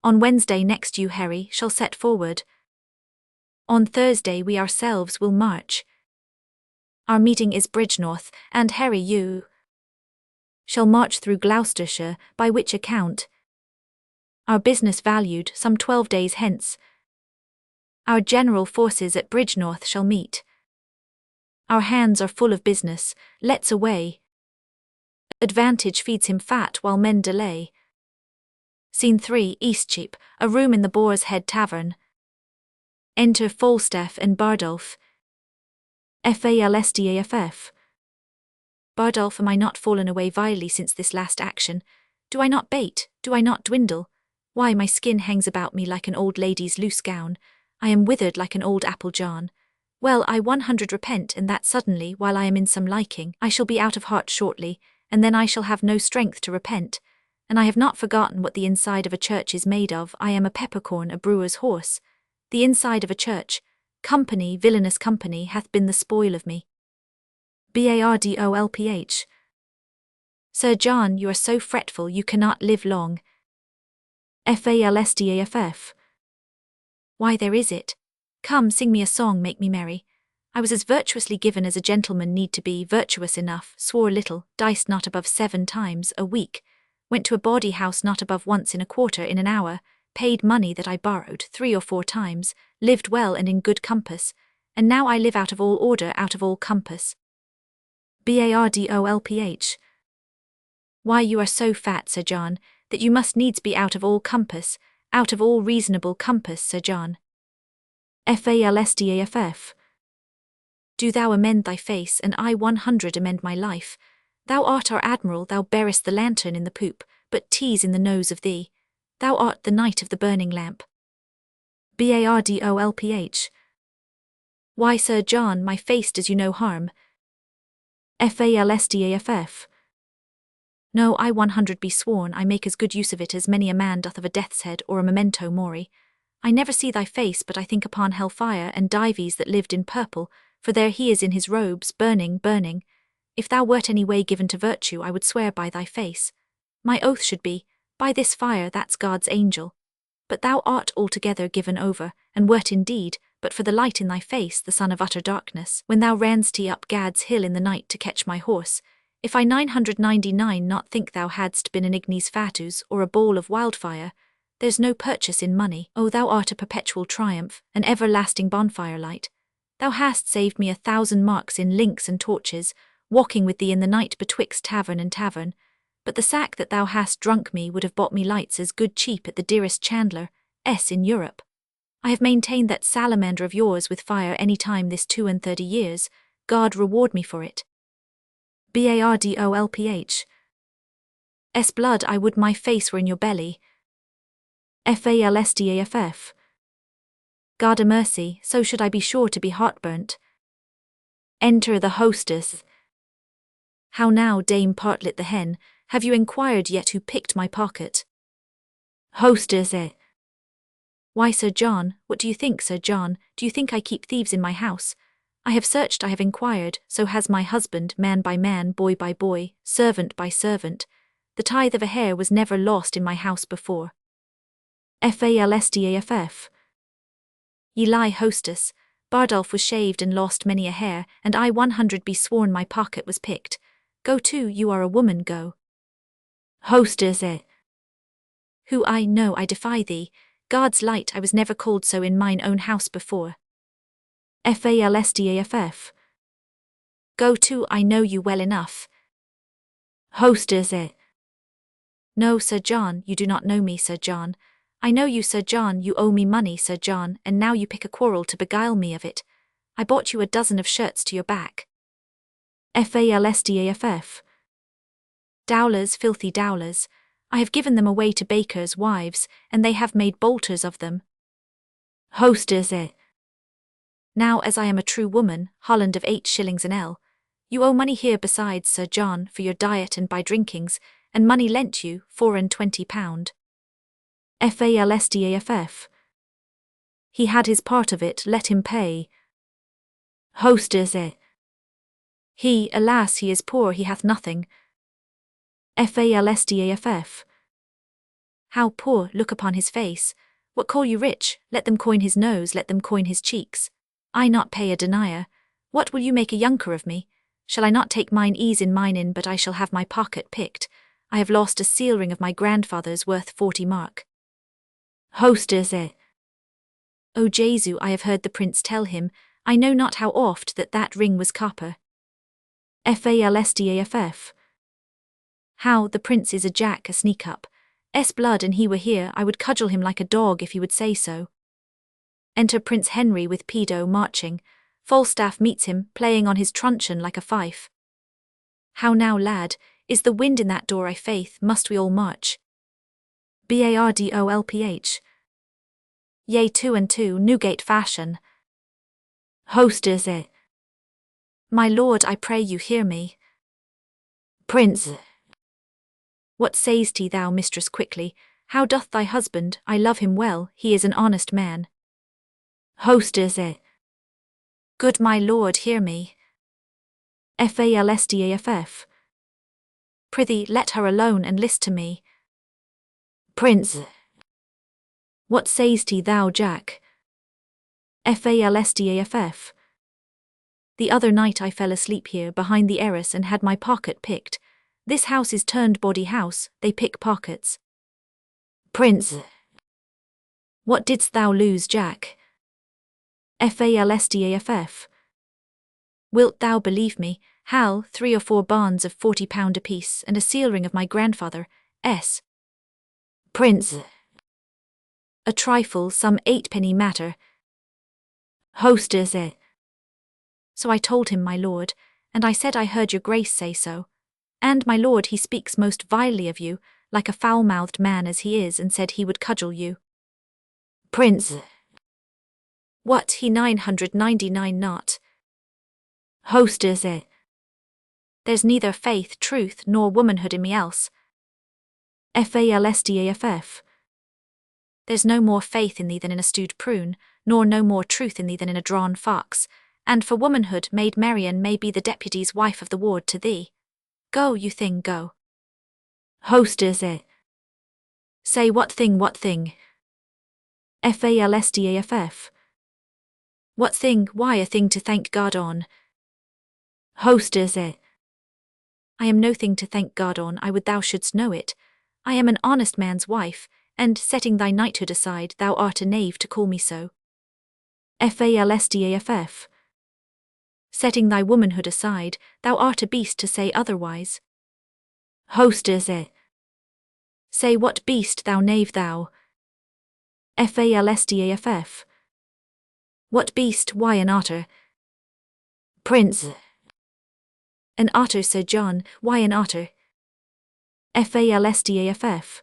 On Wednesday next you, Harry, shall set forward. On Thursday we ourselves will march. Our meeting is Bridgenorth, and Harry, you shall march through Gloucestershire, by which account our business valued some 12 days hence. Our general forces at Bridgenorth shall meet. Our hands are full of business, let's away. Advantage feeds him fat while men delay. Scene 3, Eastcheap, a room in the Boar's Head Tavern. Enter Falstaff and Bardolph. Falstaff. Bardolph, am I not fallen away vilely since this last action? Do I not bate? Do I not dwindle? Why, my skin hangs about me like an old lady's loose gown. I am withered like an old apple John. Well, I 100 repent, and that suddenly, while I am in some liking. I shall be out of heart shortly, and then I shall have no strength to repent. And I have not forgotten what the inside of a church is made of. I am a peppercorn, a brewer's horse. The inside of a church, company, villainous company, hath been the spoil of me. Bardolph. Sir John, you are so fretful you cannot live long. Falstaff. Why, there is it. Come, sing me a song, make me merry. I was as virtuously given as a gentleman need to be, virtuous enough, swore little, diced not above 7 times a week, went to a bawdy house not above once in a quarter in an hour, paid money that I borrowed 3 or 4 times, lived well and in good compass, and now I live out of all order, out of all compass. Bardolph. Why, you are so fat, Sir John, that you must needs be out of all compass, out of all reasonable compass, Sir John. Falstaff. Do thou amend thy face, and I 100 amend my life. Thou art our admiral, thou bearest the lantern in the poop, but tea's in the nose of thee. Thou art the knight of the burning lamp. Bardolph. Why, Sir John, my face does you no harm. Falstaff. No, I 100 be sworn I make as good use of it as many a man doth of a death's head or a memento mori. I never see thy face, but I think upon hellfire and Dives that lived in purple, for there he is in his robes, burning, burning. If thou wert any way given to virtue, I would swear by thy face. My oath should be, by this fire that's God's angel. But thou art altogether given over, and wert indeed, but for the light in thy face, the son of utter darkness, when thou ranst up Gad's hill in the night to catch my horse. If I 999 not think thou hadst been an ignis fatuus or a bowl of wildfire, there's no purchase in money. Oh, thou art a perpetual triumph, an everlasting bonfire light. Thou hast saved me 1,000 marks in links and torches, walking with thee in the night betwixt tavern and tavern, but the sack that thou hast drunk me would have bought me lights as good cheap at the dearest chandler's in Europe. I have maintained that salamander of yours with fire any time this 32 years, God reward me for it. Bardolph. Blood, I would my face were in your belly. Falstaff. God a mercy, so should I be sure to be heartburnt. Enter the hostess. How now, Dame Partlet the hen, have you enquired yet who picked my pocket? Hostess. Why, Sir John, what do you think, Sir John? Do you think I keep thieves in my house? I have searched, I have enquired, so has my husband, man by man, boy by boy, servant by servant. The tithe of a hair was never lost in my house before. Falstaff. Ye lie, hostess. Bardolph was shaved and lost many a hair, and I 100 be sworn my pocket was picked. Go to, you are a woman, go. Hostess. Who I know, I defy thee. God's light, I was never called so in mine own house before. Falstaff. Go to, I know you well enough. Hostess. No, Sir John, you do not know me, Sir John. I know you, Sir John, you owe me money, Sir John, and now you pick a quarrel to beguile me of it. I bought you a dozen of shirts to your back. Falstaff. Dowlers, filthy dowlers. I have given them away to bakers' wives, and they have made bolters of them. Hostess. Now, as I am a true woman, Holland of 8 shillings an ell, you owe money here besides, Sir John, for your diet and by drinkings, and money lent you, £24. Falstaff. He had his part of it, let him pay. Hostess. He, alas, he is poor, he hath nothing. Falstaff. How poor, look upon his face. What call you rich? Let them coin his nose, let them coin his cheeks. I not pay a denier. What will you make a younker of me? Shall I not take mine ease in mine inn, but I shall have my pocket picked. I have lost a seal ring of my grandfather's worth 40 mark. Hostess. O Jesu, I have heard the prince tell him, I know not how oft that ring was copper. Falstaff. How, the prince is a jack, a sneak-up. Blood, and he were here, I would cudgel him like a dog if he would say so. Enter Prince Henry with pedo marching. Falstaff meets him, playing on his truncheon like a fife. How now, lad, is the wind in that door, I faith, must we all march? Bardolph. Yea, 2 and 2, Newgate fashion. Hostess. My lord, I pray you hear me. Prince. What say'st thou, mistress, quickly? How doth thy husband? I love him well, he is an honest man. Hostess. Good my lord, hear me. Falstaff. Prithee, let her alone and list to me. Prince. What say'st thou, Jack? Falstaff. The other night I fell asleep here behind the arras and had my pocket picked. This house is turned bawdy house, they pick pockets. Prince. What didst thou lose, Jack? Falstaff. Wilt thou believe me, Hal, 3 or 4 barns of £40 apiece and a seal ring of my grandfather, S. Prince. A trifle, some 8 penny matter. Hostess. So I told him, my lord, and I said I heard your grace say so. And my lord, he speaks most vilely of you, like a foul-mouthed man as he is, and said he would cudgel you. Prince. What, he 999 not? Hostess. There's neither faith, truth, nor womanhood in me else. Falstaff. There's no more faith in thee than in a stewed prune, nor no more truth in thee than in a drawn fox. And for womanhood, Maid Marian may be the deputy's wife of the ward to thee. Go, you thing, go. Hostess. Say what thing, what thing? Falstaff. What thing, why a thing to thank God on? Hostess. I am no thing to thank God on, I would thou shouldst know it. I am an honest man's wife, and, setting thy knighthood aside, thou art a knave to call me so. Falstaff. Setting thy womanhood aside, thou art a beast to say otherwise. Hostess. Say what beast, thou knave thou? Falstaff. What beast, why an otter? Prince. An otter, Sir John, why an otter? Falstaff.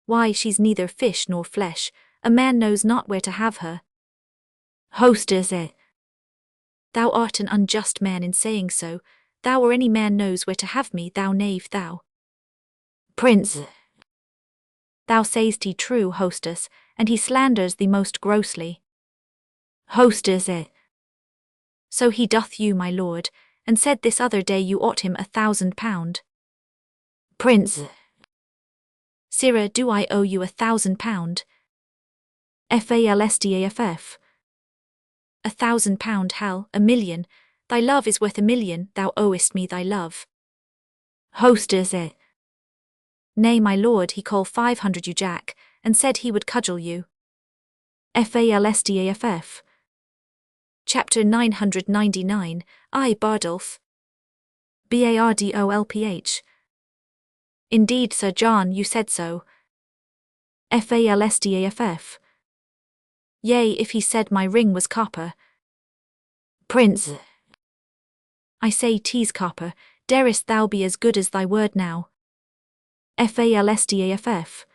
Why, she's neither fish nor flesh, a man knows not where to have her. Hostess. Thou art an unjust man in saying so, thou or any man knows where to have me, thou knave thou. Prince. Thou say'st he true, hostess, and he slanders thee most grossly. Hostess. So he doth you, my lord, and said this other day you ought him £1,000. Prince. Sirrah, do I owe you £1,000? Falstaff. £1,000, Hal, 1,000,000. Thy love is worth 1,000,000, thou owest me thy love. Hostess. Nay, my lord, he call 500 you, Jack, and said he would cudgel you. Falstaff. Chapter 999, I, Bardolph. Bardolph. Indeed, Sir John, you said so. Falstaff. Yea, if he said my ring was copper. Prince. I say 'tis copper, darest thou be as good as thy word now? Falstaff.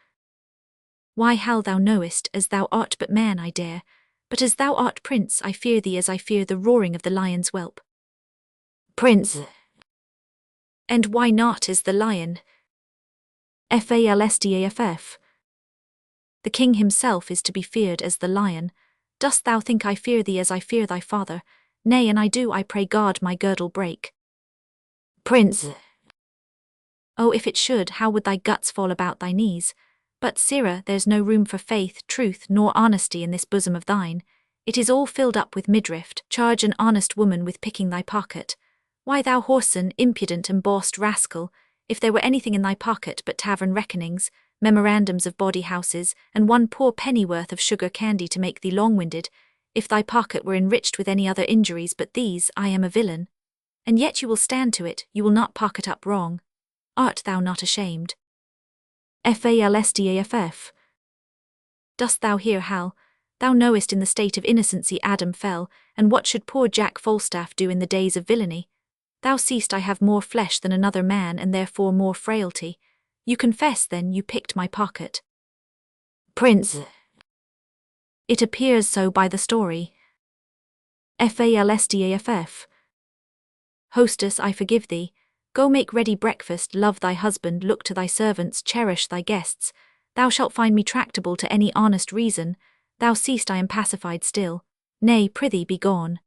Why, Hal, thou knowest, as thou art but man, I dare, but as thou art prince, I fear thee as I fear the roaring of the lion's whelp. Prince. And why not as the lion? Falstaff. The king himself is to be feared as the lion. Dost thou think I fear thee as I fear thy father? Nay, and I do, I pray God my girdle break. Prince. Oh, if it should, how would thy guts fall about thy knees? But, sirrah, there's no room for faith, truth, nor honesty in this bosom of thine. It is all filled up with midriff. Charge an honest woman with picking thy pocket. Why, thou whoreson, impudent and borsed rascal, if there were anything in thy pocket but tavern reckonings, memorandums of bawdy houses, and 1 poor pennyworth of sugar candy to make thee long-winded, if thy pocket were enriched with any other injuries but these, I am a villain. And yet you will stand to it, you will not pocket up wrong. Art thou not ashamed? Falstaff. Dost thou hear, Hal? Thou knowest in the state of innocency Adam fell, and what should poor Jack Falstaff do in the days of villainy? Thou seest I have more flesh than another man, and therefore more frailty. You confess, then, you picked my pocket. Prince. It appears so by the story. Falstaff. Hostess, I forgive thee. Go make ready breakfast, love thy husband, look to thy servants, cherish thy guests. Thou shalt find me tractable to any honest reason. Thou seest I am pacified still. Nay, prithee, be gone.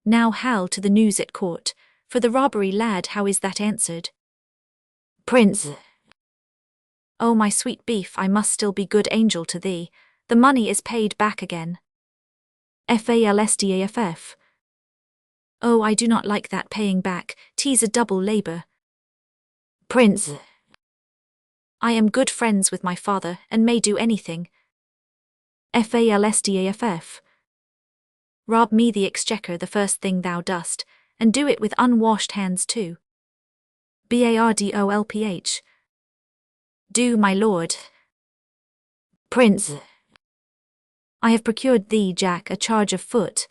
Now, Hal, to the news at court. For the robbery, lad, how is that answered? Prince. Oh, my sweet beef, I must still be good angel to thee. The money is paid back again. Falstaff. Oh, I do not like that paying back, 'tis a double labour. Prince. I am good friends with my father, and may do anything. Falstaff. Rob me the exchequer the first thing thou dost, and do it with unwashed hands too. Bardolph. Do, my lord. Prince. I have procured thee, Jack, a charge of foot.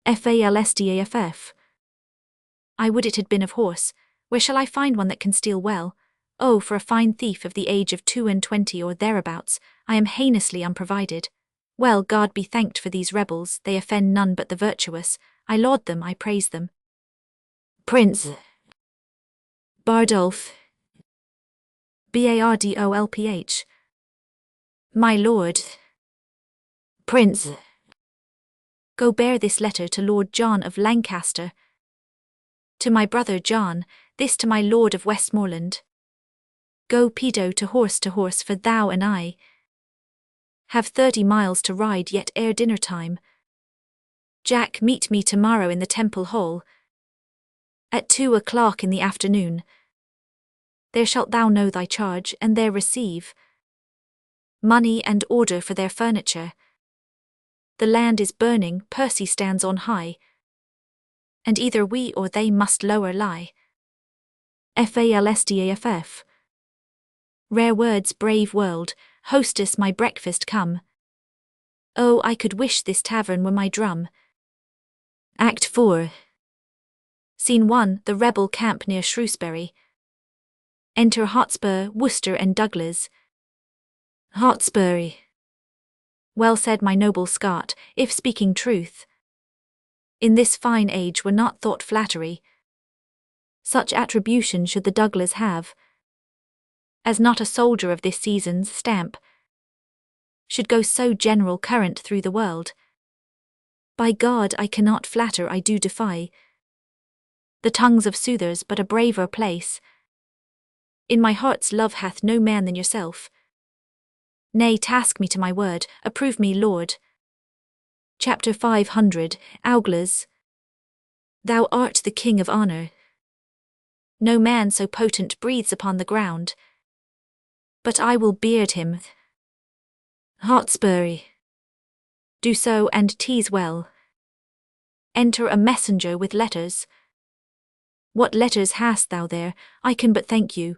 Falstaff. I would it had been of horse. Where shall I find one that can steal well? Oh, for a fine thief of the age of 22 or thereabouts, I am heinously unprovided. Well, God be thanked for these rebels, they offend none but the virtuous. I laud them, I praise them. Prince. Bardolph. Bardolph. My lord. Prince. Go bear this letter to Lord John of Lancaster. To my brother John, this to my Lord of Westmoreland. Go pedo to horse, for thou and I have 30 miles to ride yet ere dinner time. Jack, meet me tomorrow in the Temple Hall, at 2 o'clock in the afternoon. There shalt thou know thy charge, and there receive money and order for their furniture. The land is burning, Percy stands on high, and either we or they must lower lie. Falstaff. Rare words, brave world, hostess, my breakfast come. Oh, I could wish this tavern were my drum. Act 4. Scene 1, the rebel camp near Shrewsbury. Enter Hotspur, Worcester and Douglas. Hotspur. Well said, my noble Scot, if speaking truth. In this fine age were not thought flattery. Such attribution should the Douglas have, as not a soldier of this season's stamp should go so general current through the world. By God, I cannot flatter, I do defy the tongues of soothers, but a braver place in my heart's love hath no man than yourself. Nay, task me to my word, approve me, Lord. Chapter 500, Auglas. Thou art the king of honour. No man so potent breathes upon the ground, but I will beard him. Hotspur. Do so, and 'tis well. Enter a messenger with letters. What letters hast thou there? I can but thank you.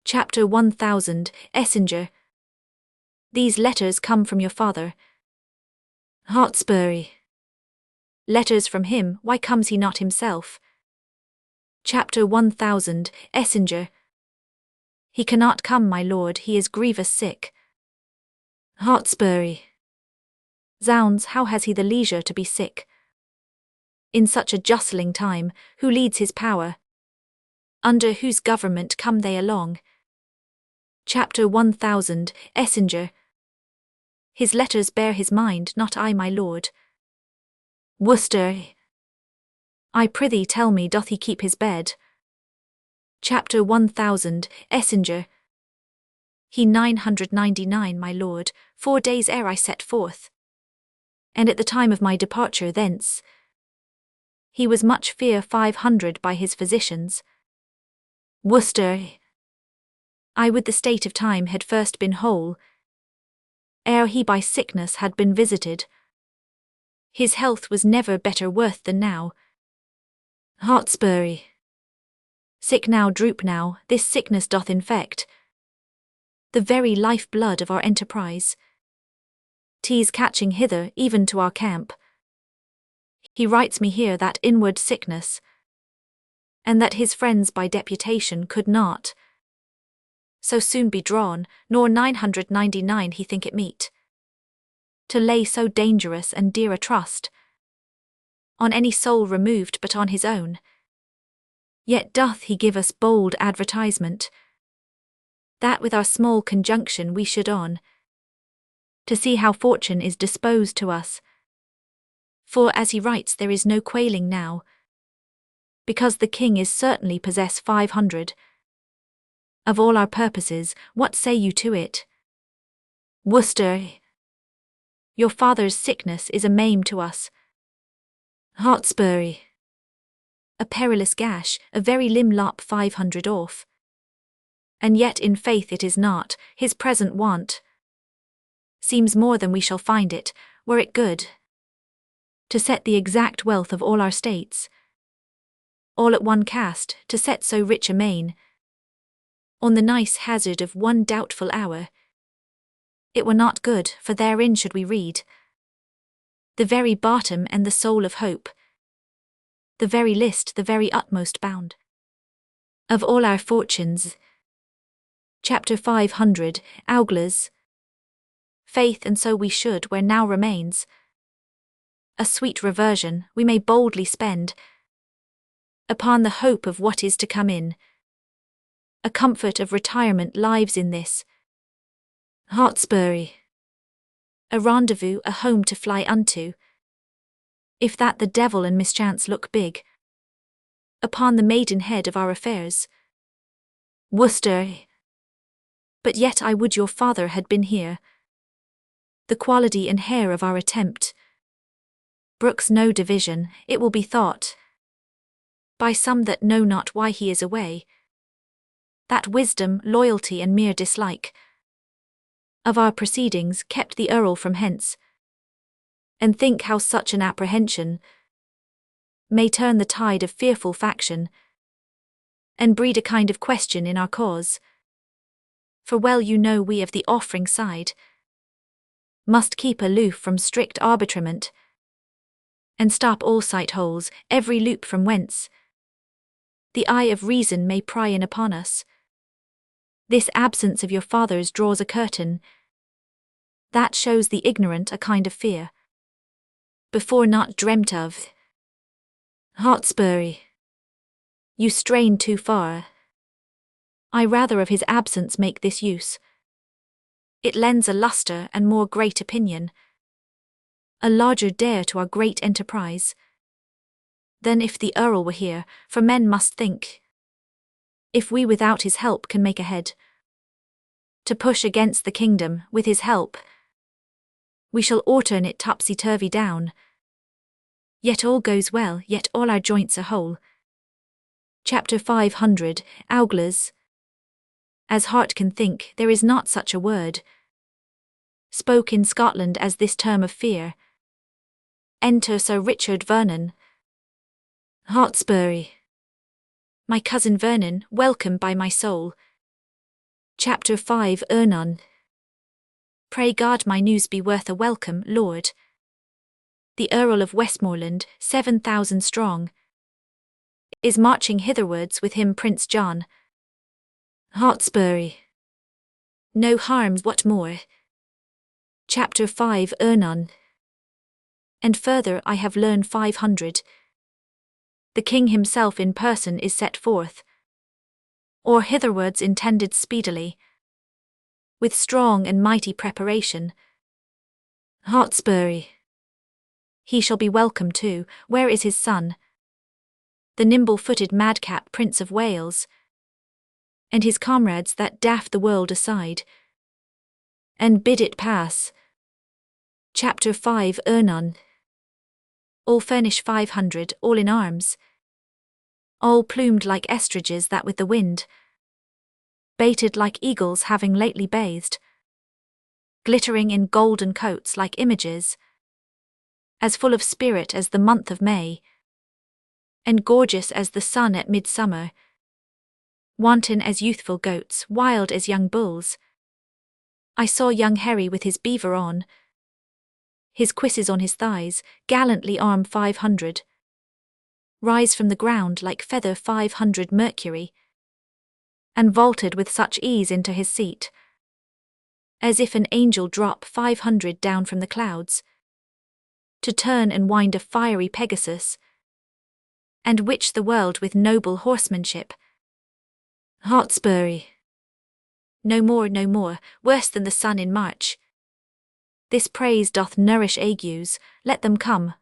Chapter 1000, Essenger. These letters come from your father. Hotspur. Letters from him, why comes he not himself? Chapter 1000, Essenger. He cannot come, my lord, he is grievous sick. Hotspur. Zounds, how has he the leisure to be sick? In such a justling time, who leads his power? Under whose government come they along? Chapter 1000, Essenger. His letters bear his mind, not I, my lord. Worcester. I prithee tell me, doth he keep his bed? Chapter 1000, Essenger. He 999, my lord, 4 days ere I set forth. And at the time of my departure thence, he was much fear 500 by his physicians. Worcester. I would the state of time had first been whole, ere he by sickness had been visited. His health was never better worth than now. Hotspur. Sick now, droop now, this sickness doth infect the very life-blood of our enterprise. 'Tis catching hither, even to our camp. He writes me here that inward sickness, and that his friends by deputation could not so soon be drawn, nor 999 he think it meet to lay so dangerous and dear a trust on any soul removed but on his own. Yet doth he give us bold advertisement that with our small conjunction we should on to see how fortune is disposed to us. For as he writes, there is no quailing now, because the king is certainly possess 500 Of all our purposes, what say you to it? Worcester. Your father's sickness is a maim to us. Hotspur. A perilous gash, a very limb lop 500 off. And yet in faith it is not, his present want seems more than we shall find it, were it good to set the exact wealth of all our states, all at one cast, to set so rich a main, on the nice hazard of one doubtful hour. It were not good, for therein should we read the very bottom and the soul of hope, the very list, the very utmost bound of all our fortunes. Chapter 500, Auglers. Faith, and so we should, where now remains a sweet reversion, we may boldly spend upon the hope of what is to come in. A comfort of retirement lives in this Hotspur. A rendezvous, a home to fly unto, if that the devil and mischance look big upon the maidenhead of our affairs. Worcester. But yet I would your father had been here. The quality and hair of our attempt brooks no division, it will be thought by some that know not why he is away, that wisdom, loyalty, and mere dislike of our proceedings kept the Earl from hence. And think how such an apprehension may turn the tide of fearful faction, and breed a kind of question in our cause. For well you know we of the offering side must keep aloof from strict arbitrament, and stop all sight holes, every loop from whence the eye of reason may pry in upon us. This absence of your father's draws a curtain that shows the ignorant a kind of fear before not dreamt of. Hotspur. You strain too far. I rather of his absence make this use. It lends a lustre and more great opinion, a larger dare to our great enterprise, than if the Earl were here, for men must think, if we without his help can make a head to push against the kingdom, with his help we shall turn it topsy-turvy down. Yet all goes well, yet all our joints are whole. Chapter 500, Auglers. As heart can think, there is not such a word spoke in Scotland as this term of fear. Enter Sir Richard Vernon. Hotspur. My cousin Vernon, welcome by my soul. Chapter 5, Ernon. Pray God my news be worth a welcome, Lord. The Earl of Westmoreland, 7,000 strong, is marching hitherwards, with him Prince John. Hotspur. No harms, what more? Chapter 5, Ernon. And further I have learned 500. The king himself in person is set forth, or hitherwards intended speedily, with strong and mighty preparation. Hotspur. He shall be welcome too. Where is his son, the nimble-footed madcap Prince of Wales, and his comrades that daff the world aside and bid it pass? Chapter 5, Ernon. All furnish 500, all in arms, all plumed like estridges that with the wind baited like eagles having lately bathed, glittering in golden coats like images, as full of spirit as the month of May, and gorgeous as the sun at midsummer, wanton as youthful goats, wild as young bulls. I saw young Harry with his beaver on, his cuisses on his thighs, gallantly arm 500, rise from the ground like feather 500 Mercury, and vaulted with such ease into his seat, as if an angel drop 500 down from the clouds, to turn and wind a fiery Pegasus, and witch the world with noble horsemanship. Hotspur. No more, no more, worse than the sun in March. This praise doth nourish agues, let them come.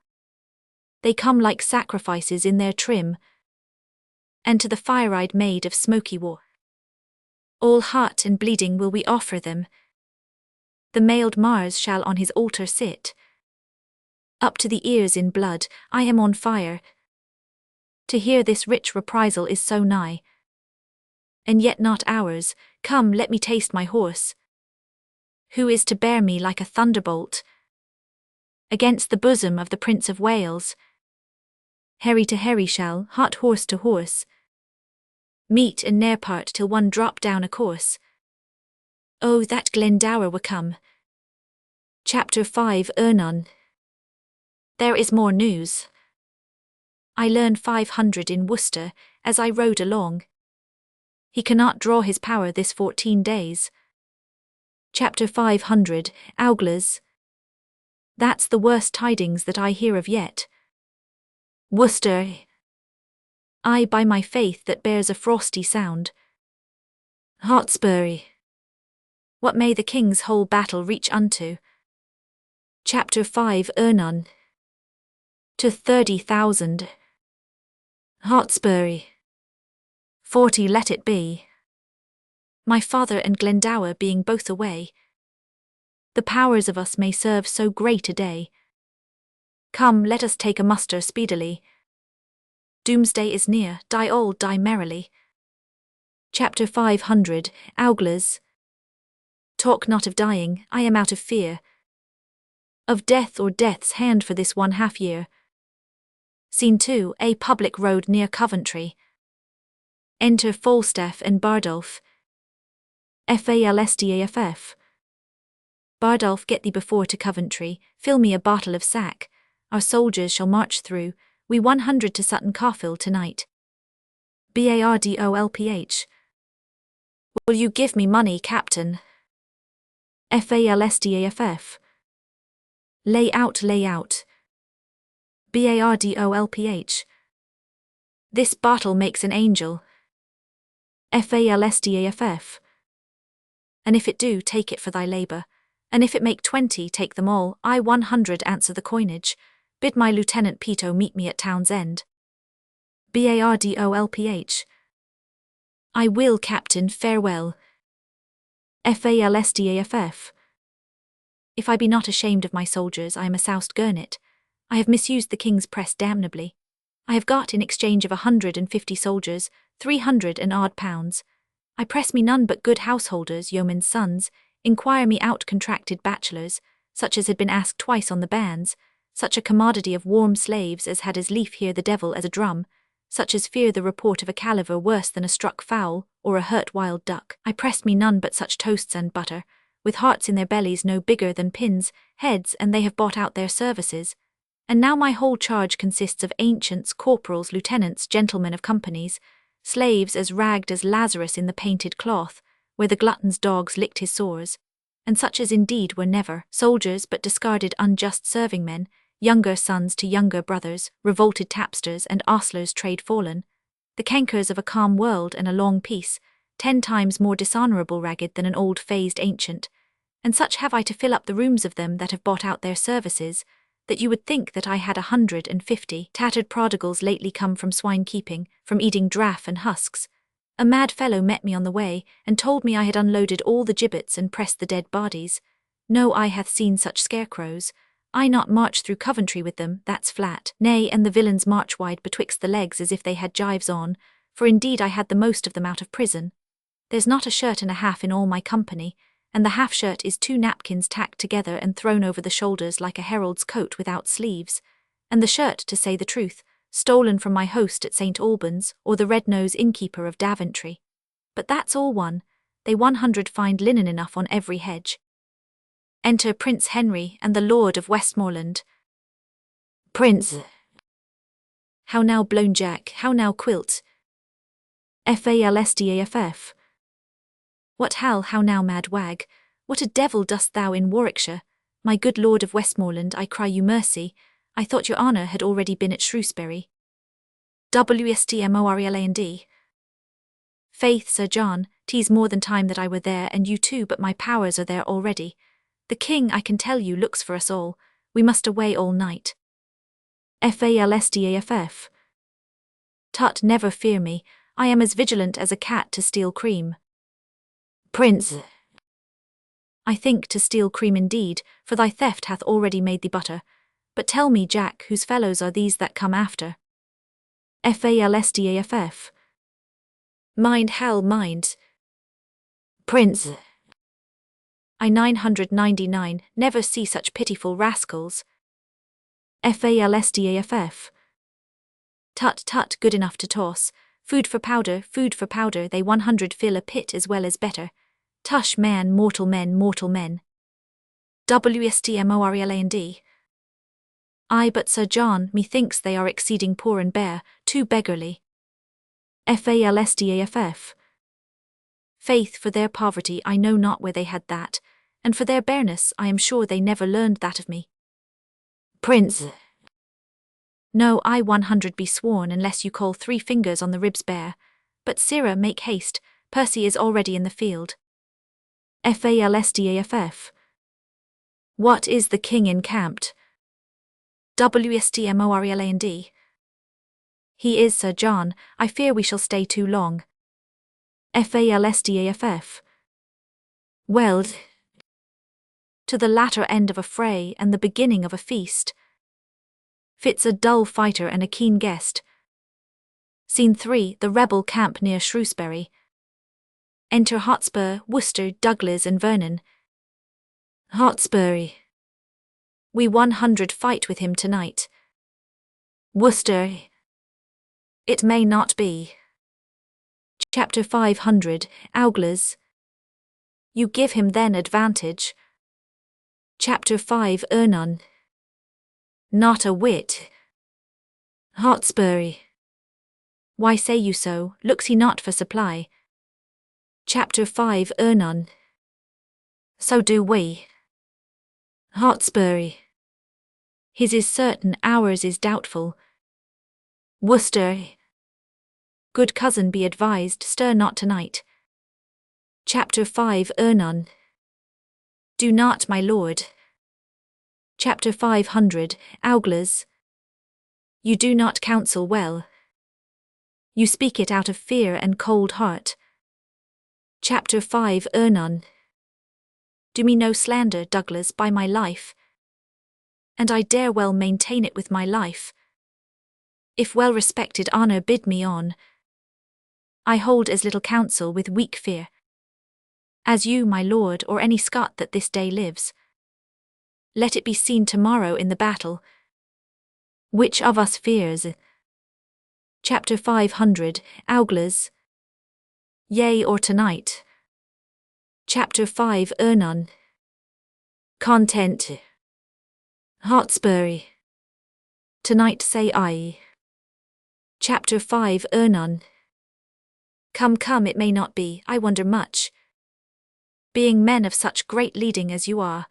They come like sacrifices in their trim, and to the fire-eyed maid of smoky war All hot and bleeding will we offer them. The mailed Mars shall on his altar sit. Up to the ears in blood, I am on fire. To hear this rich reprisal is so nigh. And yet not ours. Come, let me taste my horse. Who is to bear me like a thunderbolt against the bosom of the Prince of Wales? Herry to herry shall, hot horse to horse, meet and ne'er part till one drop down a course. Oh, that Glendower were come. Chapter 5 Ernon. There is more news. I learned 500 in Worcester, as I rode along. He cannot draw his power this 14 days. Chapter 500 Auglers. That's the worst tidings that I hear of yet. Worcester. I by my faith that bears a frosty sound. Hotspur. What may the king's whole battle reach unto? Chapter 5 Ernon. To 30,000. Hotspur. 40 let it be. My father and Glendower being both away, the powers of us may serve so great a day. Come, let us take a muster speedily. Doomsday is near, die all, die merrily. Chapter 500 Auglers. Talk not of dying, I am out of fear of death or death's hand for this 1/2 year. Scene 2 A public road near Coventry. Enter Falstaff and Bardolph. Falstaff. Bardolph, get thee before to Coventry, fill me a bottle of sack. Our soldiers shall march through, we 100 to Sutton Coffil tonight. Bardolph. Will you give me money, Captain? Falstaff. Lay out, lay out. Bardolph. This bottle makes an angel. Falstaff. And if it do, take it for thy labour. And if it make 20, take them all. I 100 answer the coinage. Bid my Lieutenant Peto meet me at town's end. Bardolph. I will, Captain, farewell. Falstaff. If I be not ashamed of my soldiers, I am a soused gurnet. I have misused the king's press damnably. I have got in exchange of 150 soldiers, 300 and odd pounds. I press me none but good householders, yeomen's sons, inquire me out contracted bachelors, such as had been asked twice on the bands, such a commodity of warm slaves as had as lief hear the devil as a drum, such as fear the report of a caliver worse than a struck fowl, or a hurt wild duck. I press me none but such toasts and butter, with hearts in their bellies no bigger than pins' heads, and they have bought out their services. And now my whole charge consists of ancients, corporals, lieutenants, gentlemen of companies, slaves as ragged as Lazarus in the painted cloth, where the glutton's dogs licked his sores, and such as indeed were never soldiers but discarded unjust serving men, younger sons to younger brothers, revolted tapsters and ostlers trade fallen, the cankers of a calm world and a long peace, 10 times more dishonourable ragged than an old phased ancient, and such have I to fill up the rooms of them that have bought out their services, that you would think that I had 150 tattered prodigals lately come from swine keeping, from eating draff and husks. A mad fellow met me on the way, and told me I had unloaded all the gibbets and pressed the dead bodies. No eye hath seen such scarecrows. I not march through Coventry with them, that's flat. Nay, and the villains march wide betwixt the legs as if they had gyves on, for indeed I had the most of them out of prison. There's not a shirt and a half in all my company, and the half-shirt is 2 napkins tacked together and thrown over the shoulders like a herald's coat without sleeves, and the shirt, to say the truth, stolen from my host at St. Albans, or the red-nosed innkeeper of Daventry. But that's all one, they 100 find linen enough on every hedge. Enter Prince Henry and the Lord of Westmoreland. Prince. How now, blown Jack, how now, Quilt? Falstaff. What Hal, how now, mad wag? What a devil dost thou in Warwickshire? My good Lord of Westmoreland, I cry you mercy. I thought your honour had already been at Shrewsbury. Wstmorland. Faith, Sir John, 'tis more than time that I were there, and you too, but my powers are there already. The king, I can tell you, looks for us all. We must away all night. Falstaff. Tut, never fear me. I am as vigilant as a cat to steal cream. Prince, I think to steal cream indeed, for thy theft hath already made thee butter. But tell me, Jack, whose fellows are these that come after? Falstaff. Mind, Hal, mind. Prince, I 999 never see such pitiful rascals. Falstaff. Tut tut, good enough to toss. Food for powder, they 100 fill a pit as well as better. Tush, man, mortal men, mortal men. Wstmorland. Ay, but Sir John, methinks they are exceeding poor and bare, too beggarly. Falstaff. Faith, for their poverty I know not where they had that, and for their bareness I am sure they never learned that of me. Prince, No, I 100 be sworn unless you call 3 fingers on the ribs bare. But sirrah, make haste, Percy is already in the field. Falstaff. What is the king encamped? Wstmorland. He is Sir John, I fear we shall stay too long. Falstaff. Well, to the latter end of a fray and the beginning of a feast. Fitz a dull fighter and a keen guest. Scene 3, the rebel camp near Shrewsbury. Enter Hotspur, Worcester, Douglas and Vernon. Hotspur. We 100 fight with him tonight. Worcester. It may not be. Chapter 500, Auglers. You give him then advantage. Chapter 5, Ernon. Not a whit. Hotspur. Why say you so, looks he not for supply? Chapter 5, Ernon. So do we. Hotspur. His is certain, ours is doubtful. Worcester. Good cousin, be advised, stir not tonight. Chapter 5, Ernon. Do not, my lord. Chapter 500, Auglers. You do not counsel well. You speak it out of fear and cold heart. Chapter 5, Ernon. Do me no slander, Douglas, by my life. And I dare well maintain it with my life. If well-respected honour bid me on, I hold as little counsel with weak fear as you, my lord, or any Scot that this day lives. Let it be seen tomorrow in the battle which of us fears. Chapter 500, Auglers. Yea, or tonight. Chapter 5, Ernon. Content. Hotspur. Tonight say I. Chapter 5, Ernon. Come, come, it may not be, I wonder much, being men of such great leading as you are,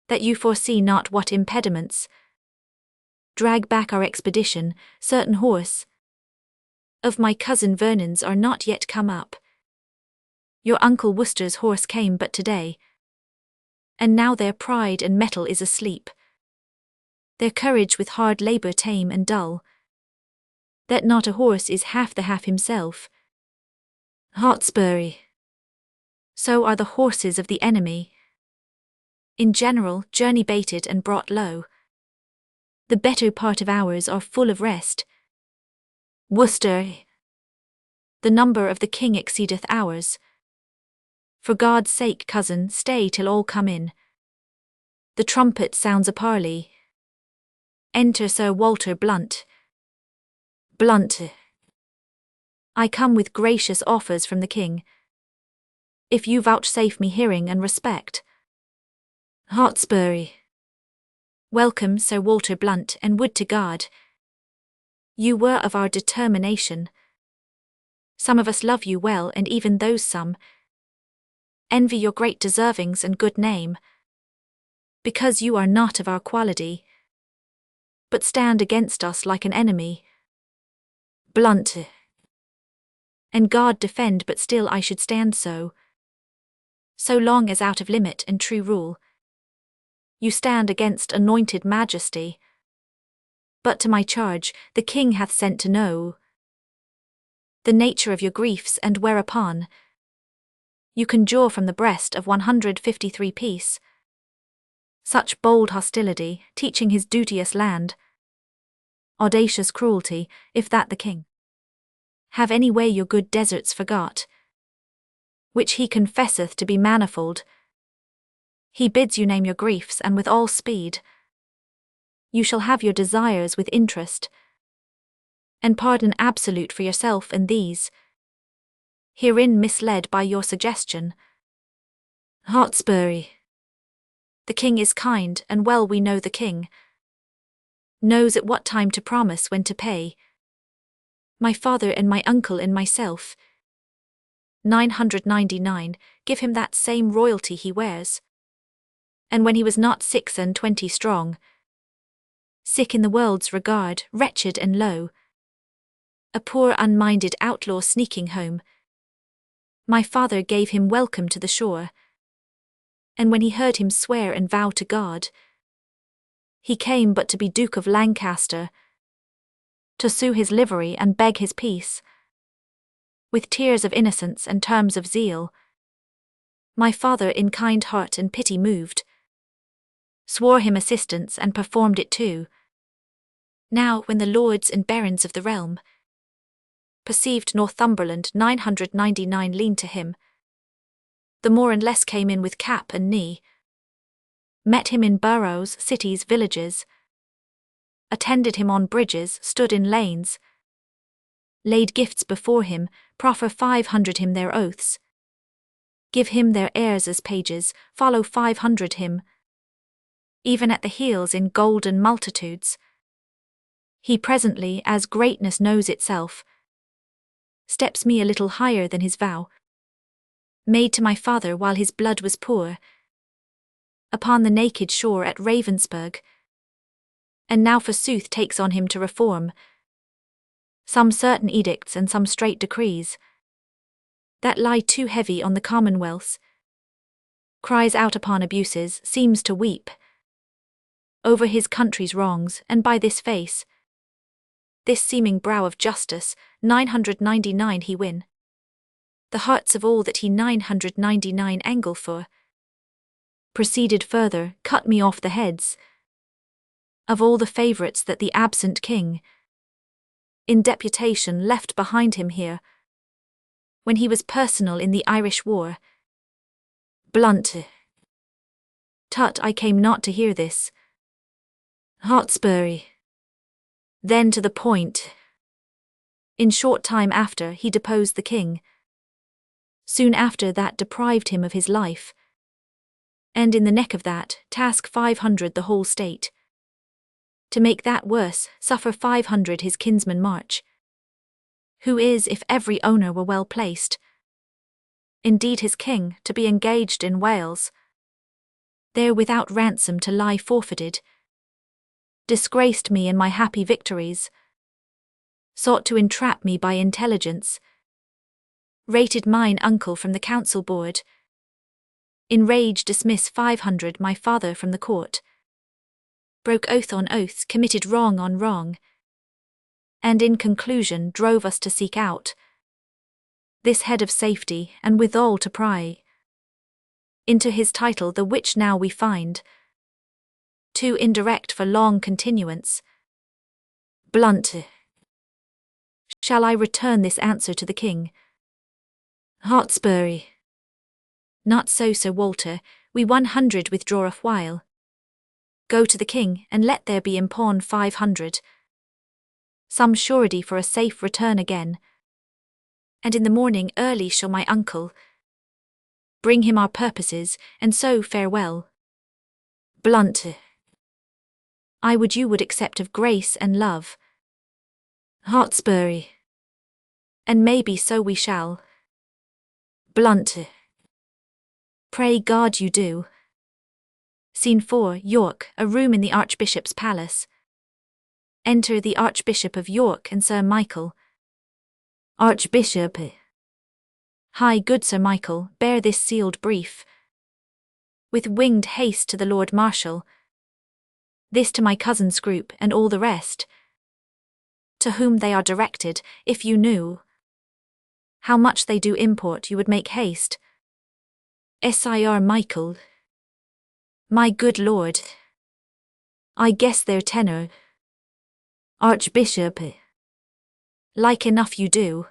that you foresee not what impediments drag back our expedition. Certain horse of my cousin Vernon's are not yet come up. Your uncle Worcester's horse came but today, and now their pride and mettle is asleep, their courage with hard labour tame and dull, that not a horse is half the half himself. Hotspur. So are the horses of the enemy. In general, journey baited and brought low. The better part of ours are full of rest. Worcester. The number of the king exceedeth ours. For God's sake, cousin, stay till all come in. The trumpet sounds a parley. Enter Sir Walter Blunt. Blunt. I come with gracious offers from the king, if you vouchsafe me hearing and respect. Hotspur. Welcome, Sir Walter Blunt, and would to God you were of our determination. Some of us love you well, and even those some envy your great deservings and good name, because you are not of our quality, but stand against us like an enemy. Blunt. And God defend, but still I should stand so long as out of limit and true rule you stand against anointed majesty. But to my charge, the king hath sent to know the nature of your griefs, and whereupon You conjure from the breast of 153 peace. Such bold hostility, teaching his duteous land. Audacious cruelty, if that the king have any way your good deserts forgot, which he confesseth to be manifold. He bids you name your griefs, and with all speed you shall have your desires with interest, and pardon absolute for yourself and these, herein misled by your suggestion. Hotspur. The king is kind, and well we know the king knows at what time to promise, when to pay. My father and my uncle and myself, 999, give him that same royalty he wears. And when he was not 26 strong, sick in the world's regard, wretched and low, a poor unminded outlaw sneaking home, my father gave him welcome to the shore. And when he heard him swear and vow to God, he came but to be Duke of Lancaster, to sue his livery and beg his peace. With tears of innocence and terms of zeal, my father in kind heart and pity moved, swore him assistance and performed it too. Now when the lords and barons of the realm perceived Northumberland 999 lean to him, the more and less came in with cap and knee, met him in boroughs, cities, villages, attended him on bridges, stood in lanes, laid gifts before him, proffer 500 him their oaths, give him their heirs as pages, follow 500 him, even at the heels in golden multitudes. He presently, as greatness knows itself, steps me a little higher than his vow, made to my father while his blood was poor, upon the naked shore at Ravensburg, and now forsooth takes on him to reform some certain edicts and some strait decrees that lie too heavy on the commonwealths, cries out upon abuses, seems to weep over his country's wrongs, and by this face, this seeming brow of justice, 999 he win the hearts of all that he 999 angle for. Proceeded further, cut me off the heads of all the favourites that the absent king in deputation left behind him here, when he was personal in the Irish war. Blunt. Tut, I came not to hear this. Hotspur. Then to the point. In short time after he deposed the king, soon after that deprived him of his life, and in the neck of that, task 500 the whole state. To make that worse, suffer 500 his kinsman march, who is, if every owner were well placed, indeed his king, to be engaged in Wales, there without ransom to lie forfeited, disgraced me in my happy victories, sought to entrap me by intelligence, rated mine uncle from the council board, in rage dismiss 500 my father from the court, broke oath on oaths, committed wrong on wrong, and in conclusion drove us to seek out this head of safety, and withal to pry into his title, the which now we find too indirect for long continuance. Blunt. Shall I return this answer to the king? Hotspur. Not so, Sir Walter, we 100 withdraw a while. Go to the king, and let there be in pawn 500. Some surety for a safe return again. And in the morning early shall my uncle bring him our purposes, and so farewell. Blunt. I would you would accept of grace and love. Hotspur. And maybe so we shall. Blunt. Pray God you do. Scene 4, York, a room in the Archbishop's palace. Enter the Archbishop of York and Sir Michael. Archbishop. Hi, good Sir Michael, bear this sealed brief with winged haste to the Lord Marshal, this to my cousin Scroop and all the rest, to whom they are directed. If you knew how much they do import, you would make haste Sir Michael. My good lord. I guess their tenor. Archbishop. Like enough you do.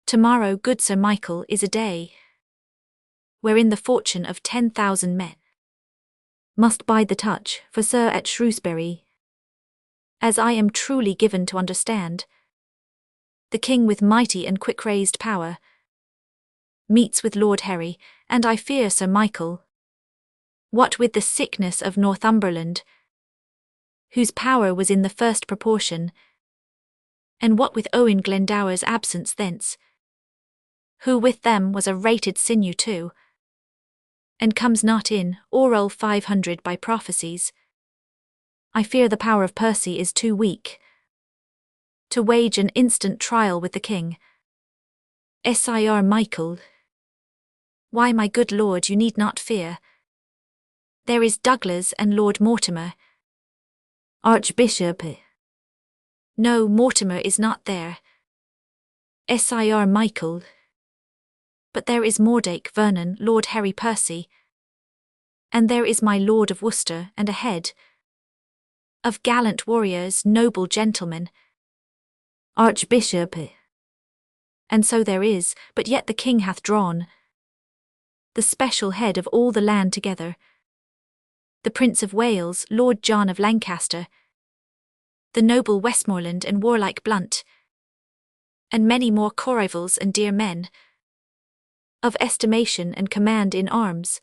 Tomorrow, good Sir Michael, is a day wherein the fortune of 10,000 men must bide the touch for Sir at Shrewsbury. As I am truly given to understand, the king with mighty and quick-raised power meets with Lord Harry, and I fear Sir Michael, what with the sickness of Northumberland, whose power was in the first proportion, and what with Owen Glendower's absence thence, who with them was a rated sinew too, and comes not in, Oral 500 by prophecies. I fear the power of Percy is too weak to wage an instant trial with the king. Sir Michael. Why, my good lord, you need not fear. There is Douglas and Lord Mortimer. Archbishop. No, Mortimer is not there. Sir Michael. But there is Mordache Vernon, Lord Harry Percy. And there is my Lord of Worcester, and a head of gallant warriors, noble gentlemen. Archbishop. And so there is, but yet the king hath drawn the special head of all the land together, the Prince of Wales, Lord John of Lancaster, the noble Westmoreland and warlike Blunt, and many more corrivals and dear men, of estimation and command in arms.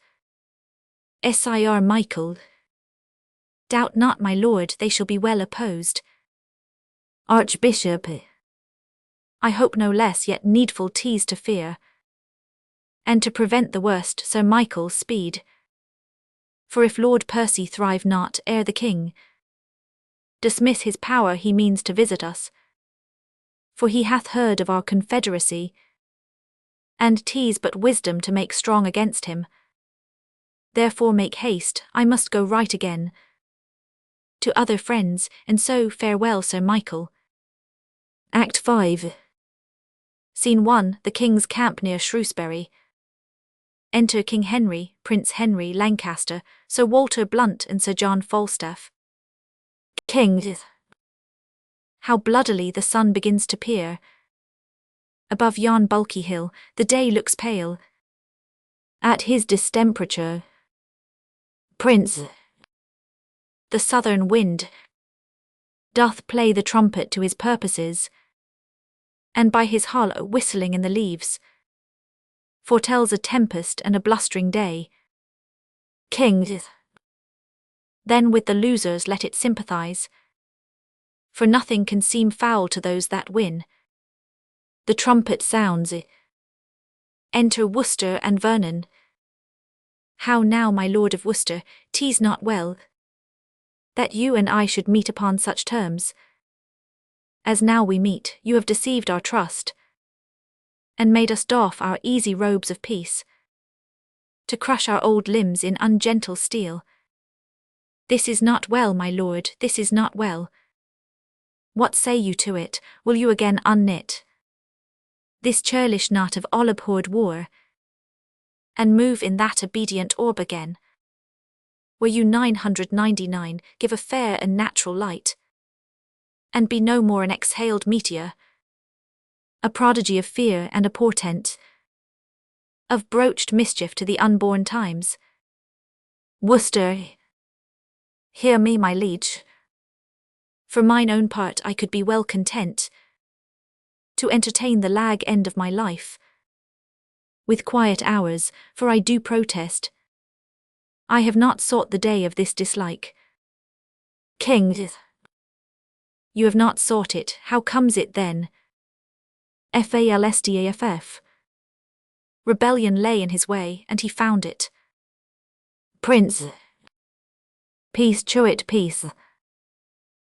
Sir Michael. Doubt not, my lord, they shall be well opposed. Archbishop. I hope no less, yet needful tease to fear, and to prevent the worst, Sir Michael, speed. For if Lord Percy thrive not ere the king dismiss his power, he means to visit us, for he hath heard of our confederacy, and 'tis but wisdom to make strong against him. Therefore make haste, I must go right again to other friends, and so farewell, Sir Michael. Act 5. Scene 1, the King's camp near Shrewsbury. Enter King Henry, Prince Henry Lancaster, Sir Walter Blunt and Sir John Falstaff. King. How bloodily the sun begins to peer above yon bulky hill, the day looks pale at his distemperature. Prince. The southern wind doth play the trumpet to his purposes, and by his hollow whistling in the leaves foretells a tempest and a blustering day. King. Then with the losers let it sympathize, for nothing can seem foul to those that win. The trumpet sounds. Enter Worcester and Vernon. How now, my Lord of Worcester, 'tis not well that you and I should meet upon such terms as now we meet. You have deceived our trust, and made us doff our easy robes of peace, to crush our old limbs in ungentle steel. This is not well, my lord, this is not well. What say you to it? Will you again unknit this churlish knot of all-abhorred war, and move in that obedient orb again, where you 999 give a fair and natural light, and be no more an exhaled meteor, a prodigy of fear and a portent of broached mischief to the unborn times? Worcester. Hear me, my liege. For mine own part I could be well content to entertain the lag end of my life with quiet hours, for I do protest I have not sought the day of this dislike. King. You have not sought it, how comes it then? Falstaff. Rebellion lay in his way, and he found it. Prince. Peace, Chewit, peace.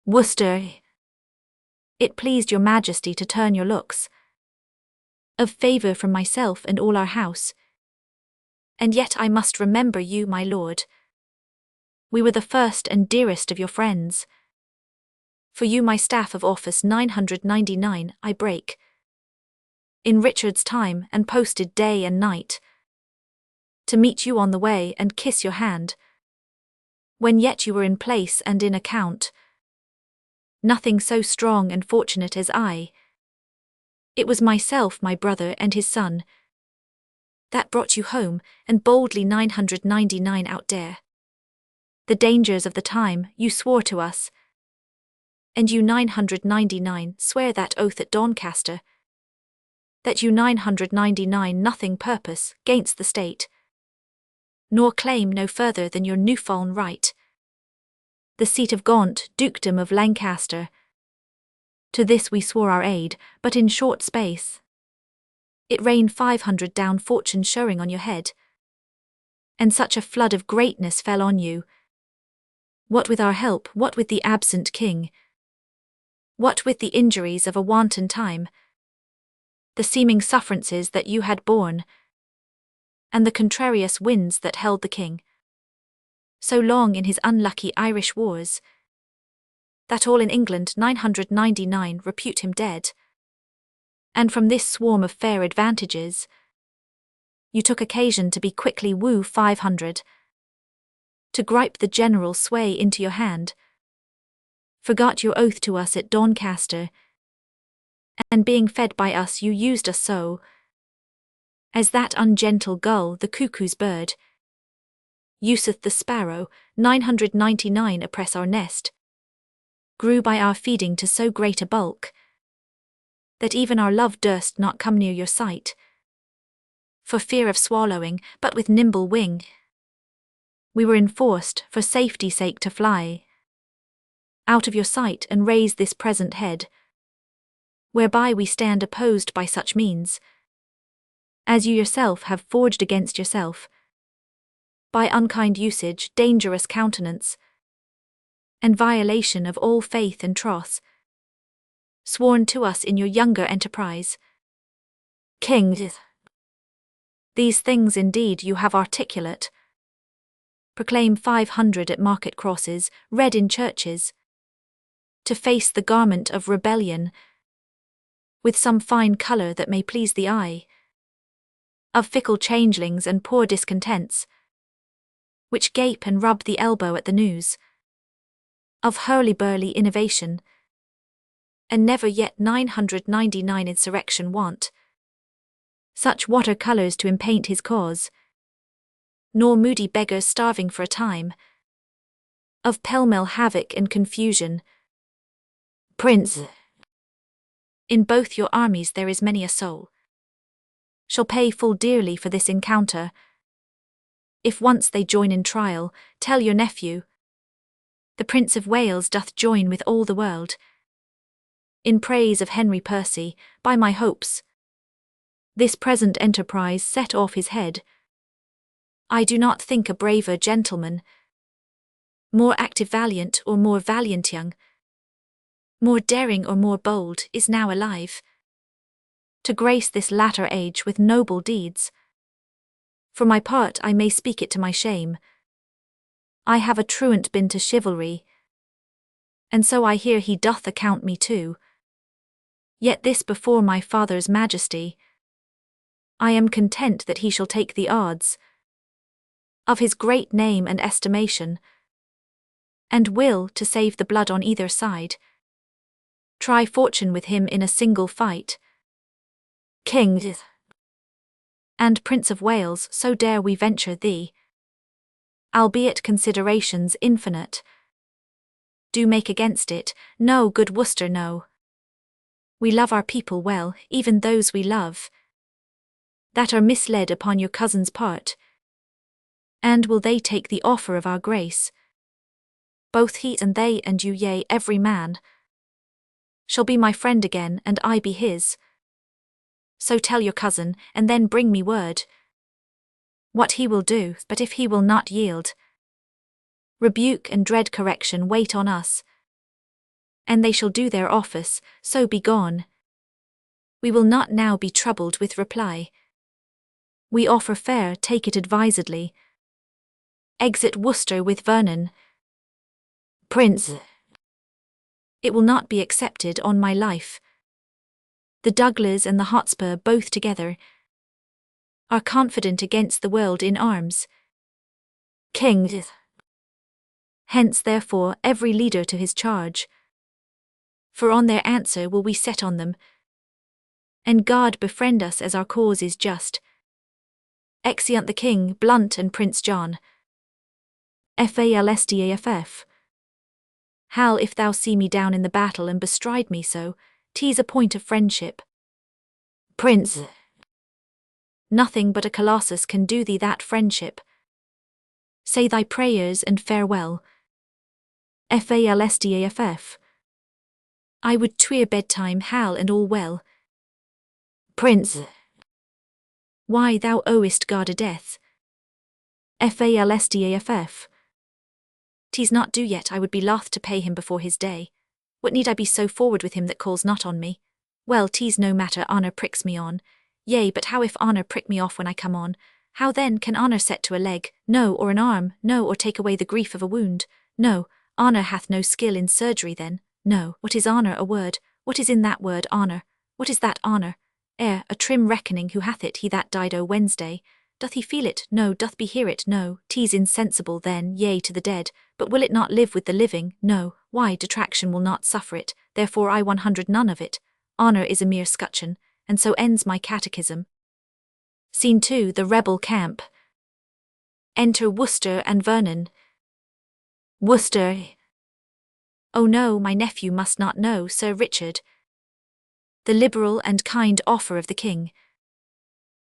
Worcester. It pleased your majesty to turn your looks of favour from myself and all our house. And yet I must remember you, my lord. We were the first and dearest of your friends. For you my staff of office 999 I break in Richard's time, and posted day and night to meet you on the way and kiss your hand, when yet you were in place and in account. Nothing so strong and fortunate as I. It was myself, my brother and his son, that brought you home, and boldly 999 outdare the dangers of the time. You swore to us, and you 999 swear that oath at Doncaster, that you 999 nothing purpose gainst the state, nor claim no further than your new-fallen right, the seat of Gaunt, dukedom of Lancaster. To this we swore our aid, but in short space it rained 500 down fortune showering on your head, and such a flood of greatness fell on you. What with our help, what with the absent king, what with the injuries of a wanton time, the seeming sufferances that you had borne, and the contrarious winds that held the king so long in his unlucky Irish wars, that all in England 999 repute him dead. And from this swarm of fair advantages, you took occasion to be quickly woo 500, to gripe the general sway into your hand, forgot your oath to us at Doncaster, and being fed by us you used us so, as that ungentle gull, the cuckoo's bird, useth the sparrow. 999 oppress our nest, grew by our feeding to so great a bulk, that even our love durst not come near your sight, for fear of swallowing, but with nimble wing we were enforced for safety's sake to fly out of your sight and raise this present head, whereby we stand opposed by such means as you yourself have forged against yourself, by unkind usage, dangerous countenance, and violation of all faith and troth, sworn to us in your younger enterprise. King, these things indeed you have articulate. Proclaim 500 at market crosses, read in churches, to face the garment of rebellion, with some fine colour that may please the eye, of fickle changelings and poor discontents, which gape and rub the elbow at the news of hurly-burly innovation, and never yet 999 insurrection want such water-colours to impaint his cause, nor moody beggars starving for a time of pell-mell havoc and confusion. Prince, in both your armies there is many a soul shall pay full dearly for this encounter. If once they join in trial, tell your nephew, the Prince of Wales doth join with all the world in praise of Henry Percy. By my hopes, this present enterprise set off his head. I do not think a braver gentleman, more active valiant or more valiant young, more daring or more bold, is now alive, to grace this latter age with noble deeds. For my part I may speak it to my shame, I have a truant been to chivalry, and so I hear he doth account me too. Yet this before my father's majesty, I am content that he shall take the odds of his great name and estimation, and will, to save the blood on either side, try fortune with him in a single fight. King and Prince of Wales, so dare we venture thee, albeit considerations infinite do make against it. No, good Worcester, no. We love our people well, even those we love that are misled upon your cousin's part. And will they take the offer of our grace? Both he and they and you, yea, every man, shall be my friend again, and I be his. So tell your cousin, and then bring me word what he will do. But if he will not yield, rebuke and dread correction wait on us, and they shall do their office. So be gone. We will not now be troubled with reply. We offer fair, take it advisedly. Exit Worcester with Vernon. Prince, it will not be accepted on my life. The Douglas and the Hotspur both together are confident against the world in arms. King. Hence therefore every leader to his charge. For on their answer will we set on them, and God befriend us as our cause is just. Exeunt the King, Blunt and Prince John. Falstaff. Hal, if thou see me down in the battle and bestride me so, 'tis a point of friendship. Prince. Nothing but a colossus can do thee that friendship. Say thy prayers and farewell. Falstaff. I would 'twere bedtime, Hal, and all well. Prince. Why, thou owest God a death. Falstaff. 'Tis not due yet, I would be loth to pay him before his day. What need I be so forward with him that calls not on me? Well, 'tis no matter, honour pricks me on. Yea, but how if honour prick me off when I come on? How then can honour set to a leg, no, or an arm, no, or take away the grief of a wound? No, honour hath no skill in surgery then. No, what is honour? A word. What is in that word, honour? What is that honour? A trim reckoning, who hath it? He that died o' Wednesday. Doth he feel it? No. Doth be hear it? No. 'Tis insensible then, yea, to the dead. But will it not live with the living? No. Why, detraction will not suffer it, therefore I 100 none of it. Honour is a mere scutcheon, and so ends my catechism. Scene 2, the rebel camp. Enter Worcester and Vernon. Worcester. Oh no, my nephew must not know, Sir Richard. The liberal and kind offer of the king.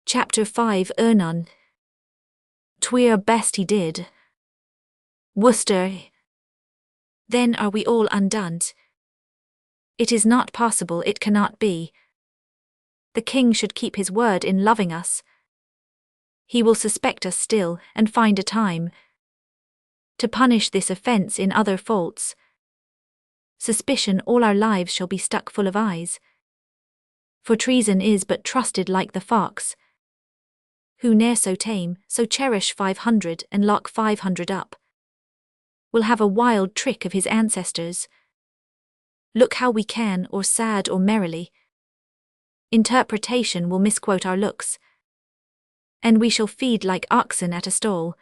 Chapter 5, Ernon. 'Twere best he did. Worcester. Then are we all undone. It is not possible, it cannot be. The king should keep his word in loving us. He will suspect us still, and find a time to punish this offence in other faults. Suspicion all our lives shall be stuck full of eyes. For treason is but trusted like the fox, who ne'er so tame, so cherish 500 and lock 500 up, will have a wild trick of his ancestors. Look how we can, or sad or merrily, interpretation will misquote our looks, and we shall feed like oxen at a stall.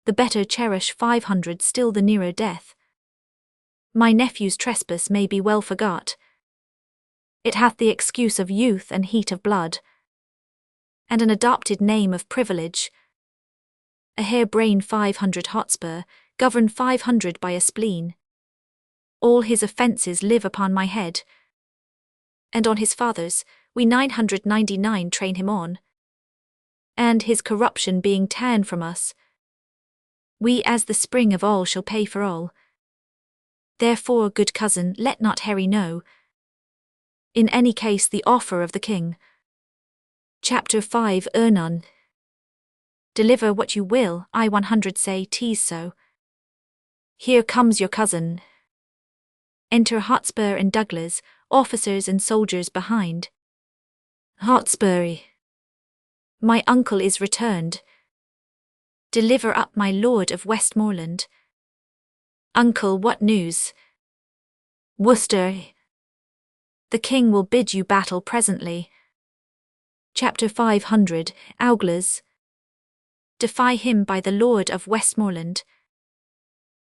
The better cherish 500 still the nearer death. My nephew's trespass may be well forgot. It hath the excuse of youth and heat of blood, and an adopted name of privilege. A hair-brain 500 Hotspur, governed 500 by a spleen. All his offences live upon my head, and on his father's, we 999 train him on. And his corruption being ta'en from us, we as the spring of all shall pay for all. Therefore, good cousin, let not Harry know, in any case, the offer of the king. Chapter 5, Ernon. Deliver what you will, I 100 say 'tis so. Here comes your cousin. Enter Hotspur and Douglas, officers and soldiers behind. Hotspur. My uncle is returned. Deliver up my lord of Westmoreland. Uncle, what news? Worcester. The king will bid you battle presently. Chapter 500, Auglers. Defy him by the lord of Westmoreland.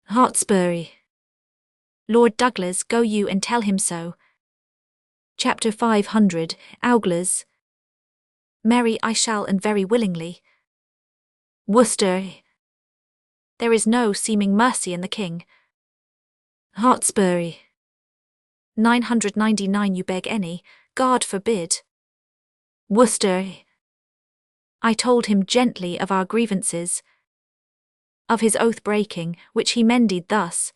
Hotspur. Lord Douglas, go you and tell him so. Chapter 500, Auglers. Marry I shall, and very willingly. Worcester. There is no seeming mercy in the king. Hotspur. 999 you beg any, God forbid. Worcester. I told him gently of our grievances, of his oath-breaking, which he mended thus,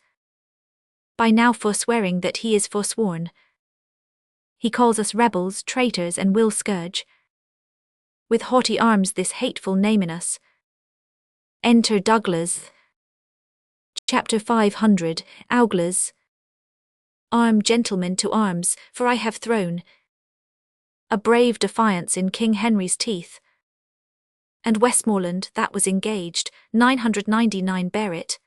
by now forswearing that he is forsworn. He calls us rebels, traitors, and will scourge with haughty arms this hateful name in us. Enter Douglas. Chapter 500, Auglers. Arm, gentlemen, to arms, for I have thrown a brave defiance in King Henry's teeth. And Westmoreland, that was engaged, 999 bear it,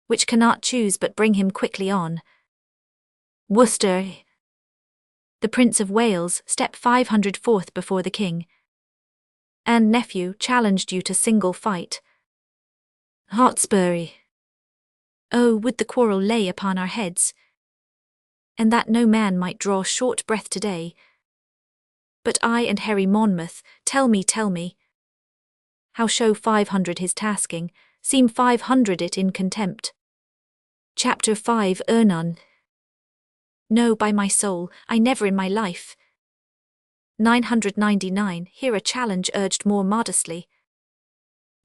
which cannot choose but bring him quickly on. Worcester. The Prince of Wales, step 500 forth before the king. and nephew challenged you to single fight. Hotspur. Oh, would the quarrel lay upon our heads, and that no man might draw short breath today. But I and Harry Monmouth, tell me, how show 500 his tasking, seem 500 it in contempt. Chapter 5 None. No, by my soul, I never in my life. 999 Here a challenge urged more modestly.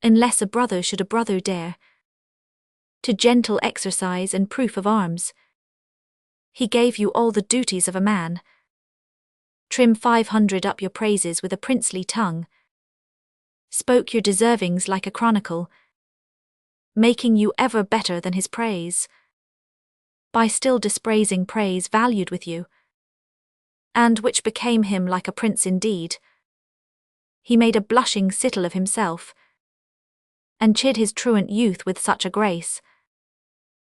Unless a brother should a brother dare to gentle exercise and proof of arms. He gave you all the duties of a man. Trim 500 up your praises with a princely tongue. Spoke your deservings like a chronicle, making you ever better than his praise, by still dispraising praise valued with you, and which became him like a prince indeed. He made a blushing cittle of himself, and chid his truant youth with such a grace,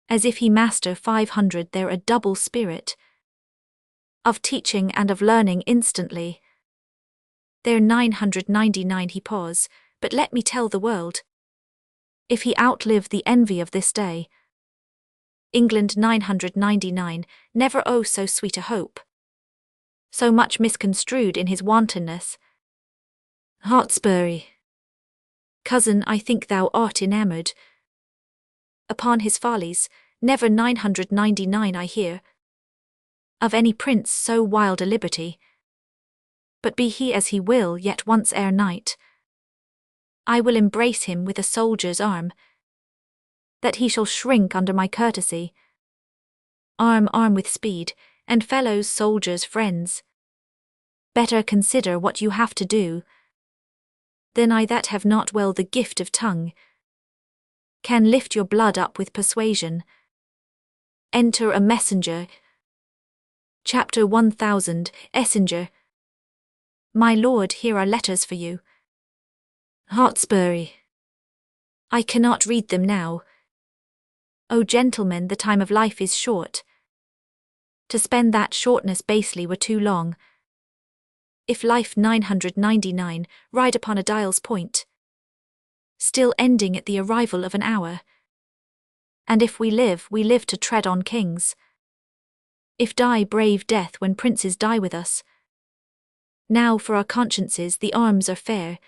as if he master 500 there a double spirit of teaching and of learning instantly. There 999 he pause, but let me tell the world, if he outlive the envy of this day, England 999, never oh so sweet a hope, so much misconstrued in his wantonness. Hotspur. Cousin, I think thou art enamoured upon his follies, never 999 I hear of any prince so wild a liberty. But be he as he will, yet once ere night, I will embrace him with a soldier's arm, that he shall shrink under my courtesy. Arm with speed, and fellows, soldiers, friends, better consider what you have to do, than I that have not well the gift of tongue, can lift your blood up with persuasion. Enter a messenger. Chapter 1000 Essenger. My lord, here are letters for you. Hotspur. I cannot read them now. O gentlemen, the time of life is short. To spend that shortness basely were too long. If life 999 ride upon a dial's point, still ending at the arrival of an hour. And if we live to tread on kings. If die brave death when princes die with us. Now for our consciences the arms are fair,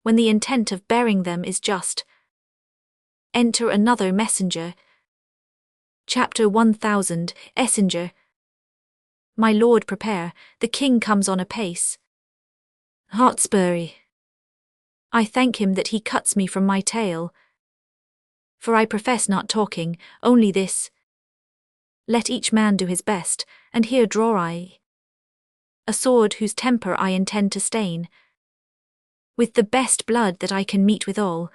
when the intent of bearing them is just. Enter another messenger. Chapter 1000 Essenger. My lord, prepare, the king comes on apace. Hotspur. I thank him that he cuts me from my tale, for I profess not talking, only this. Let each man do his best, and here draw I a sword whose temper I intend to stain, with the best blood that I can meet withal,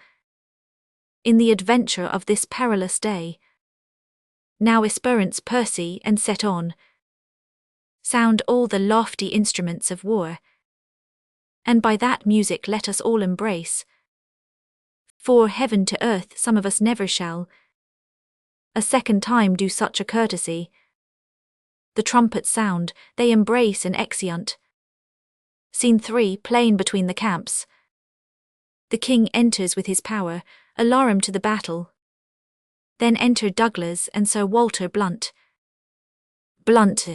in the adventure of this perilous day. Now aspirants Percy and set on, sound all the lofty instruments of war, and by that music let us all embrace. For heaven to earth some of us never shall a second time do such a courtesy. The trumpets sound, they embrace an exeunt. Scene 3 Plain between the camps. The king enters with his power, alarum to the battle. Then enter Douglas and Sir Walter Blunt. Blunt.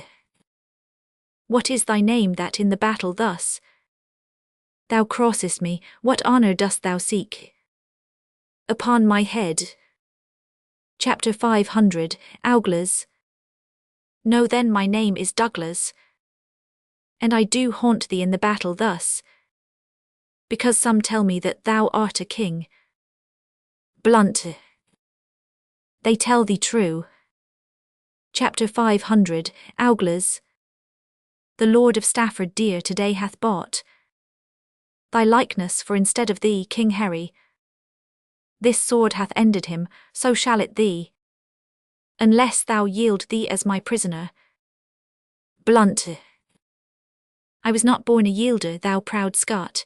What is thy name that in the battle thus thou crossest me, what honour dost thou seek? Upon my head. Chapter 500 Auglers. Know then my name is Douglas, and I do haunt thee in the battle thus, because some tell me that thou art a king. Blunt. They tell thee true. Chapter 500 Auglers. The Lord of Stafford dear today hath bought thy likeness, for instead of thee, King Harry, this sword hath ended him, so shall it thee, unless thou yield thee as my prisoner. Blunt. I was not born a yielder, thou proud Scot,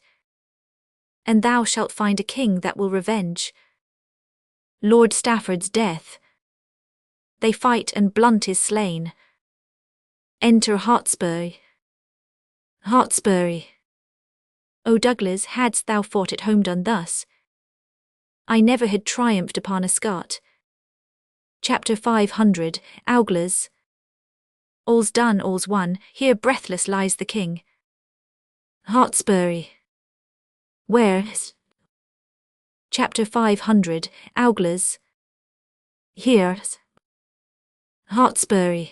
and thou shalt find a king that will revenge Lord Stafford's death. They fight and Blunt is slain. Enter Hotspur. Hotspur. O Douglas, hadst thou fought at home done thus, I never had triumphed upon a Scot. Chapter 500, Auglers. All's done, all's won, here breathless lies the king. Hotspur. Where's? Chapter 500, Auglers. Here's. Hotspur.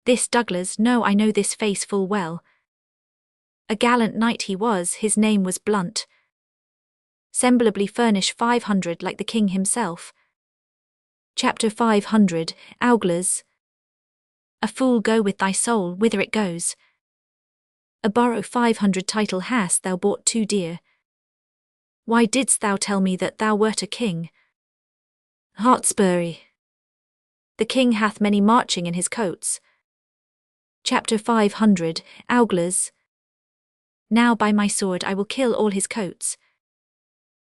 This Douglas, no, I know this face full well. A gallant knight he was, his name was Blunt. Semblably furnish 500 like the king himself. Chapter 500, Auglers. A fool go with thy soul, whither it goes. A borough 500 title hast thou bought too dear. Why didst thou tell me that thou wert a king? Hotspur. The king hath many marching in his coats. Chapter 500, Auglers. Now by my sword I will kill all his coats.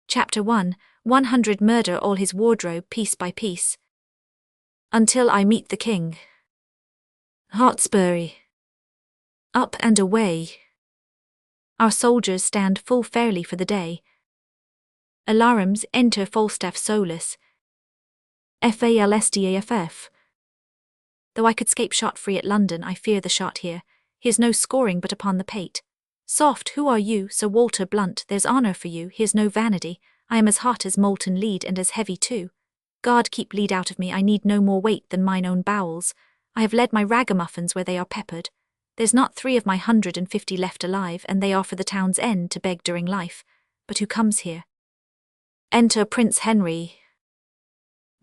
Chapter 100 murder all his wardrobe piece by piece. Until I meet the king. Hotspur. Up and away. Our soldiers stand full fairly for the day. Alarums, enter Falstaff solus. Falstaff. Though I could scape shot-free at London, I fear the shot here. Here's no scoring but upon the pate. Soft, who are you, Sir Walter Blunt? There's honour for you, here's no vanity. I am as hot as molten lead and as heavy too. God keep lead out of me, I need no more weight than mine own bowels. I have led my ragamuffins where they are peppered. There's not 3 of my 150 left alive, and they are for the town's end to beg during life. But who comes here? Enter Prince Henry.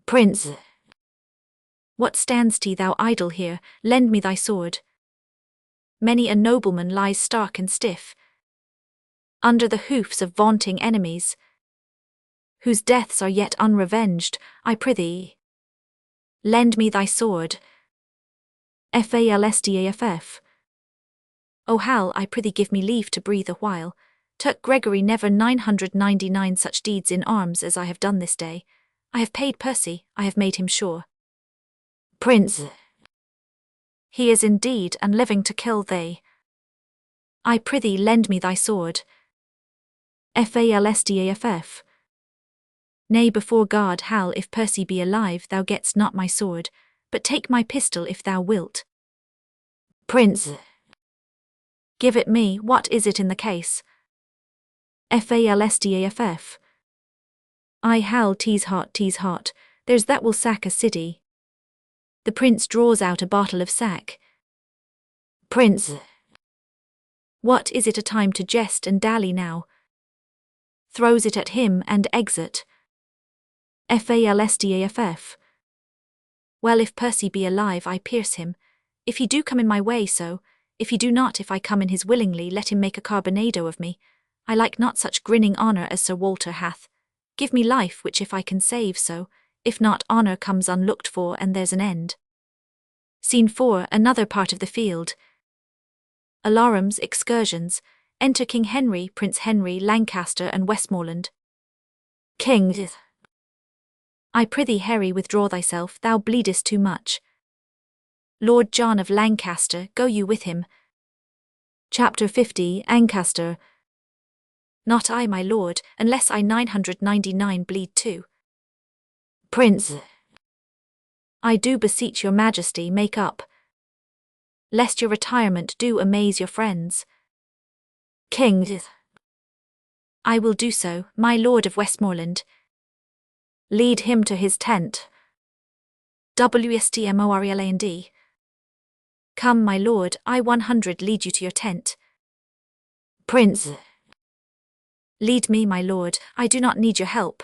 Prince. What stand'st thou idle here? Lend me thy sword. Many a nobleman lies stark and stiff, under the hoofs of vaunting enemies, whose deaths are yet unrevenged. I prithee, lend me thy sword. Falstaff. O Hal, I prithee give me leave to breathe a while. Took Gregory never 999 such deeds in arms as I have done this day. I have paid Percy, I have made him sure. Prince. He is indeed, and living to kill thee. I prithee lend me thy sword. Falstaff. Nay, before God, Hal, if Percy be alive, thou getst not my sword, but take my pistol if thou wilt. Prince. Give it me, what is it in the case? Falstaff. I, Hal, tease hot, there's that will sack a city. The prince draws out a bottle of sack. Prince. What is it a time to jest and dally now? Throws it at him and exit. Falstaff. Well, if Percy be alive, I pierce him. If he do come in my way, so. If he do not, if I come in his willingly, let him make a carbonado of me. I like not such grinning honour as Sir Walter hath. Give me life, which if I can save, so. If not, honour comes unlooked for, and there's an end. Scene 4, another part of the field. Alarums, excursions. Enter King Henry, Prince Henry, Lancaster and Westmoreland. King. I prithee, Harry, withdraw thyself, thou bleedest too much. Lord John of Lancaster, go you with him. Chapter 50, Ancaster. Not I, my lord, unless I 999 bleed too. Prince. I do beseech your majesty, make up, lest your retirement do amaze your friends. King. I will do so, my lord of Westmoreland. Lead him to his tent. Wstmorland. Come, my lord, I 100 lead you to your tent. Prince. Lead me, my lord, I do not need your help.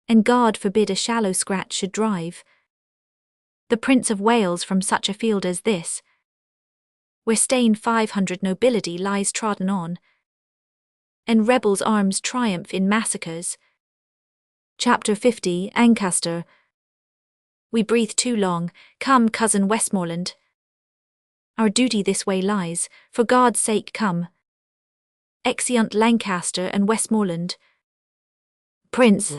And God forbid a shallow scratch should drive the Prince of Wales from such a field as this, where stain 500 nobility lies trodden on, and rebels' arms triumph in massacres. Chapter 50, Ancaster. We breathe too long, come, cousin Westmoreland. Our duty this way lies, for God's sake come. Exeunt Lancaster and Westmoreland. Prince.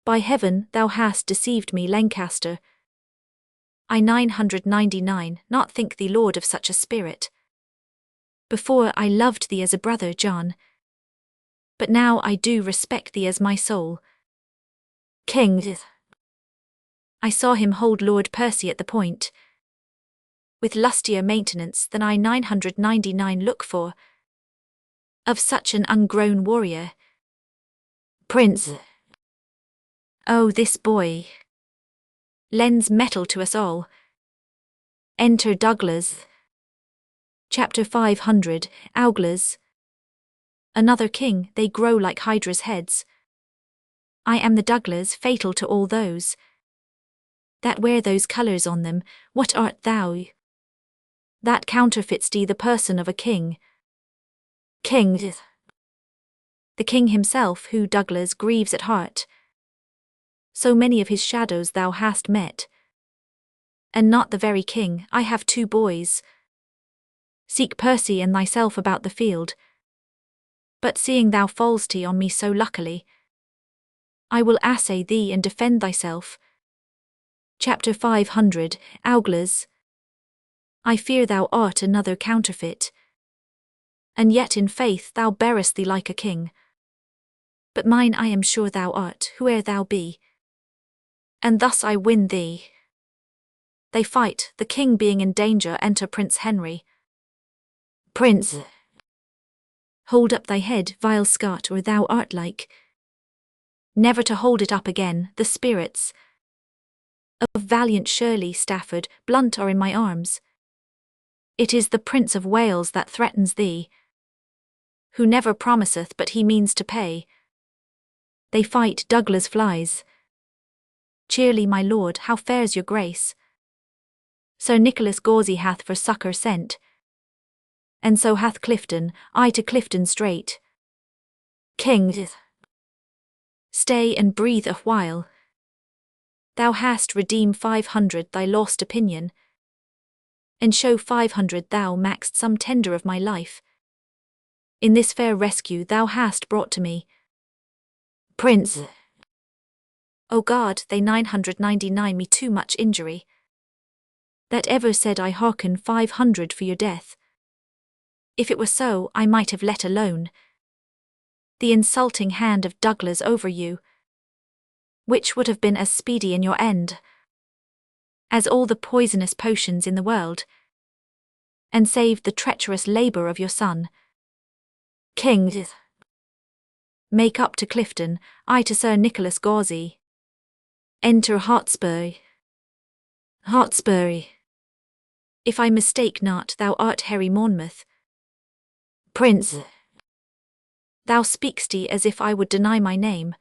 By heaven, thou hast deceived me, Lancaster. I 999, not think thee lord of such a spirit. Before I loved thee as a brother, John, but now I do respect thee as my soul. King. I saw him hold Lord Percy at the point, with lustier maintenance than I 999 look for, of such an ungrown warrior. Prince. Oh, this boy lends mettle to us all. Enter Douglas. Chapter 500, Auglers. Another king, they grow like Hydra's heads. I am the Douglas, fatal to all those that wear those colours on them. What art thou? That counterfeits thee the person of a king. King. The king himself, who, Douglas, grieves at heart. So many of his shadows thou hast met. And not the very king. I have 2 boys. Seek Percy and thyself about the field. But seeing thou fall'st on me so luckily, I will assay thee and defend thyself. Chapter 500, Auglers. I fear thou art another counterfeit, and yet in faith thou bearest thee like a king. But mine I am sure thou art, whoe'er thou be, and thus I win thee. They fight, the king being in danger. Enter Prince Henry. Prince. Hold up thy head, vile Scot, or thou art like never to hold it up again. The spirits of valiant Shirley Stafford Blunt are in my arms. It is the Prince of Wales that threatens thee, who never promiseth but he means to pay. They fight. Douglas flies. Cheerly, my lord, how fares your grace? Sir Nicholas Gawsey hath for succour sent, and so hath Clifton. I to Clifton straight. King. Stay and breathe a while. Thou hast redeemed 500 thy lost opinion, and show 500 thou maxed some tender of my life. In this fair rescue thou hast brought to me. Prince. O God, they 999 me too much injury, that ever said I hearken 500 for your death. If it were so, I might have let alone the insulting hand of Douglas over you, which would have been as speedy in your end as all the poisonous potions in the world, and saved the treacherous labour of your son. King. Make up to Clifton, I to Sir Nicholas Gawsey. Enter Hotspur. Hotspur. If I mistake not, thou art Harry Monmouth. Prince. Thou speak'st as if I would deny my name.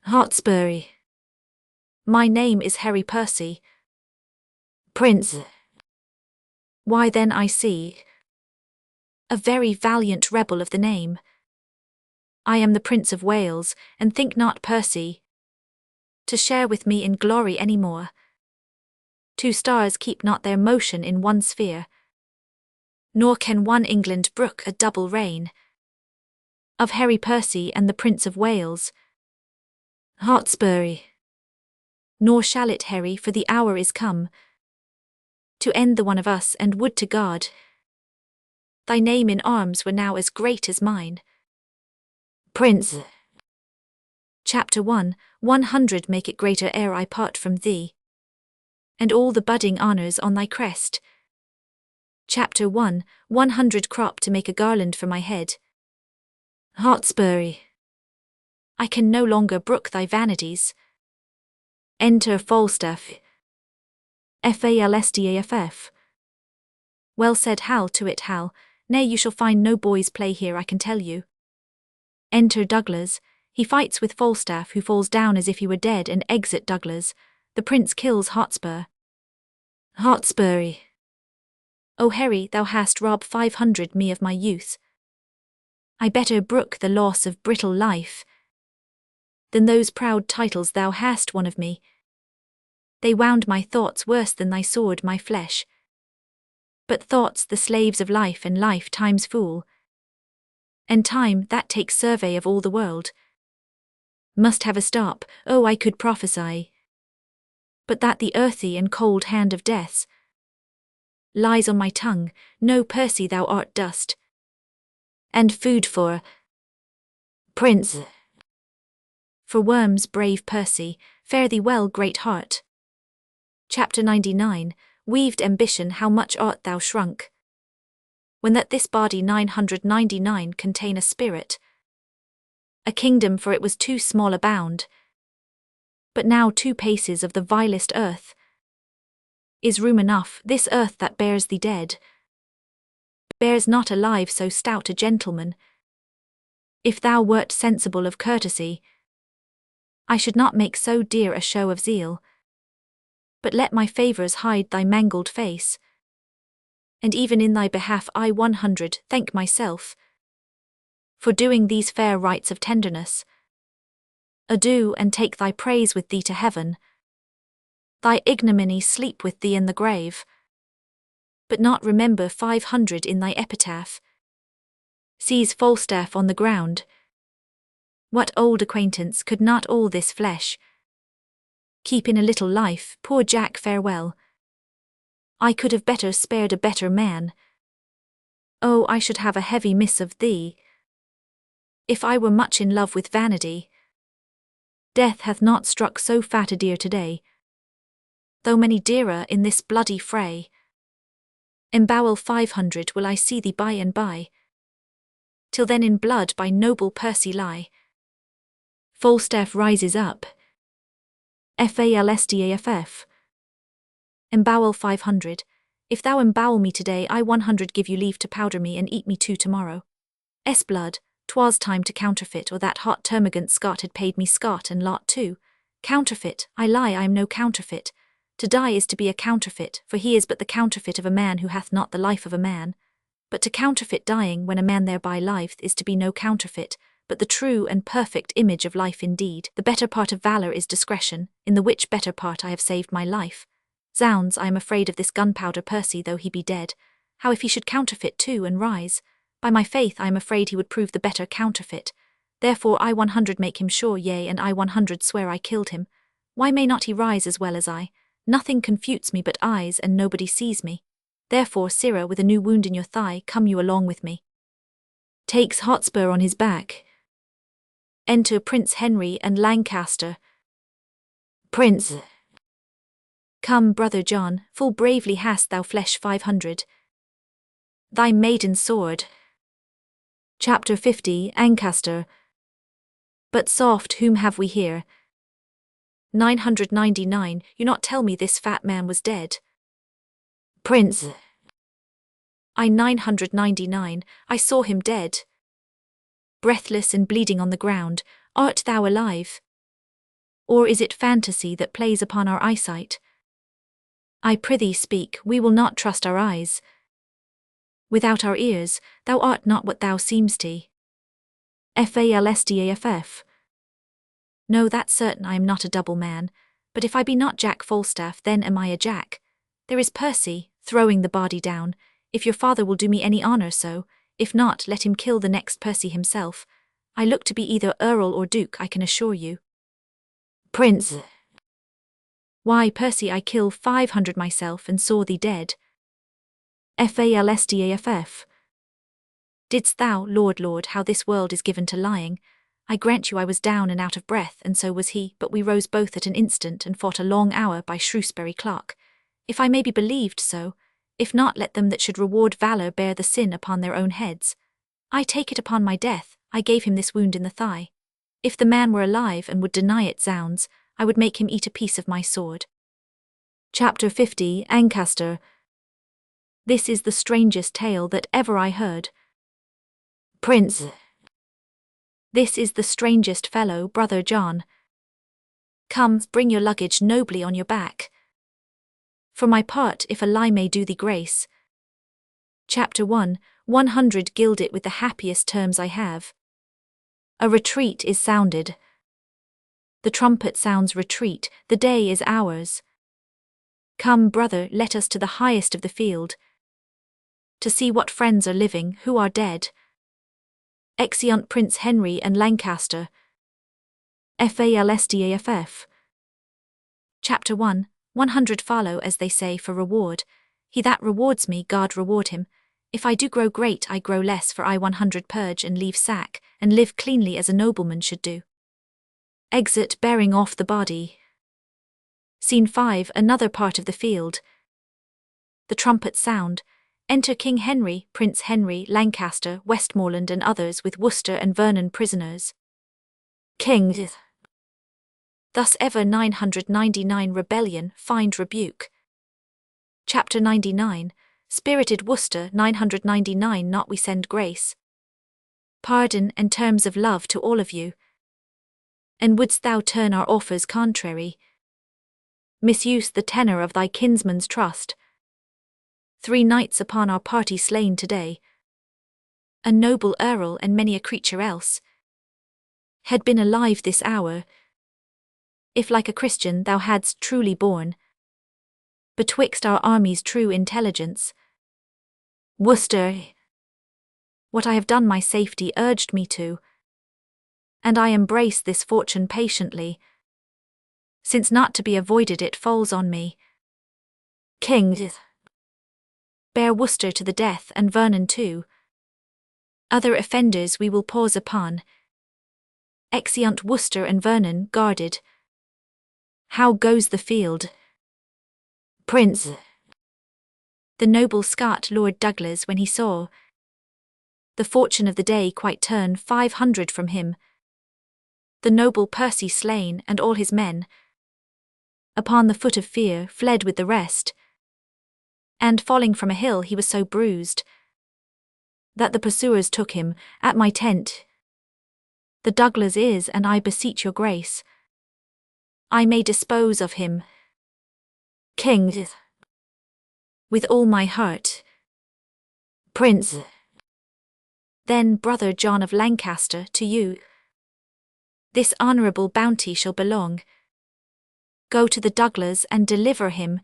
Hotspur. My name is Harry Percy. Prince. Why then I see a very valiant rebel of the name. I am the Prince of Wales, and think not Percy to share with me in glory any more. 2 stars keep not their motion in one sphere, nor can one England brook a double reign of Harry Percy and the Prince of Wales. Hotspur. Nor shall it, Harry, for the hour is come to end the one of us, and would to God thy name in arms were now as great as mine. Prince. Chapter 1, 100 make it greater ere I part from thee, and all the budding honours on thy crest. Chapter 1, 100 crop to make a garland for my head. Hotspur. I can no longer brook thy vanities. Enter Falstaff. Falstaff. Well said, Hal, to it, Hal. Nay, you shall find no boys' play here, I can tell you. Enter Douglas. He fights with Falstaff, who falls down as if he were dead, and exit Douglas. The prince kills Hotspur. Hotspur. O Harry, thou hast robbed 500 me of my youth. I better brook the loss of brittle life than those proud titles thou hast won of me. They wound my thoughts worse than thy sword my flesh. But thoughts the slaves of life, and life time's fool, and time that takes survey of all the world, must have a stop. Oh, I could prophesy, but that the earthy and cold hand of death's lies on my tongue, no Percy thou art dust. And food for Prince. For worms, brave Percy, fare thee well, great heart. Chapter 99, Weaved ambition, how much art thou shrunk, when that this body 999 contain a spirit, a kingdom, for it was too small a bound. But now 2 paces of the vilest earth is room enough, this earth that bears thee dead, bears not alive so stout a gentleman. If thou wert sensible of courtesy, I should not make so dear a show of zeal, but let my favours hide thy mangled face, and even in thy behalf I 100 thank myself for doing these fair rites of tenderness. Adieu, and take thy praise with thee to heaven, thy ignominy sleep with thee in the grave, but not remember 500 in thy epitaph. Seize Falstaff on the ground. What old acquaintance could not all this flesh keep in a little life? Poor Jack, farewell. I could have better spared a better man. Oh, I should have a heavy miss of thee, if I were much in love with vanity. Death hath not struck so fat a deer today, though many dearer in this bloody fray. Embowel 500 will I see thee by and by, till then in blood by noble Percy lie. Falstaff rises up. Falstaff. Embowel 500. If thou embowel me today, I 100 give you leave to powder me and eat me too tomorrow. Blood, 'twas time to counterfeit, or that hot termagant Scot had paid me Scot and lot too. Counterfeit, I lie, I am no counterfeit. To die is to be a counterfeit, for he is but the counterfeit of a man who hath not the life of a man. But to counterfeit dying when a man thereby liveth is to be no counterfeit, but the true and perfect image of life indeed. The better part of valour is discretion, in the which better part I have saved my life. Zounds, I am afraid of this gunpowder Percy, though he be dead. How if he should counterfeit too and rise? By my faith I am afraid he would prove the better counterfeit. Therefore I 100 make him sure, yea, and I 100 swear I killed him. Why may not he rise as well as I? Nothing confutes me but eyes, and nobody sees me. Therefore, sirrah, with a new wound in your thigh, come you along with me. Takes Hotspur on his back. Enter Prince Henry and Lancaster. Prince. Come, brother John, full bravely hast thou fleshed 500. Thy maiden sword. Chapter 50, Ancaster. But soft, whom have we here? 999, you not tell me this fat man was dead. Prince. I 999, I saw him dead. Breathless and bleeding on the ground, art thou alive? Or is it fantasy that plays upon our eyesight? I prithee speak, we will not trust our eyes. Without our ears, thou art not what thou seem'st. Falstaff. No, that's certain, I am not a double man, but if I be not Jack Falstaff, then am I a Jack. There is Percy, throwing the body down, if your father will do me any honour so, if not, let him kill the next Percy himself. I look to be either Earl or Duke, I can assure you. Prince. Why, Percy, I kill 500 myself and saw thee dead. Falstaff. Didst thou, Lord, how this world is given to lying? I grant you I was down and out of breath, and so was he, but we rose both at an instant and fought a long hour by Shrewsbury clock. If I may be believed so, if not, let them that should reward valour bear the sin upon their own heads. I take it upon my death, I gave him this wound in the thigh. If the man were alive and would deny it, zounds, I would make him eat a piece of my sword. Chapter 50, Ancaster. This is the strangest tale that ever I heard. Prince. This is the strangest fellow, brother John. Come, bring your luggage nobly on your back. For my part, if a lie may do thee grace. Chapter 1, 100 gild it with the happiest terms I have. A retreat is sounded. The trumpet sounds retreat, the day is ours. Come, brother, let us to the highest of the field, to see what friends are living, who are dead. Exeunt Prince Henry and Lancaster. Falstaff. Chapter 1, 100 follow as they say for reward. He that rewards me, God reward him. If I do grow great, I grow less, for I 100 purge and leave sack, and live cleanly as a nobleman should do. Exit, bearing off the body. Scene 5, another part of the field. The trumpets sound. Enter King Henry, Prince Henry, Lancaster, Westmoreland and others with Worcester and Vernon prisoners. King. Thus ever 999 rebellion, find rebuke. Chapter 99, Spirited Worcester 999 Not we send grace. Pardon and terms of love to all of you. And wouldst thou turn our offers contrary? Misuse the tenor of thy kinsman's trust. 3 knights upon our party slain today. A noble earl and many a creature else had been alive this hour, if like a Christian thou hadst truly borne betwixt our armies true intelligence. Worcester, what I have done my safety urged me to, and I embrace this fortune patiently, since not to be avoided it falls on me. King, bear Worcester to the death and Vernon too. Other offenders we will pause upon. Exeunt Worcester and Vernon guarded. How goes the field? Prince. The noble Scot Lord Douglas, when he saw the fortune of the day quite turn 500 from him, the noble Percy slain and all his men, upon the foot of fear fled with the rest, and falling from a hill he was so bruised that the pursuers took him at my tent. The Douglas is, and I beseech your grace, I may dispose of him. King. With all my heart. Prince. Then, brother John of Lancaster, to you this honourable bounty shall belong. Go to the Douglas and deliver him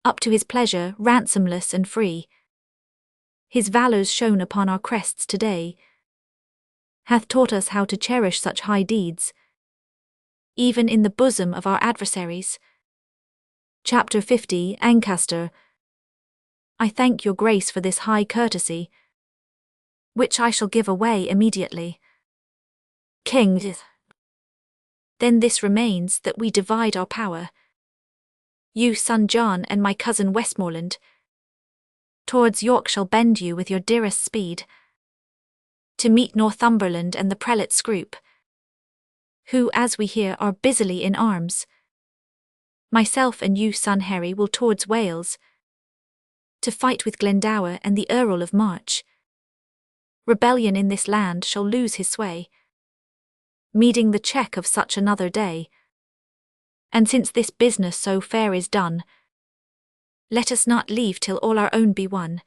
up to his pleasure, ransomless and free. His valours shown upon our crests today hath taught us how to cherish such high deeds, even in the bosom of our adversaries. Chapter 50, Ancaster. I thank your grace for this high courtesy, which I shall give away immediately. King. Then this remains, that we divide our power. You, son John, and my cousin Westmoreland, towards York shall bend you with your dearest speed, to meet Northumberland and the prelate Scroop, who, as we hear, are busily in arms. Myself and you, son Harry, will towards Wales, to fight with Glendower and the Earl of March. Rebellion in this land shall lose his sway, meeting the check of such another day. And since this business so fair is done, let us not leave till all our own be won.